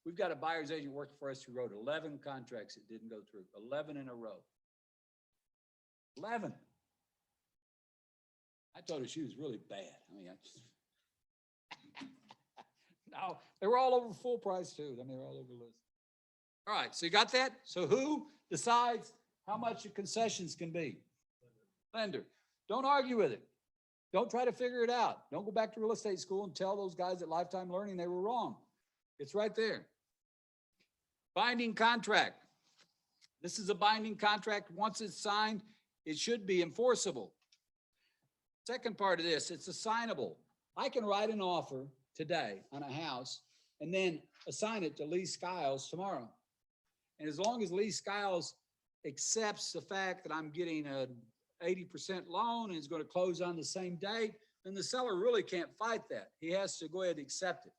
Speaker 1: We've got a buyer's agent working for us who wrote 11 contracts that didn't go through, 11 in a row. 11. I told her she was really bad. I mean, no, they were all over full price too. I mean, they're all over the list. All right, so you got that? So who decides how much the concessions can be? Lender. Don't argue with it. Don't try to figure it out. Don't go back to real estate school and tell those guys at Lifetime Learning they were wrong. It's right there. Binding contract. This is a binding contract. Once it's signed, it should be enforceable. Second part of this, it's assignable. I can write an offer today on a house and then assign it to Lee Skiles tomorrow. And as long as Lee Skiles accepts the fact that I'm getting a 80% loan and is going to close on the same date, then the seller really can't fight that. He has to go ahead and accept it.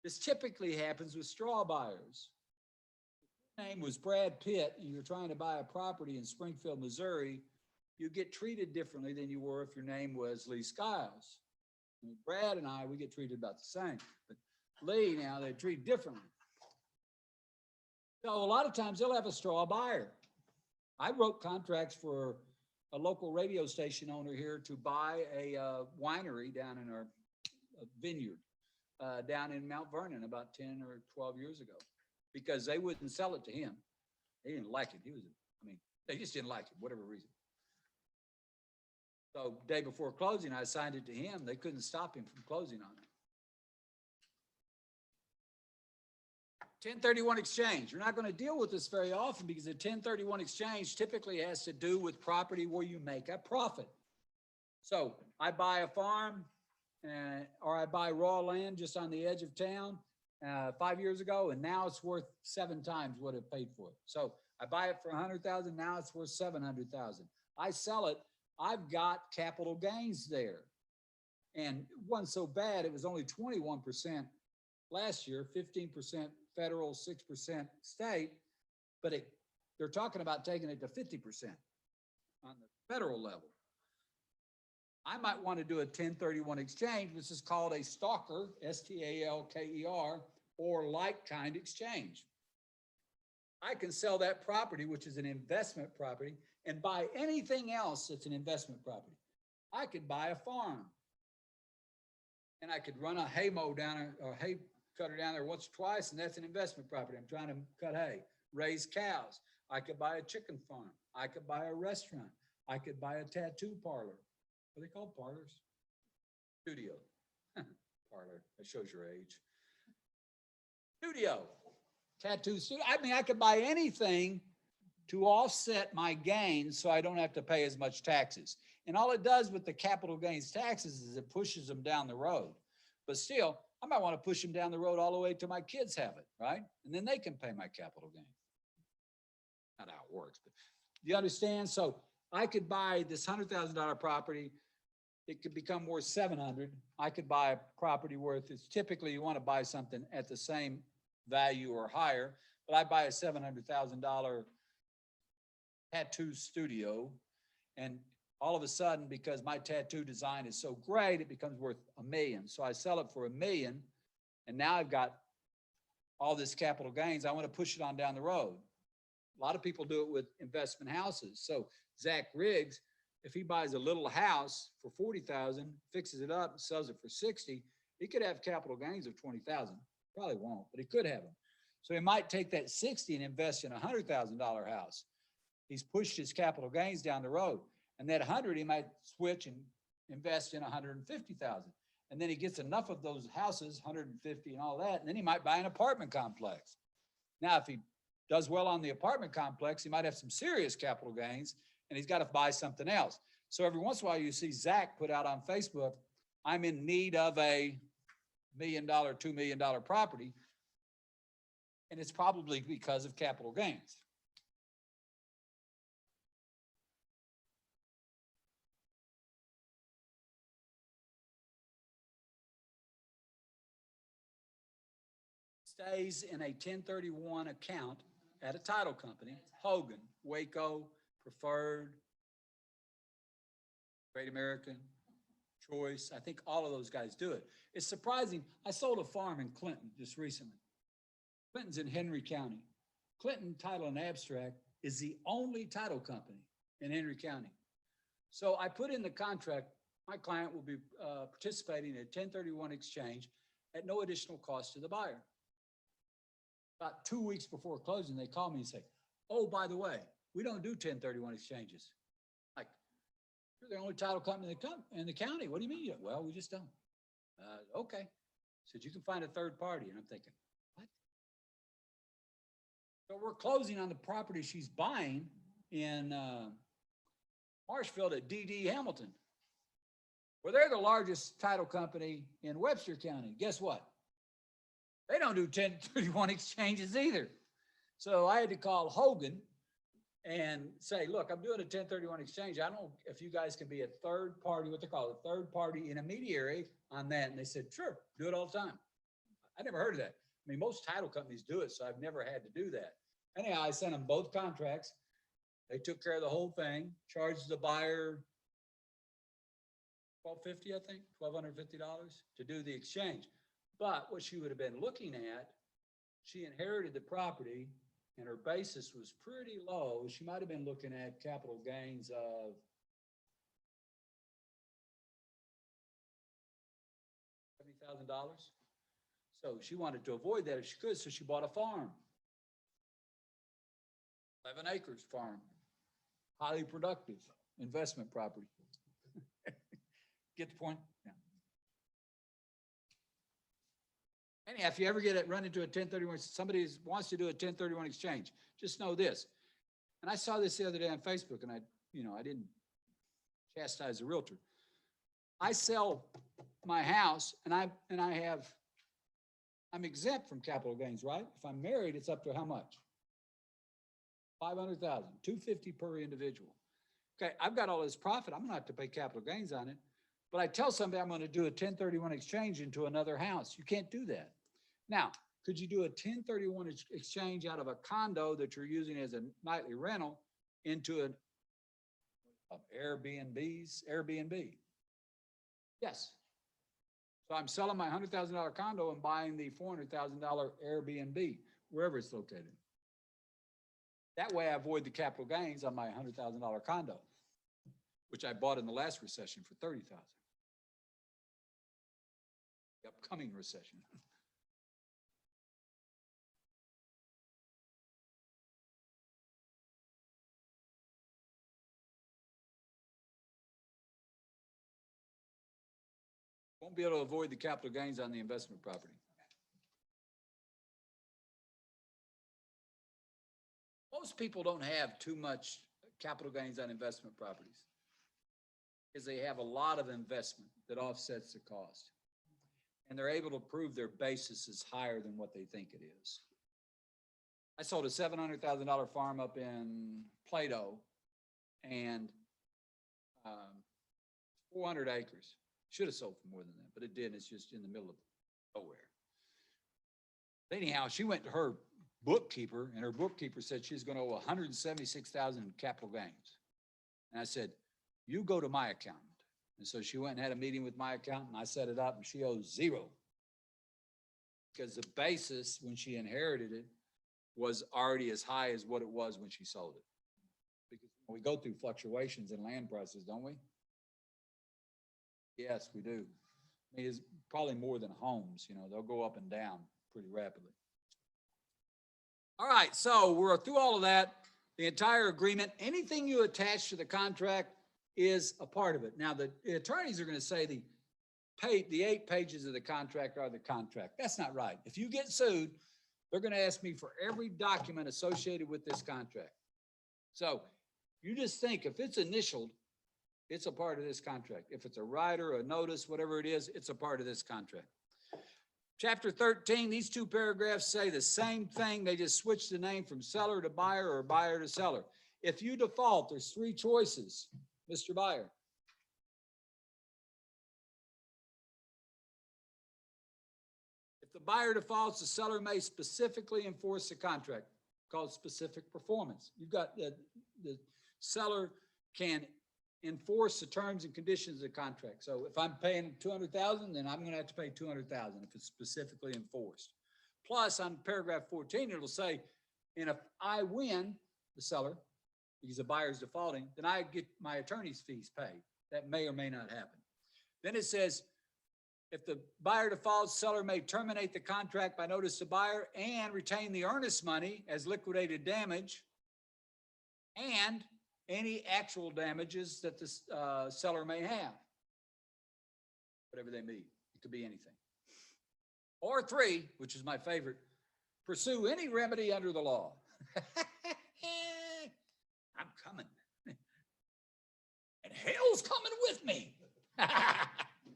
Speaker 1: This typically happens with straw buyers. If your name was Brad Pitt and you're trying to buy a property in Springfield, Missouri, you get treated differently than you were if your name was Lee Skiles. I mean, Brad and I, we get treated about the same, but Lee now, they treat differently. So a lot of times they'll have a straw buyer. I wrote contracts for a local radio station owner here to buy a winery down in our vineyard down in Mount Vernon about 10 or 12 years ago because they wouldn't sell it to him. They didn't like it. They just didn't like it, whatever reason. So day before closing, I assigned it to him. They couldn't stop him from closing on it. 1031 exchange. You're not going to deal with this very often because a 1031 exchange typically has to do with property where you make a profit. So I buy a farm or I buy raw land just on the edge of town 5 years ago, and now it's worth 7 times what it paid for it. So I buy it for $100,000. Now it's worth $700,000. I sell it. I've got capital gains there. And it wasn't so bad. It was only 21% last year, 15% federal, 6% state, but they're talking about taking it to 50% on the federal level. I might want to do a 1031 exchange, which is called a stalker, S-T-A-L-K-E-R, or like-kind exchange. I can sell that property, which is an investment property, and buy anything else that's an investment property. I could buy a farm, and I could run a hay mow down or hay cutter down there once or twice, and that's an investment property. I'm trying to cut hay, raise cows. I could buy a chicken farm. I could buy a restaurant. I could buy a tattoo parlor. What are they called? Parlors? Studio. Parlor. That shows your age. Studio. Tattoo studio. I could buy anything to offset my gains so I don't have to pay as much taxes. And all it does with the capital gains taxes is it pushes them down the road. But still, I might want to push them down the road all the way till my kids have it, right? And then they can pay my capital gain. Not how it works, but you understand? So I could buy this $100,000 property. It could become worth $700,000. I could buy a property worth, it's typically you want to buy something at the same value or higher, but I buy a $700,000 tattoo studio, and all of a sudden, because my tattoo design is so great, it becomes worth $1 million. So I sell it for $1 million, and now I've got all this capital gains. I want to push it on down the road. A lot of people do it with investment houses. So Zach Riggs, if he buys a little house for $40,000, fixes it up and sells it for $60,000, he could have capital gains of $20,000. Probably won't, but he could have them. So he might take that $60,000 and invest in a $100,000 house. He's pushed his capital gains down the road. And that 100, he might switch and invest in 150,000. And then he gets enough of those houses, 150 and all that, and then he might buy an apartment complex. Now, if he does well on the apartment complex, he might have some serious capital gains, and he's got to buy something else. So every once in a while, you see Zach put out on Facebook, I'm in need of a $1 million, $2 million property, and it's probably because of capital gains. stays in a 1031 account at a title company, Hogan, Waco, Preferred, Great American, Choice. I think all of those guys do it. It's surprising. I sold a farm in Clinton just recently. Clinton's in Henry County. Clinton Title and Abstract is the only title company in Henry County. So I put in the contract, my client will be participating in a 1031 exchange at no additional cost to the buyer. About 2 weeks before closing, they call me and say, oh, by the way, we don't do 1031 exchanges. Like, you're the only title company in the county. What do you mean? Well, we just don't. Okay. Said, you can find a third party. And I'm thinking, what? So we're closing on the property she's buying in Marshfield at D.D. Hamilton. Well, they're the largest title company in Webster County. Guess what? They don't do 1031 exchanges either. So I had to call Hogan and say, look, I'm doing a 1031 exchange. I don't know if you guys can be a third party, what they call a third party intermediary on that. And they said, sure, do it all the time. I never heard of that. I mean, most title companies do it, so I've never had to do that. Anyhow, I sent them both contracts. They took care of the whole thing, charged the buyer $1,250, I think, $1,250 to do the exchange. But what she would have been looking at, she inherited the property and her basis was pretty low. She might have been looking at capital gains of $70,000. So she wanted to avoid that if she could, so she bought a farm. 11 acres farm, highly productive investment property. Get the point? Yeah. Anyhow, if you ever run into a 1031, somebody wants to do a 1031 exchange, just know this. And I saw this the other day on Facebook, and I didn't chastise the realtor. I sell my house, and I'm exempt from capital gains, right? If I'm married, it's up to how much? $500,000, $250 per individual. Okay, I've got all this profit. I'm gonna have to pay capital gains on it. But I tell somebody I'm gonna do a 1031 exchange into another house. You can't do that. Now, could you do a 1031 exchange out of a condo that you're using as a nightly rental into an Airbnb? Yes. So I'm selling my $100,000 condo and buying the $400,000 Airbnb, wherever it's located. That way I avoid the capital gains on my $100,000 condo, which I bought in the last recession for $30,000. The upcoming recession. Won't be able to avoid the capital gains on the investment property. Most people don't have too much capital gains on investment properties because they have a lot of investment that offsets the cost. And they're able to prove their basis is higher than what they think it is. I sold a $700,000 farm up in Plato and 400 acres. Should have sold for more than that, but it didn't. It's just in the middle of nowhere. Anyhow, she went to her bookkeeper, and her bookkeeper said she's going to owe $176,000 in capital gains. And I said, you go to my accountant. And so she went and had a meeting with my accountant, and I set it up, and she owes zero. Because the basis when she inherited it was already as high as what it was when she sold it. Because we go through fluctuations in land prices, don't we? Yes, we do. I mean, it's probably more than homes, they'll go up and down pretty rapidly. All right, so we're through all of that, the entire agreement. Anything you attach to the contract is a part of it. Now, the attorneys are going to say the 8 pages of the contract are the contract. That's not right. If you get sued, they're going to ask me for every document associated with this contract. So you just think if it's initialed, it's a part of this contract. If it's a rider, a notice, whatever it is, it's a part of this contract. Chapter 13, these 2 paragraphs say the same thing. They just switch the name from seller to buyer or buyer to seller. If you default, there's 3 choices, Mr. Buyer. If the buyer defaults, the seller may specifically enforce the contract, called specific performance. You've got the seller can enforce the terms and conditions of the contract. So if I'm paying 200,000, then I'm gonna have to pay 200,000 if it's specifically enforced. Plus, on paragraph 14, it'll say, and if I win, the seller, because the buyer's defaulting, then I get my attorney's fees paid. That may or may not happen. Then it says, if the buyer defaults, seller may terminate the contract by notice to buyer and retain the earnest money as liquidated damage and any actual damages that the seller may have. Whatever they mean. It could be anything. Or 3, which is my favorite, pursue any remedy under the law. I'm coming. And hell's coming with me.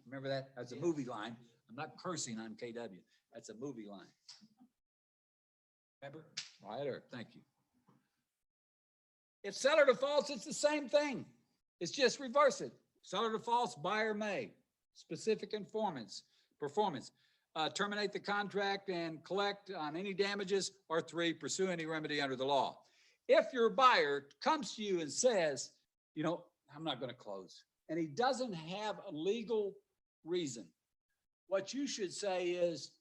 Speaker 1: Remember that? That's a movie line. I'm not cursing on KW. That's a movie line. Remember? Right there. Thank you. If seller defaults, it's the same thing. It's just reverse it. Seller defaults, buyer may. Specific performance. Terminate the contract and collect on any damages, or 3, pursue any remedy under the law. If your buyer comes to you and says, you know, I'm not going to close, and he doesn't have a legal reason, what you should say is,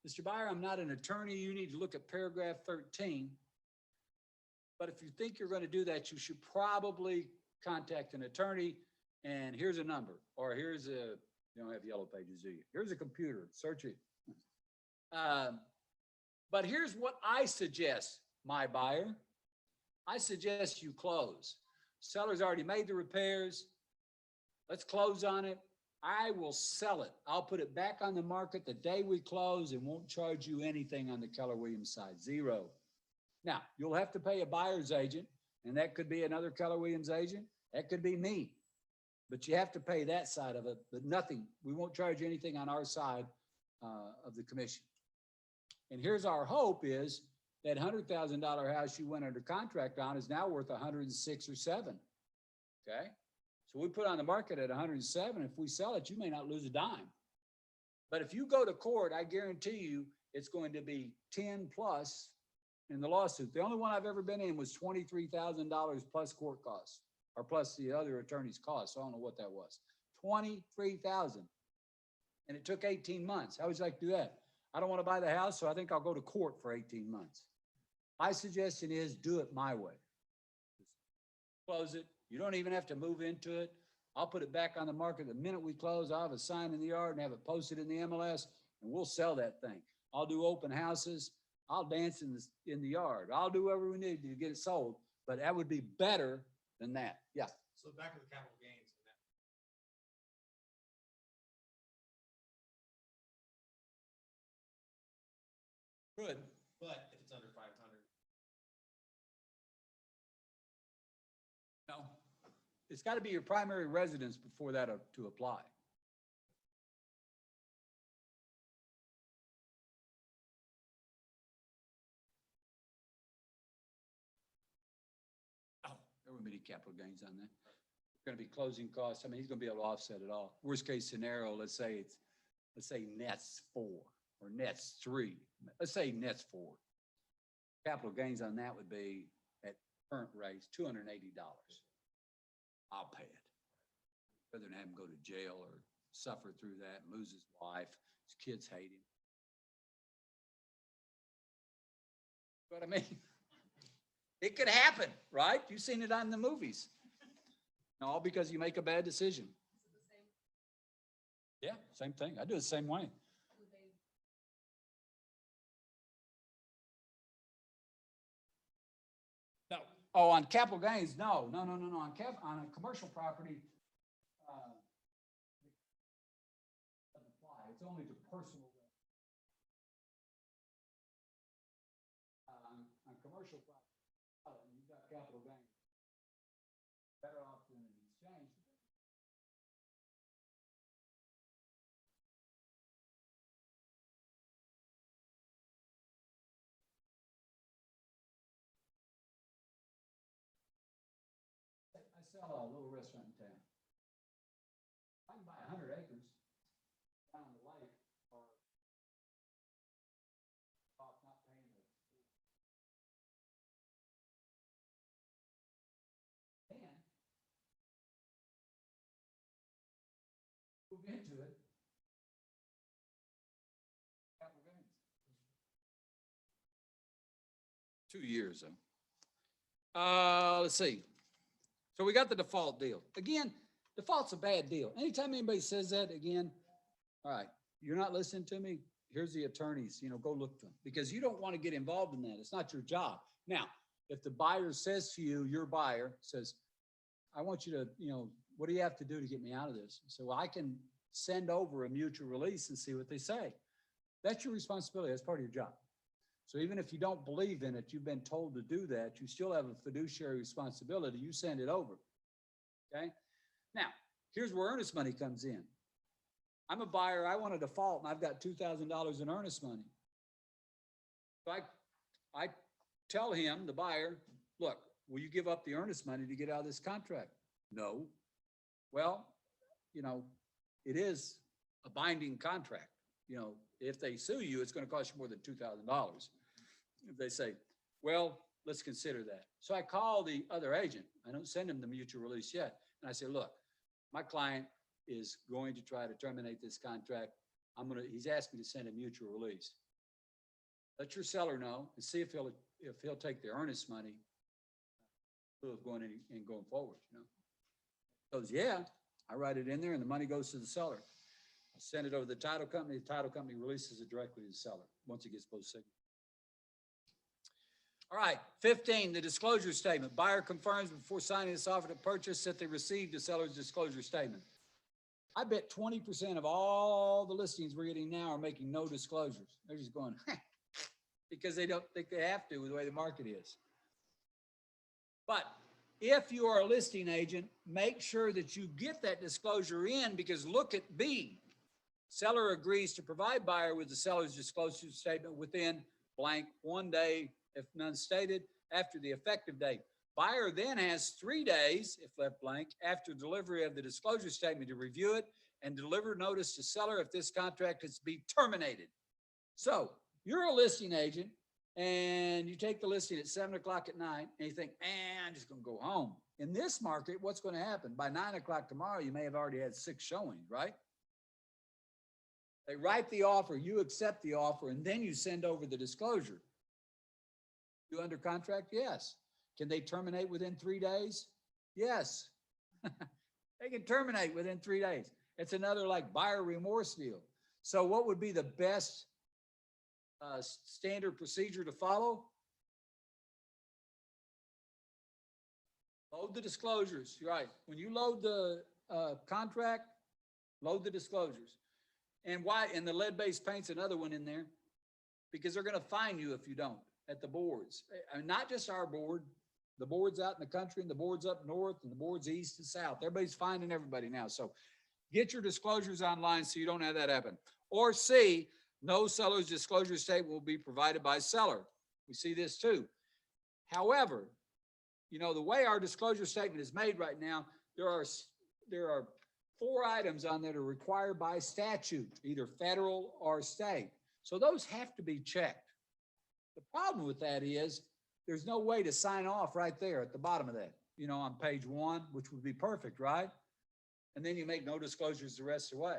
Speaker 1: Mr. Buyer, I'm not an attorney. You need to look at paragraph 13. But if you think you're going to do that, you should probably contact an attorney, and here's a number, or here's a, you don't have yellow pages, do you? Here's a computer, search it. But here's what I suggest, my buyer. I suggest you close. Seller's already made the repairs. Let's close on it. I will sell it. I'll put it back on the market the day we close and won't charge you anything on the Keller Williams side, 0. Now, you'll have to pay a buyer's agent, and that could be another Keller Williams agent. That could be me. But you have to pay that side of it, but nothing. We won't charge you anything on our side of the commission. And here's our hope is that $100,000 house you went under contract on is now worth 106 or 7. Okay? So we put on the market at 107. If we sell it, you may not lose a dime. But if you go to court, I guarantee you it's going to be 10 plus in the lawsuit. The only one I've ever been in was $23,000 plus court costs, or plus the other attorney's costs. I don't know what that was. 23,000. And it took 18 months. How would you like to do that? I don't want to buy the house, so I think I'll go to court for 18 months. My suggestion is do it my way. Close it. You don't even have to move into it. I'll put it back on the market the minute we close. I'll have a sign in the yard and have it posted in the MLS, and we'll sell that thing. I'll do open houses. I'll dance in the yard. I'll do whatever we need to get it sold, but that would be better than that. Yeah.
Speaker 2: So back to the capital gains.
Speaker 1: Good.
Speaker 2: But if it's under 500,
Speaker 1: No, it's got to be your primary residence before that to apply. Oh, there wouldn't be any capital gains on that. Going to be closing costs. I mean, he's going to be able to offset it all. Worst case scenario, let's say nets 4 or nets 3. Let's say nets 4. Capital gains on that would be at current rates, $280. I'll pay it. Rather than have him go to jail or suffer through that, and lose his wife, his kids hate him. You know what I mean? It could happen, right? You've seen it on the movies. All because you make a bad decision. Yeah, same thing. I do it the same way. No. Oh, on capital gains, no. On a commercial property, doesn't apply. It's only to personal. On commercial property, you've got capital gains. Better off than an exchange. I sell a little restaurant in town. I can buy 100 acres down the lake, or into it. Capital gains. 2 years, though. Let's see. So we got the default deal. Again, default's a bad deal. Anytime anybody says that again, all right, you're not listening to me. Here's the attorneys, go look for them, because you don't want to get involved in that. It's not your job. Now, if the buyer says to you, your buyer says, I want you to, what do you have to do to get me out of this? So well, I can send over a mutual release and see what they say. That's your responsibility. That's part of your job. So even if you don't believe in it, you've been told to do that, you still have a fiduciary responsibility. You send it over. Okay? Now, here's where earnest money comes in. I'm a buyer. I want a default, and I've got $2,000 in earnest money. So I tell him, the buyer, look, will you give up the earnest money to get out of this contract? No. Well, it is a binding contract. If they sue you, it's going to cost you more than $2,000. If they say, well, let's consider that. So I call the other agent. I don't send him the mutual release yet. And I say, look, my client is going to try to terminate this contract. He's asked me to send a mutual release. Let your seller know and see if he'll take the earnest money of going in and going forward, Goes, yeah, I write it in there and the money goes to the seller. I send it over to the title company releases it directly to the seller once it gets both signatures. All right, 15, the disclosure statement. Buyer confirms before signing this offer to purchase that they received the seller's disclosure statement. I bet 20% of all the listings we're getting now are making no disclosures. They're just going, because they don't think they have to with the way the market is. But if you are a listing agent, make sure that you get that disclosure in, because look at B. Seller agrees to provide buyer with the seller's disclosure statement within blank 1 day, if none stated, after the effective date. Buyer then has 3 days, if left blank, after delivery of the disclosure statement to review it and deliver notice to seller if this contract is to be terminated. So you're a listing agent and you take the listing at 7 o'clock at night and you think, I'm just going to go home. In this market, what's going to happen? By 9 o'clock tomorrow, you may have already had 6 showings, right? They write the offer, you accept the offer, and then you send over the disclosure. You under contract? Yes. Can they terminate within 3 days? Yes. They can terminate within 3 days. It's another like buyer remorse deal. So what would be the best standard procedure to follow? Load the disclosures. You're right. When you load the contract, load the disclosures. And why? And the lead-based paint's another one in there, because they're going to fine you if you don't at the boards. I mean, not just our board, the boards out in the country and the boards up north and the boards east and south. Everybody's fining everybody now. So get your disclosures online so you don't have that happen. Or C, no seller's disclosure statement will be provided by seller. We see this too. However, the way our disclosure statement is made right now, there are 4 items on that are required by statute, either federal or state. So those have to be checked. The problem with that is there's no way to sign off right there at the bottom of that, on page 1, which would be perfect, right? And then you make no disclosures the rest of the way.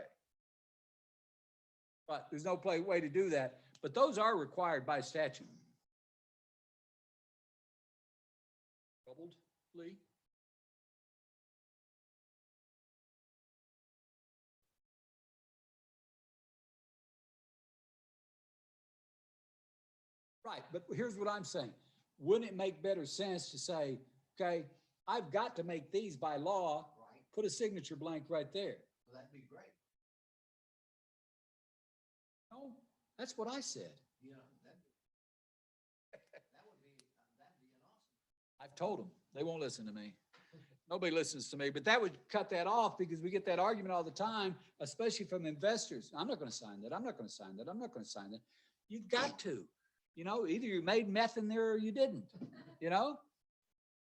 Speaker 1: But there's no way to do that. But those are required by statute. Troubled, Lee? Right, but here's what I'm saying. Wouldn't it make better sense to say, okay, I've got to make these by law,
Speaker 2: Right.
Speaker 1: Put a signature blank right there.
Speaker 2: Well, that'd be great.
Speaker 1: No, that's what I said.
Speaker 2: That would be an awesome.
Speaker 1: I've told them, they won't listen to me. Nobody listens to me, but that would cut that off, because we get that argument all the time, especially from investors. I'm not going to sign that. I'm not going to sign that. I'm not going to sign that. You've got to. Either you made meth in there or you didn't,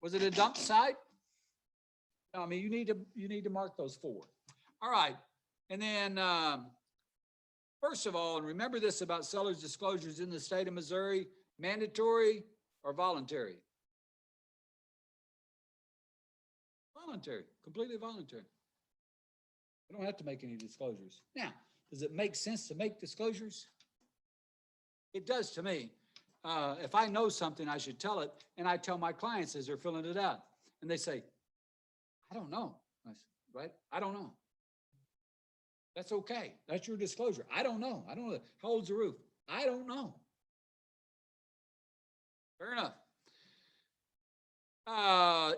Speaker 1: Was it a dump site? No, I mean, you need to mark those 4. All right. And then, first of all, and remember this about seller's disclosures in the state of Missouri, mandatory or voluntary? Voluntary, completely voluntary. We don't have to make any disclosures. Now, does it make sense to make disclosures? It does to me. If I know something, I should tell it, and I tell my clients as they're filling it out, and they say, I don't know, right? I don't know. That's okay. That's your disclosure. I don't know. I don't know. How old's the roof? I don't know. Fair enough.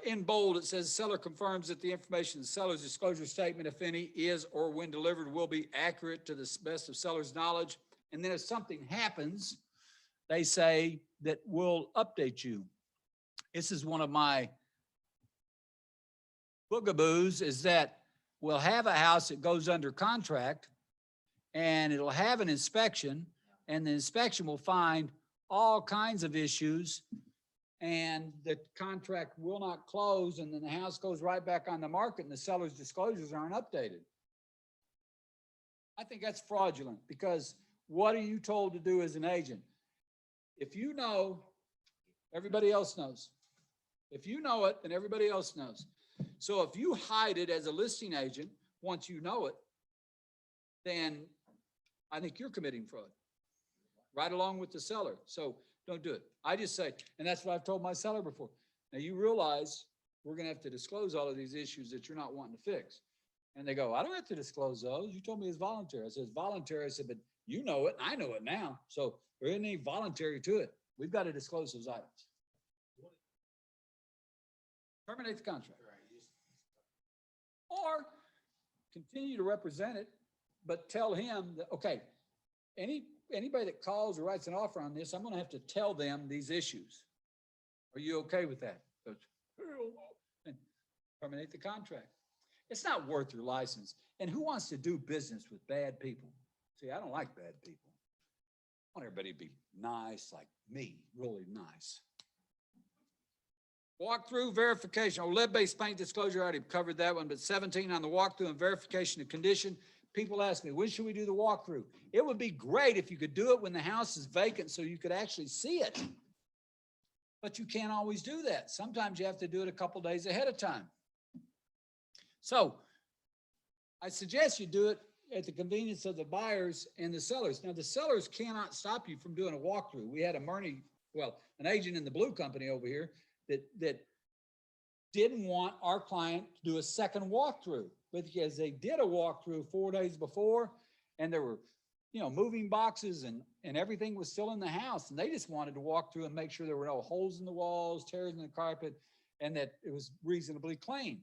Speaker 1: In bold, it says seller confirms that the information in the seller's disclosure statement, if any, is or when delivered will be accurate to the best of seller's knowledge. And then if something happens, they say that we'll update you. This is one of my boogaboos, is that we'll have a house that goes under contract and it'll have an inspection, and the inspection will find all kinds of issues, and the contract will not close, and then the house goes right back on the market and the seller's disclosures aren't updated. I think that's fraudulent, because what are you told to do as an agent? If you know, everybody else knows. If you know it, then everybody else knows. So if you hide it as a listing agent, once you know it, then I think you're committing fraud, right along with the seller. So don't do it. I just say, and that's what I've told my seller before. Now you realize we're gonna have to disclose all of these issues that you're not wanting to fix. And they go, I don't have to disclose those. You told me it's voluntary. I said, it's voluntary. I said, but you know it, I know it now. So there isn't any voluntary to it. We've got to disclose those items. Terminate the contract. Or continue to represent it, but tell him that, okay, anybody that calls or writes an offer on this, I'm gonna have to tell them these issues. Are you okay with that? Goes, and terminate the contract. It's not worth your license. And who wants to do business with bad people? See, I don't like bad people. I want everybody to be nice, like me, really nice. Walkthrough verification, lead-based paint disclosure, I already covered that one, but 17 on the walkthrough and verification of condition. People ask me, when should we do the walkthrough? It would be great if you could do it when the house is vacant so you could actually see it. But you can't always do that. Sometimes you have to do it a couple days ahead of time. So I suggest you do it at the convenience of the buyers and the sellers. Now, the sellers cannot stop you from doing a walkthrough. We had an agent in the blue company over here that didn't want our client to do a second walkthrough, because they did a walkthrough 4 days before, and there were, moving boxes and everything was still in the house. And they just wanted to walk through and make sure there were no holes in the walls, tears in the carpet, and that it was reasonably clean.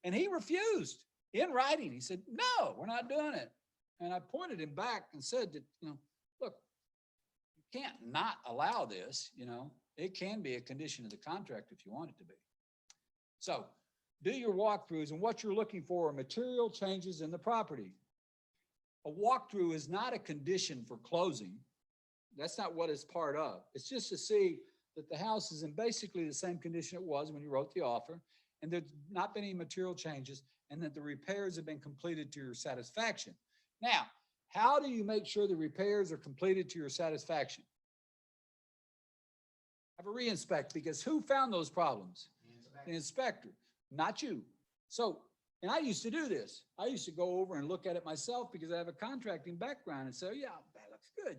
Speaker 1: And he refused in writing. He said, no, we're not doing it. And I pointed him back and said that, look, you can't not allow this, it can be a condition of the contract if you want it to be. So do your walkthroughs, and what you're looking for are material changes in the property. A walkthrough is not a condition for closing. That's not what it's part of. It's just to see that the house is in basically the same condition it was when you wrote the offer, and there's not been any material changes, and that the repairs have been completed to your satisfaction. Now, how do you make sure the repairs are completed to your satisfaction? Have a re-inspect, because who found those problems? The inspector, not you. So, and I used to do this. I used to go over and look at it myself because I have a contracting background and say, yeah, that looks good,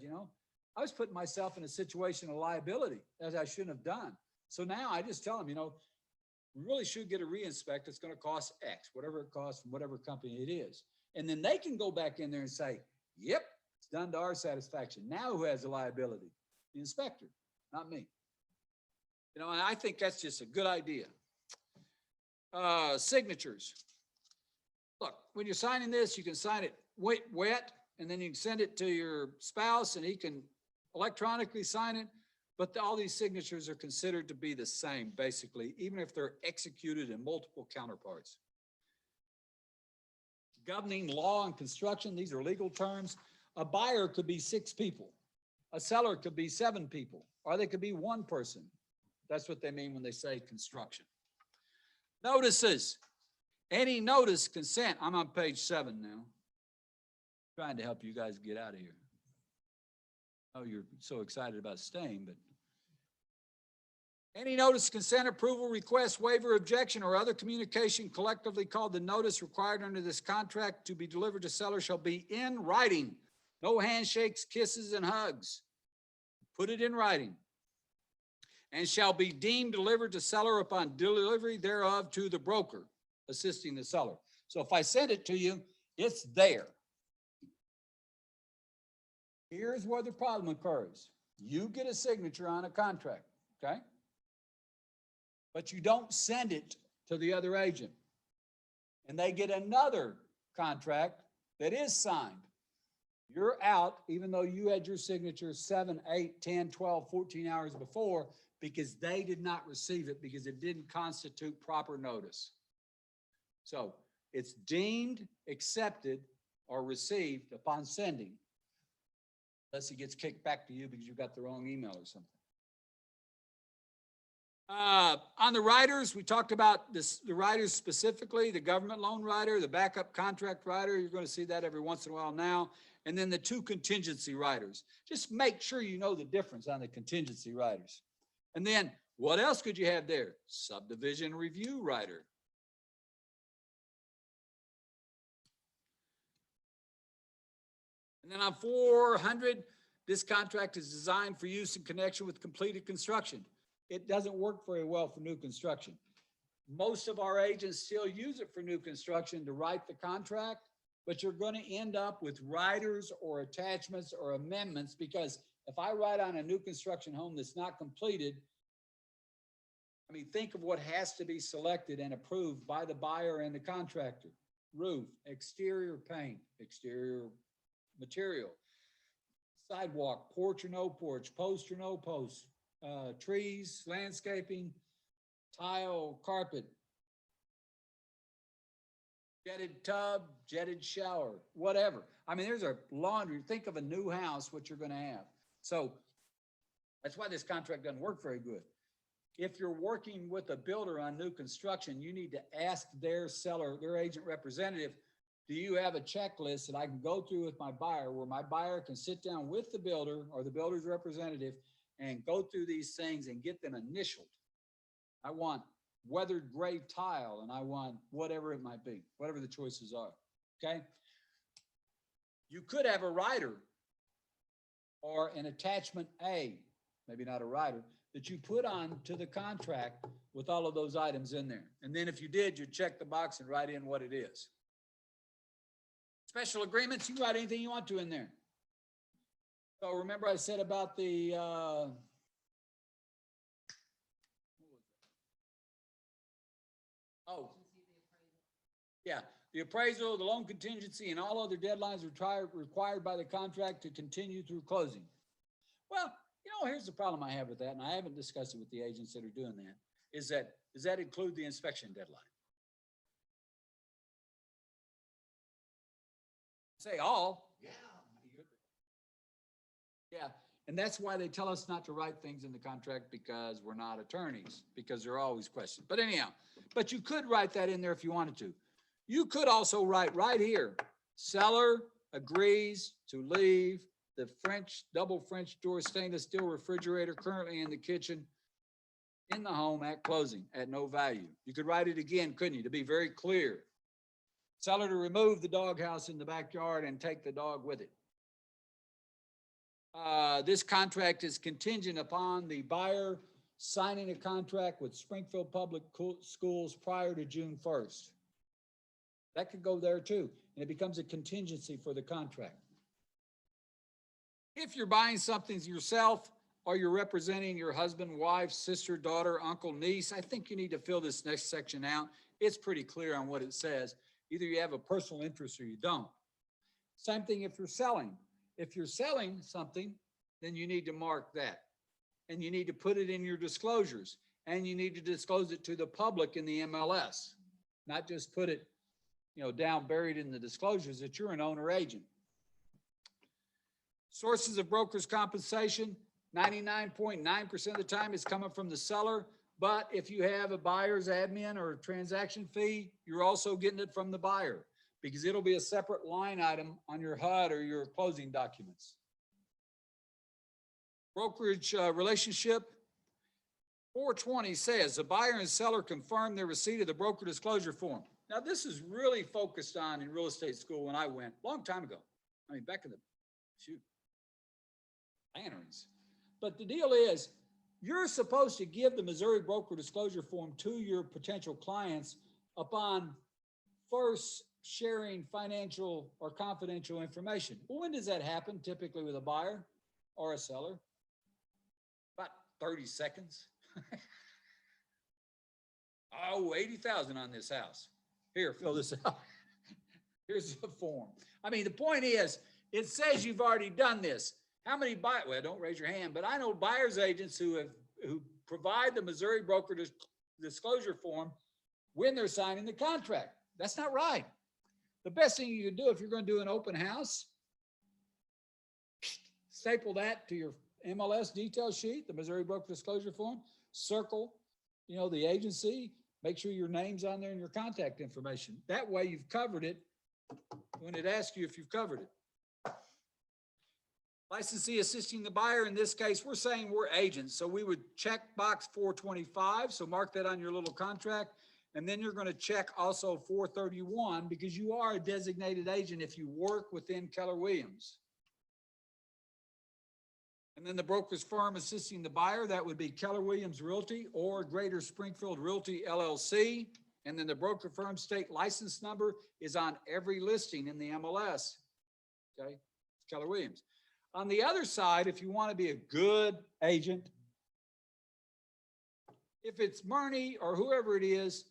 Speaker 1: I was putting myself in a situation of liability as I shouldn't have done. So now I just tell them, we really should get a re-inspect. It's going to cost X, whatever it costs from whatever company it is. And then they can go back in there and say, yep, it's done to our satisfaction. Now who has the liability? The inspector, not me. And I think that's just a good idea. Signatures. Look, when you're signing this, you can sign it wet, and then you can send it to your spouse and he can electronically sign it. But all these signatures are considered to be the same, basically, even if they're executed in multiple counterparts. Governing law and construction, these are legal terms. A buyer could be 6 people. A seller could be 7 people, or they could be 1 person. That's what they mean when they say construction. Notices. Any notice, consent. I'm on page 7 now. Trying to help you guys get out of here. Oh, you're so excited about staying, but Any notice, consent, approval, request, waiver, objection, or other communication collectively called the notice required under this contract to be delivered to seller shall be in writing. No handshakes, kisses, and hugs. Put it in writing. And shall be deemed delivered to seller upon delivery thereof to the broker assisting the seller. So if I send it to you, it's there. Here's where the problem occurs. You get a signature on a contract, okay? But you don't send it to the other agent. And they get another contract that is signed. You're out, even though you had your signature 7, 8, 10, 12, 14 hours before, because they did not receive it because it didn't constitute proper notice. So it's deemed accepted or received upon sending, unless it gets kicked back to you because you got the wrong email or something. On the riders, we talked about this, the riders specifically, the government loan rider, the backup contract rider. You're going to see that every once in a while now. And then the 2 contingency riders. Just make sure you know the difference on the contingency riders. And then what else could you have there? Subdivision review rider. And then on 400, this contract is designed for use in connection with completed construction. It doesn't work very well for new construction. Most of our agents still use it for new construction to write the contract, but you're going to end up with riders or attachments or amendments, because if I write on a new construction home that's not completed, I mean, think of what has to be selected and approved by the buyer and the contractor. Roof, exterior paint, exterior material, sidewalk, porch or no porch, post or no post, trees, landscaping, tile, carpet, jetted tub, jetted shower, whatever. I mean, there's a laundry. Think of a new house, what you're going to have. So that's why this contract doesn't work very good. If you're working with a builder on new construction, you need to ask their seller, their agent representative, do you have a checklist that I can go through with my buyer, where my buyer can sit down with the builder or the builder's representative and go through these things and get them initialed? I want weathered gray tile, and I want whatever it might be, whatever the choices are, okay? You could have a rider or an attachment A, maybe not a rider, that you put on to the contract with all of those items in there. And then if you did, you check the box and write in what it is. Special agreements, you can write anything you want to in there. So remember I said about the, yeah, the appraisal, the loan contingency, and all other deadlines required by the contract to continue through closing. Well, you know, here's the problem I have with that, and I haven't discussed it with the agents that are doing that, is that, does that include the inspection deadline? Say all. Yeah. Yeah, and that's why they tell us not to write things in the contract, because we're not attorneys, because there are always questions. But anyhow, but you could write that in there if you wanted to. You could also write right here, seller agrees to leave the double French door stainless steel refrigerator currently in the kitchen in the home at closing at no value. You could write it again, couldn't you, to be very clear? Seller to remove the doghouse in the backyard and take the dog with it. This contract is contingent upon the buyer signing a contract with Springfield Public Schools prior to June 1st. That could go there too, and it becomes a contingency for the contract. If you're buying something yourself, or you're representing your husband, wife, sister, daughter, uncle, niece, I think you need to fill this next section out. It's pretty clear on what it says. Either you have a personal interest or you don't. Same thing if you're selling. If you're selling something, then you need to mark that. And you need to put it in your disclosures. And you need to disclose it to the public in the MLS. Not just put it, you know, down buried in the disclosures that you're an owner agent. Sources of broker's compensation, 99.9% of the time is coming from the seller. But if you have a buyer's admin or a transaction fee, you're also getting it from the buyer, because it'll be a separate line item on your HUD or your closing documents. Brokerage relationship. 420 says, the buyer and seller confirm their receipt of the broker disclosure form. Now, this is really focused on in real estate school when I went, long time ago. I mean, back in the, lanterns. But the deal is, you're supposed to give the Missouri broker disclosure form to your potential clients upon first sharing financial or confidential information. Well, when does that happen? Typically with a buyer or a seller? About 30 seconds. Oh, 80,000 on this house. Here, fill this out. Here's the form. I mean, the point is, it says you've already done this. How many well, don't raise your hand, but I know buyer's agents who provide the Missouri broker disclosure form when they're signing the contract. That's not right. The best thing you can do if you're going to do an open house, staple that to your MLS detail sheet, the Missouri broker disclosure form, circle, the agency, make sure your name's on there and your contact information. That way you've covered it when it asks you if you've covered it. Licensee assisting the buyer. In this case, we're saying we're agents. So we would check box 425. So mark that on your little contract. And then you're going to check also 431 because you are a designated agent if you work within Keller Williams. And then the broker's firm assisting the buyer, that would be Keller Williams Realty or Greater Springfield Realty LLC. And then the broker firm state license number is on every listing in the MLS. Okay, it's Keller Williams. On the other side, if you want to be a good agent, if it's Murney or whoever it is,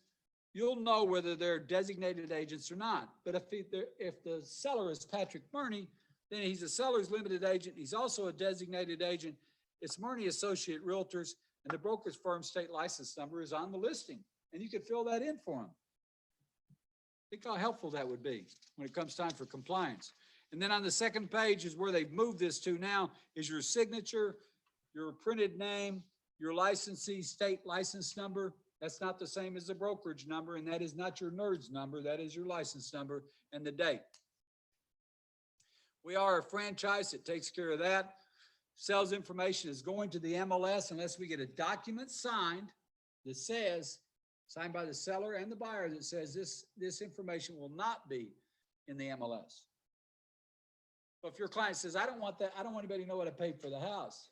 Speaker 1: you'll know whether they're designated agents or not. But if the seller is Patrick Murney, then he's a seller's limited agent. He's also a designated agent. It's Murney Associate Realtors, and the broker's firm state license number is on the listing, and you can fill that in for him. Think how helpful that would be when it comes time for compliance. And then on the second page is where they've moved this to now is your signature, your printed name, your licensee state license number. That's not the same as the brokerage number, and that is not your NERDS number. That is your license number and the date. We are a franchise that takes care of that. Sales information is going to the MLS unless we get a document signed that says, signed by the seller and the buyer, that says this information will not be in the MLS. So if your client says, I don't want that, I don't want anybody to know what I paid for the house,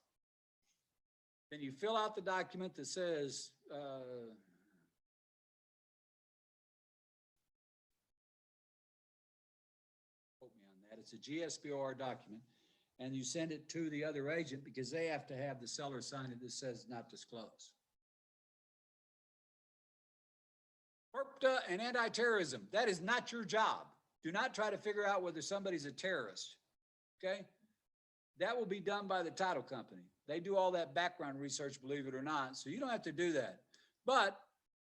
Speaker 1: then you fill out the document that says, quote me on that, it's a GSBOR document, and you send it to the other agent because they have to have the seller sign it that says not disclosed. FERPTA and anti-terrorism, that is not your job. Do not try to figure out whether somebody's a terrorist, okay? That will be done by the title company. They do all that background research, believe it or not, so you don't have to do that. But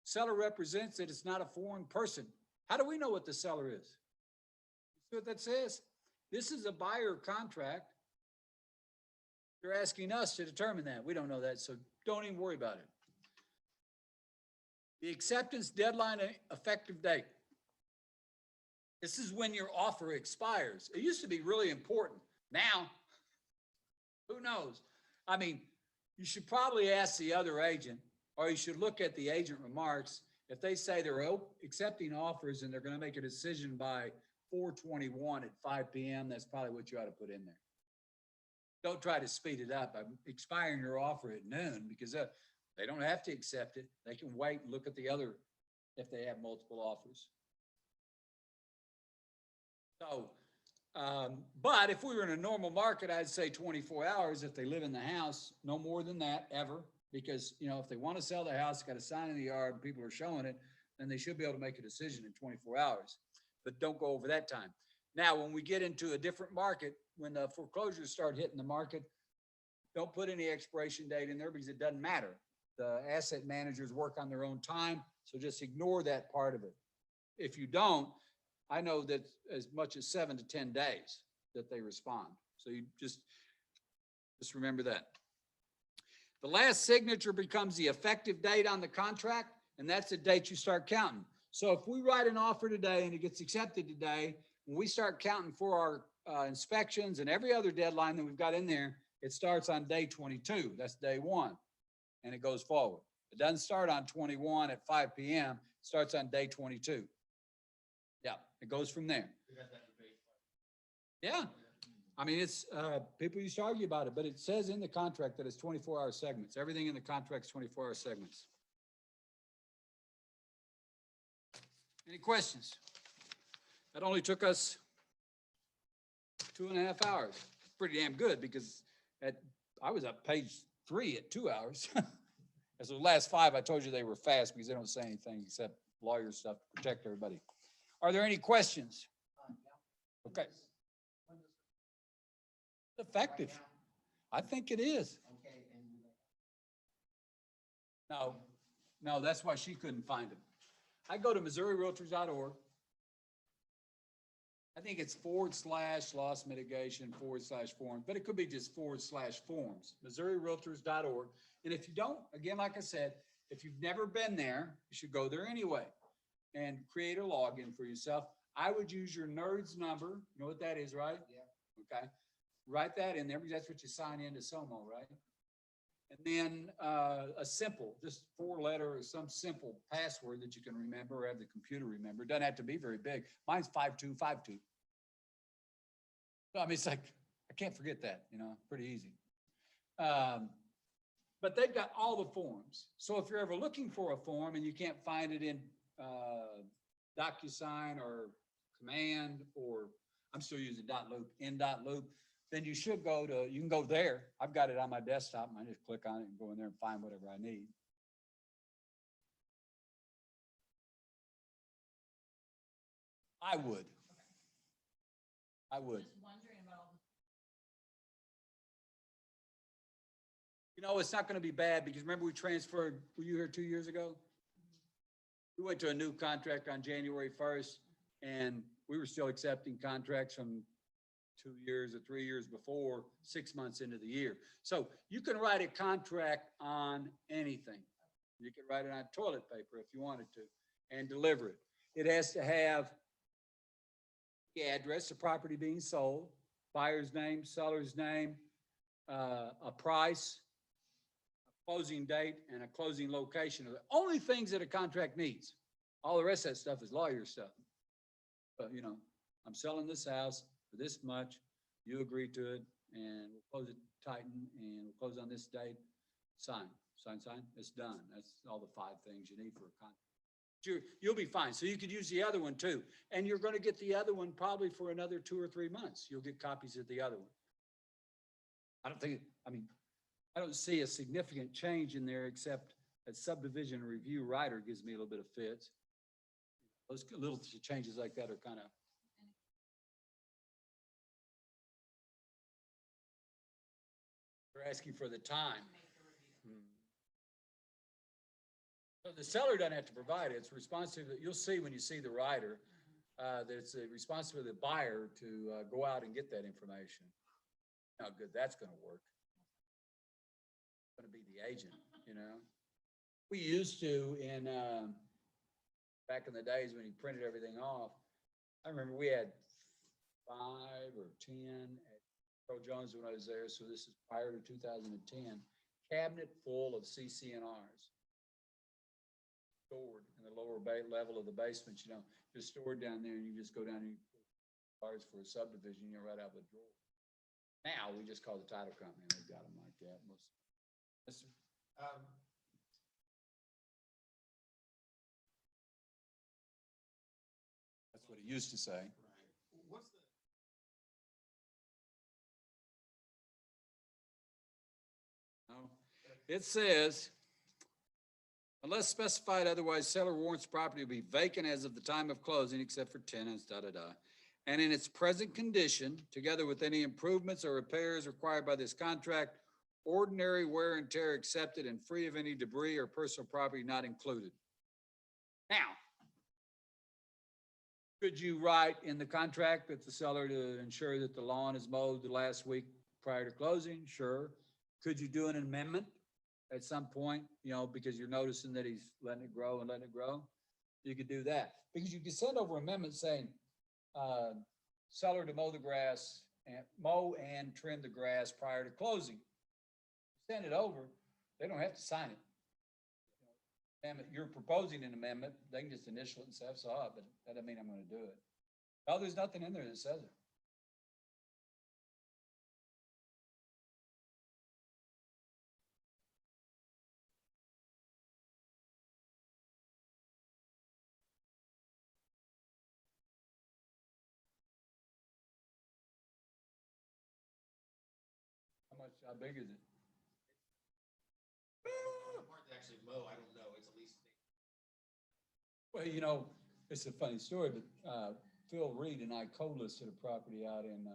Speaker 1: seller represents that it's not a foreign person. How do we know what the seller is? See what that says? This is a buyer contract. They're asking us to determine that. We don't know that, so don't even worry about it. The acceptance deadline and effective date. This is when your offer expires. It used to be really important. Now, who knows? I mean, you should probably ask the other agent, or you should look at the agent remarks. If they say they're accepting offers and they're going to make a decision by 4/21 at 5 p.m., that's probably what you ought to put in there. Don't try to speed it up by expiring your offer at noon because they don't have to accept it. They can wait and look at the other if they have multiple offers. So, but if we were in a normal market, I'd say 24 hours if they live in the house, no more than that ever. Because, if they want to sell the house, got a sign in the yard, and people are showing it, then they should be able to make a decision in 24 hours. But don't go over that time. Now, when we get into a different market, when the foreclosures start hitting the market, don't put any expiration date in there because it doesn't matter. The asset managers work on their own time, so just ignore that part of it. If you don't, I know that as much as 7 to 10 days that they respond. So you just remember that. The last signature becomes the effective date on the contract, and that's the date you start counting. So if we write an offer today and it gets accepted today, when we start counting for our inspections and every other deadline that we've got in there, it starts on day 22. That's day 1, and it goes forward. It doesn't start on 21 at 5 PM, it starts on day 22. Yeah, it goes from there.
Speaker 2: We had that debate.
Speaker 1: Yeah. I mean, it's, people used to argue about it, but it says in the contract that it's 24-hour segments. Everything in the contract's 24-hour segments. Any questions? That only took us 2.5 hours. Pretty damn good because I was up page 3 at 2 hours. As the last 5, I told you they were fast because they don't say anything except lawyer stuff to protect everybody. Are there any questions? Okay. Effective. I think it is.
Speaker 2: Okay, and
Speaker 1: No, that's why she couldn't find it. I go to MissouriRealtors.org. I think it's /loss mitigation /forms, but it could be just /forms, MissouriRealtors.org. And if you don't, again, like I said, if you've never been there, you should go there anyway and create a login for yourself. I would use your NERDS number. You know what that is, right?
Speaker 2: Yeah.
Speaker 1: Okay. Write that in there because that's what you sign into SOMO, right? And then a simple, just 4-letter or some simple password that you can remember or have the computer remember. It doesn't have to be very big. Mine's 5252. So, I mean, it's like, I can't forget that, pretty easy. But they've got all the forms. So if you're ever looking for a form and you can't find it in DocuSign or Command, or I'm still using .loop, in .loop, then you should you can go there. I've got it on my desktop and I just click on it and go in there and find whatever I need. I would.
Speaker 3: Just wondering about all the.
Speaker 1: It's not going to be bad because remember we transferred, were you here 2 years ago? We went to a new contract on January 1st and we were still accepting contracts from 2 years or 3 years before, 6 months into the year. So you can write a contract on anything. You can write it on toilet paper if you wanted to and deliver it. It has to have the address, the property being sold, buyer's name, seller's name, a price, a closing date, and a closing location are the only things that a contract needs. All the rest of that stuff is lawyer stuff. But, I'm selling this house for this much, you agree to it, and we'll close it Titan, and we'll close on this date, sign, it's done. That's all the 5 things you need for a contract. You'll be fine. So you could use the other one too. And you're going to get the other one probably for another 2 or 3 months. You'll get copies of the other one. I don't see a significant change in there except that subdivision review writer gives me a little bit of fits. Those little changes like that are kind of. They're asking for the time. So the seller doesn't have to provide it. It's responsive. You'll see when you see the writer that it's a responsibility of the buyer to go out and get that information. How good that's going to work. It's going to be the agent, We used to back in the days when he printed everything off. I remember we had 5 or 10 at Earl Jones when I was there. So this is prior to 2010. Cabinet full of CC&Rs. Stored in the lower level of the basement, just stored down there, and you just go down and cars for a subdivision, right out of the drawer. Now we just call the title company, and they've got them like that. Yes, sir. That's what he used to say.
Speaker 2: Right. What's the?
Speaker 1: No, it says, unless specified otherwise, seller warrants property to be vacant as of the time of closing, except for tenants, and in its present condition, together with any improvements or repairs required by this contract, ordinary wear and tear accepted and free of any debris or personal property not included. Now, could you write in the contract that the seller to ensure that the lawn is mowed the last week prior to closing? Sure. Could you do an amendment at some point, because you're noticing that he's letting it grow and letting it grow? You could do that because you can send over amendments saying, seller to mow and trim the grass prior to closing. Send it over. They don't have to sign it. amendment, you're proposing an amendment, they can just initial it and say, I saw it, but that doesn't mean I'm gonna do it. No, there's nothing in there that says it. How big is it?
Speaker 2: The part to actually mow, I don't know, it's at least.
Speaker 1: Well, you know, it's a funny story, but Phil Reed and I co-listed a property out in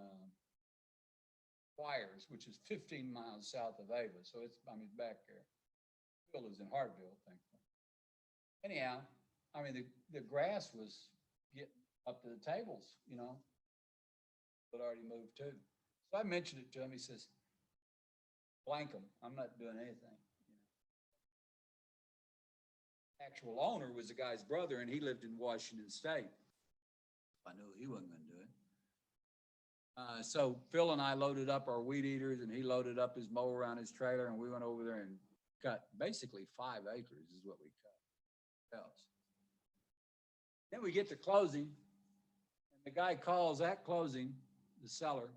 Speaker 1: Wires, which is 15 miles south of Ava, so it's, I mean, back there. Phil lives in Hartville, thankfully. Anyhow, I mean, the grass was getting up to the tables, you know, but already moved too. So I mentioned it to him, he says, blank them, I'm not doing anything. You know. Actual owner was the guy's brother, and he lived in Washington State. I knew he wasn't gonna do it. So Phil and I loaded up our weed eaters, and he loaded up his mower on his trailer, and we went over there and cut basically 5 acres is what we cut. Else. Then we get to closing, and the guy calls at closing, the seller,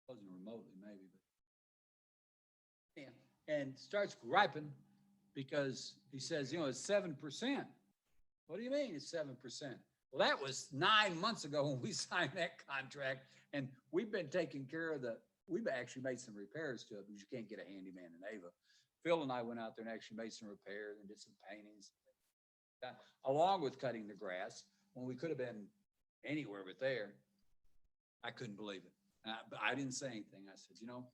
Speaker 1: closing remotely maybe, but yeah, and starts griping because he says, you know, it's 7%. What do you mean it's 7%? Well, that was 9 months ago when we signed that contract, and we've been taking care of we've actually made some repairs to it because you can't get a handyman in Ava. Phil and I went out there and actually made some repairs and did some paintings, along with cutting the grass when we could have been anywhere but there. I couldn't believe it. But I didn't say anything. I said, you know,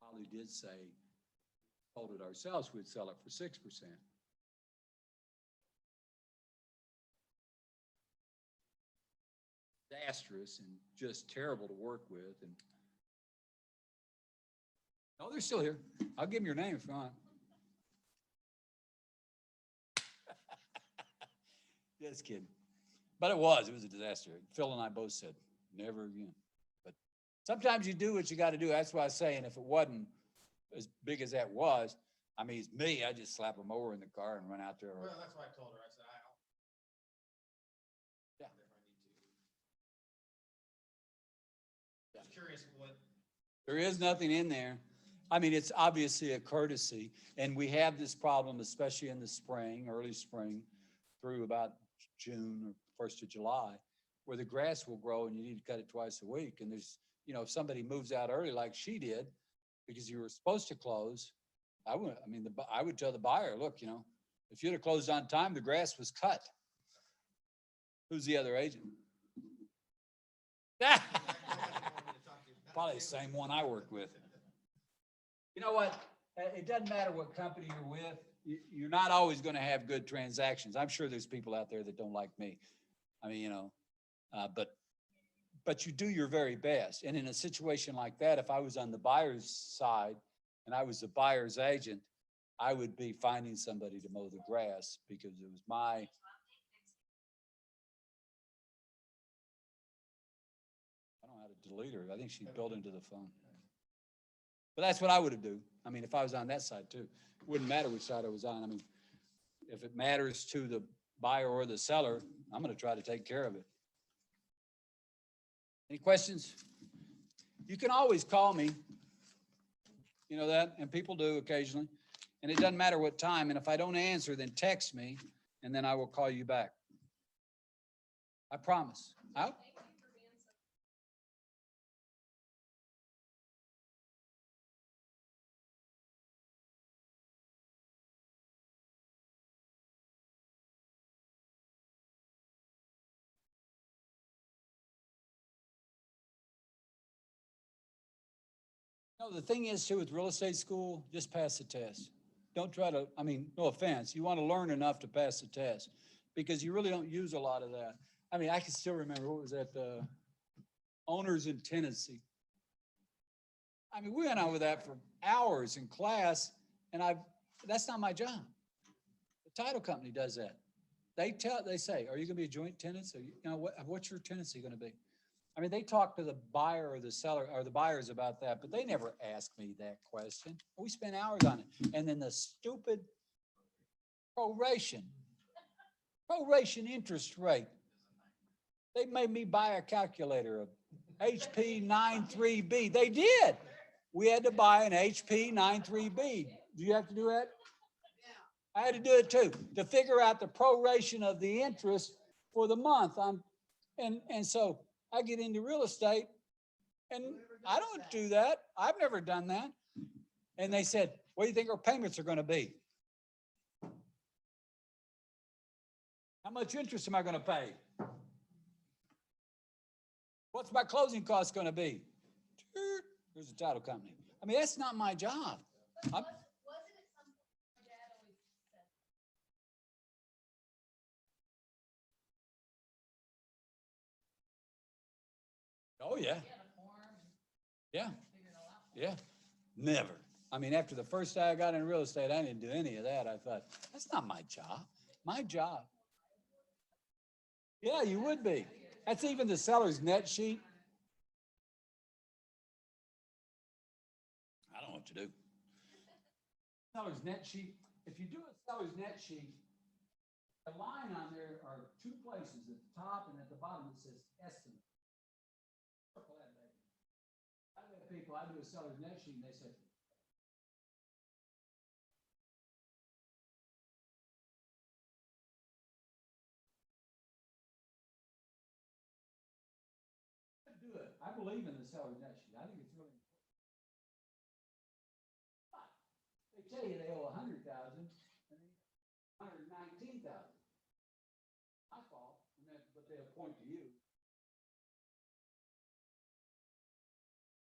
Speaker 1: probably did say, told it ourselves, we'd sell it for 6%. Disastrous and just terrible to work with. And no, they're still here. I'll give them your name if you want. Just kidding. But it was a disaster. Phil and I both said, never again. But sometimes you do what you got to do. That's why I was saying, if it wasn't as big as that was, I mean, it's me, I just slap a mower in the car and run out there.
Speaker 2: Well, that's why I told her, I said, I'll.
Speaker 1: Yeah.
Speaker 2: If I need to. Just curious what.
Speaker 1: There is nothing in there. I mean, it's obviously a courtesy, and we have this problem, especially in the spring, early spring, through about June or 1st of July, where the grass will grow and you need to cut it twice a week. And there's, you know, if somebody moves out early like she did, because you were supposed to close, I would tell the buyer, look, you know, if you'd have closed on time, the grass was cut. Who's the other agent? Probably the same one I work with. You know what? It doesn't matter what company you're with. You're not always going to have good transactions. I'm sure there's people out there that don't like me. I mean, you know, but you do your very best. And in a situation like that, if I was on the buyer's side and I was the buyer's agent, I would be finding somebody to mow the grass because it was my. I don't know how to delete her. I think she's built into the phone. But that's what I would have do. I mean, if I was on that side too, it wouldn't matter which side I was on. I mean, if it matters to the buyer or the seller, I'm going to try to take care of it. Any questions? You can always call me. You know that? And people do occasionally. And it doesn't matter what time. And if I don't answer, then text me and then I will call you back. I promise. Out? No, the thing is too, with real estate school, just pass the test. Don't try to, I mean, no offense, you want to learn enough to pass the test because you really don't use a lot of that. I mean, I can still remember, what was that, owners in tenancy. I mean, we went over that for hours in class and that's not my job. The title company does that. They say, are you going to be a joint tenant? So, you know, what's your tenancy going to be? I mean, they talk to the buyer or the seller or the buyers about that, but they never ask me that question. We spent hours on it. And then the stupid proration interest rate. They made me buy a calculator, of HP 93B. They did. We had to buy an HP 93B. Do you have to do that? I had to do it too, to figure out the proration of the interest for the month. And so I get into real estate and I don't do that. I've never done that. And they said, what do you think our payments are going to be? How much interest am I going to pay? What's my closing cost going to be? Here's the title company. I mean, that's not my job.
Speaker 3: Wasn't it something my dad always said?
Speaker 1: Oh, yeah.
Speaker 3: He had a form and
Speaker 1: Yeah.
Speaker 3: figured it all out.
Speaker 1: Yeah. Never. I mean, after the first day I got in real estate, I didn't do any of that. I thought, that's not my job. My job. Yeah, you would be. That's even the seller's net sheet. I don't know what to do. Seller's net sheet. If you do a seller's net sheet, the line on there are two places, at the top and at the bottom, it says estimate. Circle that, baby. I've had people, I do a seller's net sheet and they say, do it. I believe in the seller's net sheet. I think it's really important. But they tell you they owe 100,000 and they 119,000. My fault, and then, but they'll point to you.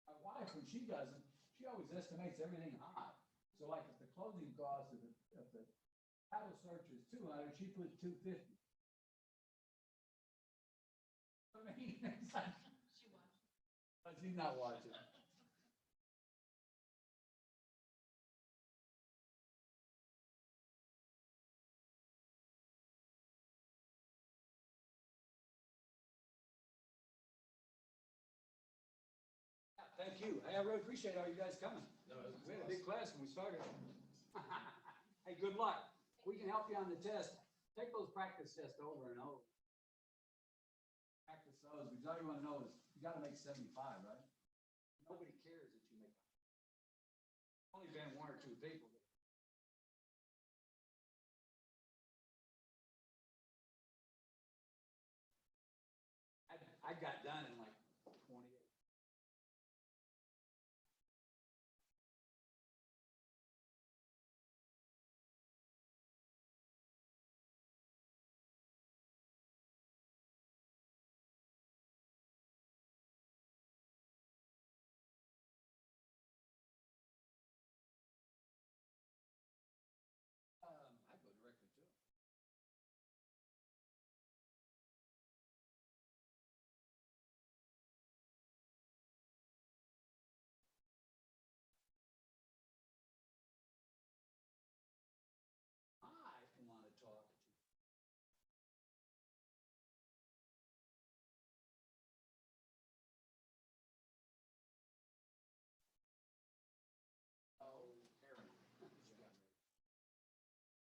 Speaker 1: My wife, when she doesn't, she always estimates everything high. So like if the closing cost of the title search is 200, she puts 250. I mean, it's like,
Speaker 3: She watched.
Speaker 1: but she's not watching. Thank you. Hey, I really appreciate all you guys coming. We had a big class when we started. Hey, good luck. We can help you on the test. Take those practice tests over and over. Practice those, because all you want to know is you got to make 75, right? Nobody cares that you make. Only been one or two people. I got done in like 28. I go directly to it. I want to talk to you. Oh, Aaron.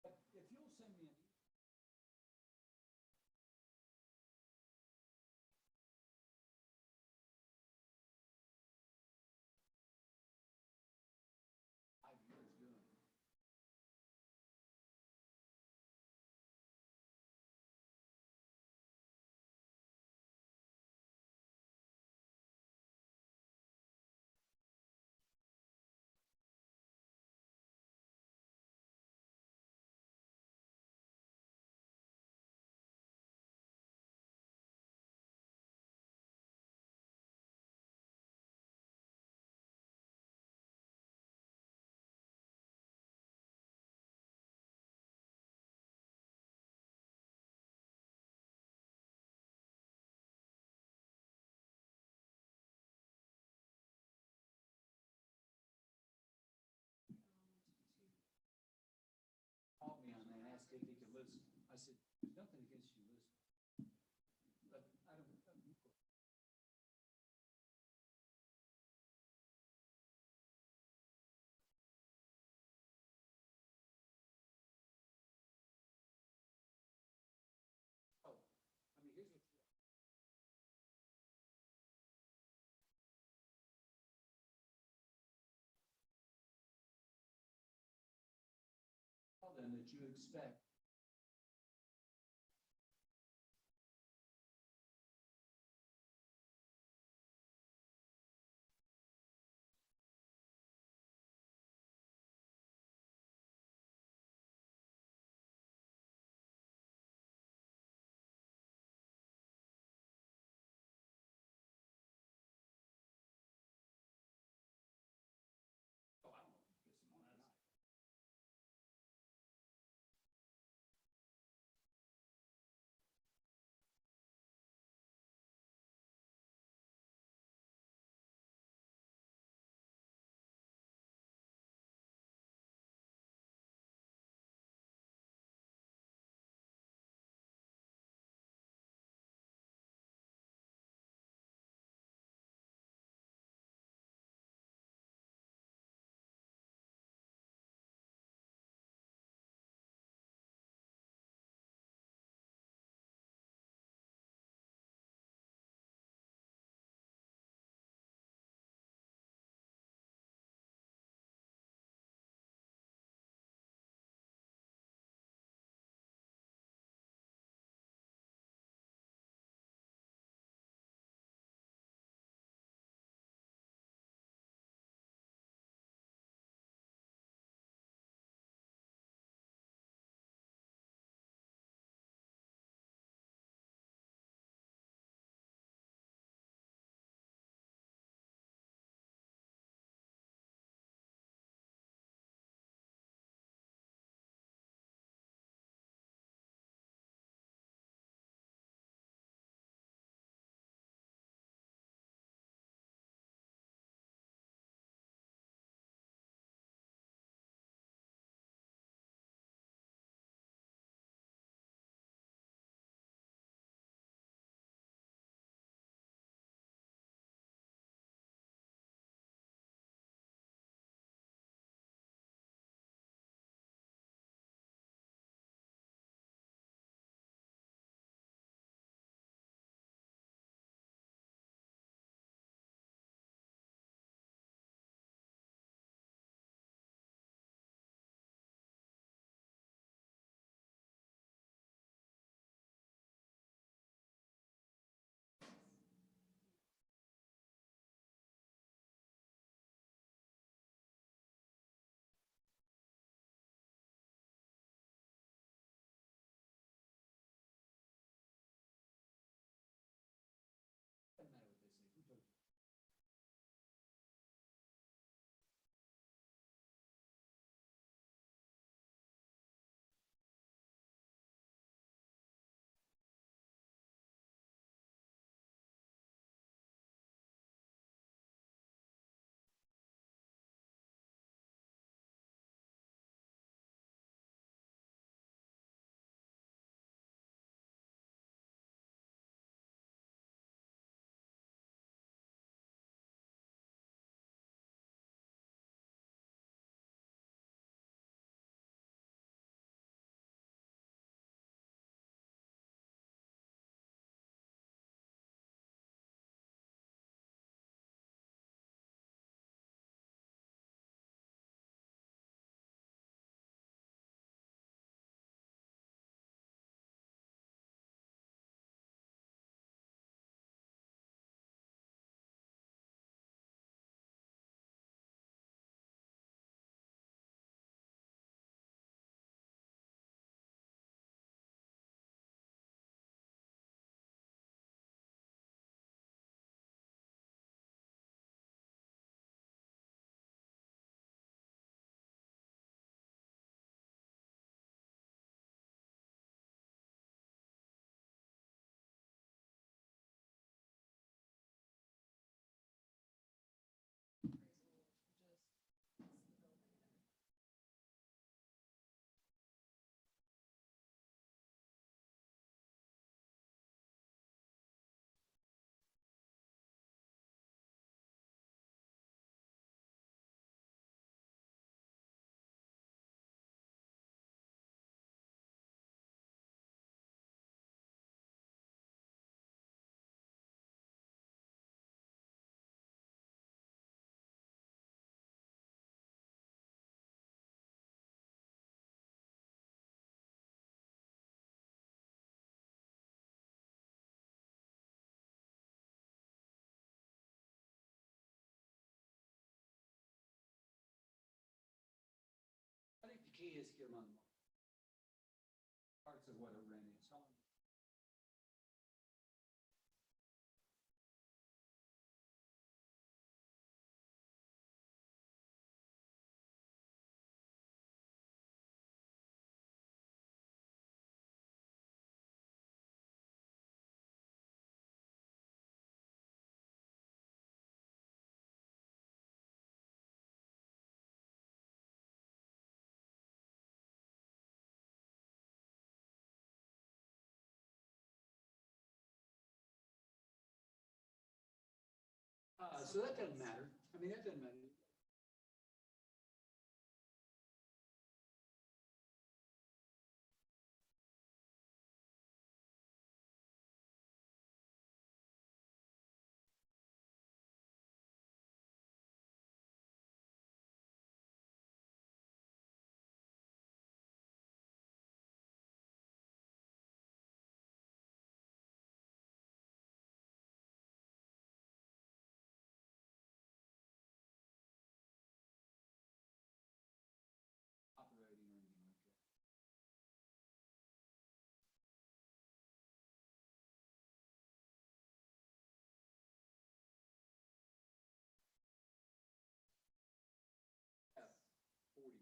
Speaker 1: But if you'll send me an five years doing it. Called me on that and asked if he could listen. I said, there's nothing against you listening. But I don't, plan that you expect get them on the market. Parts of what a rent is. So that doesn't matter. I mean, that doesn't matter. Operating or anything like that. Have 40 kids.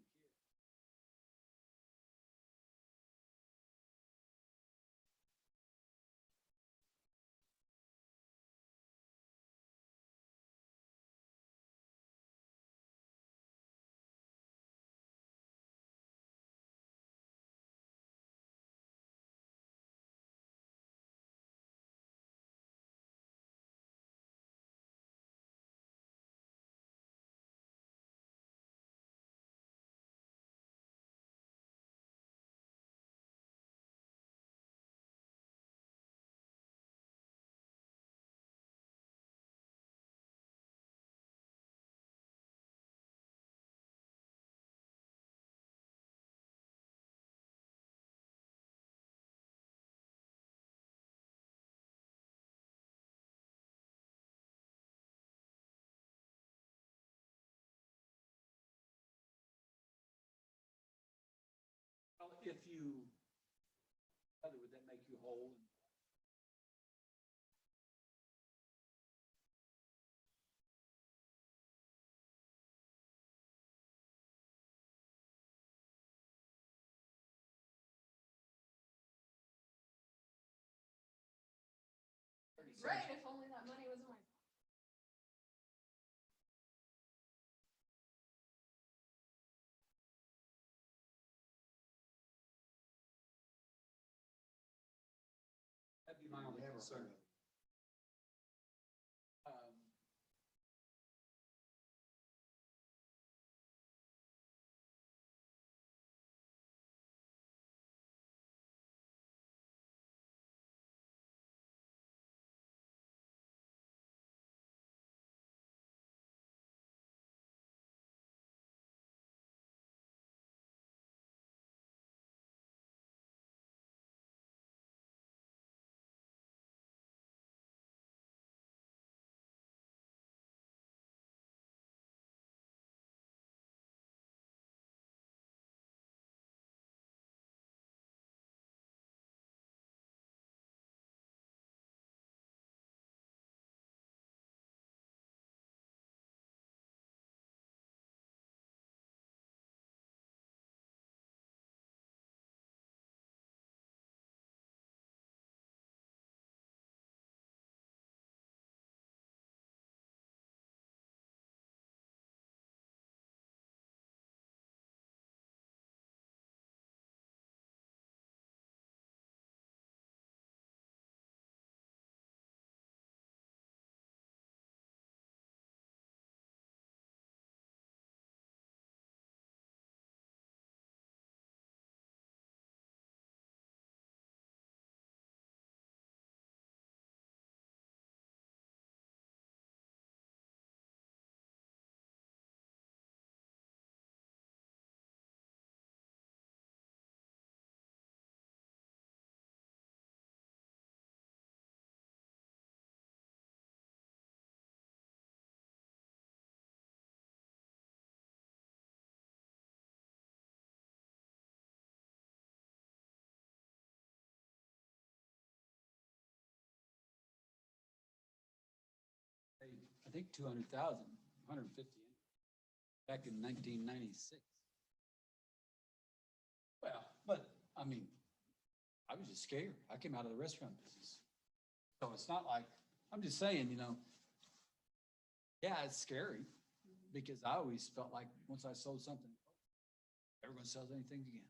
Speaker 1: Well, if you, would that make you whole?
Speaker 3: Great, if only that money was in my.
Speaker 1: That'd be my only
Speaker 2: Never
Speaker 1: concern.
Speaker 2: heard of it.
Speaker 1: think 200,000, 150, back in 1996. Well, but, I mean, I was just scared. I came out of the restaurant business. So it's not like, I'm just saying, you know, yeah, it's scary because I always felt like once I sold something, never gonna sell anything again.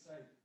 Speaker 1: say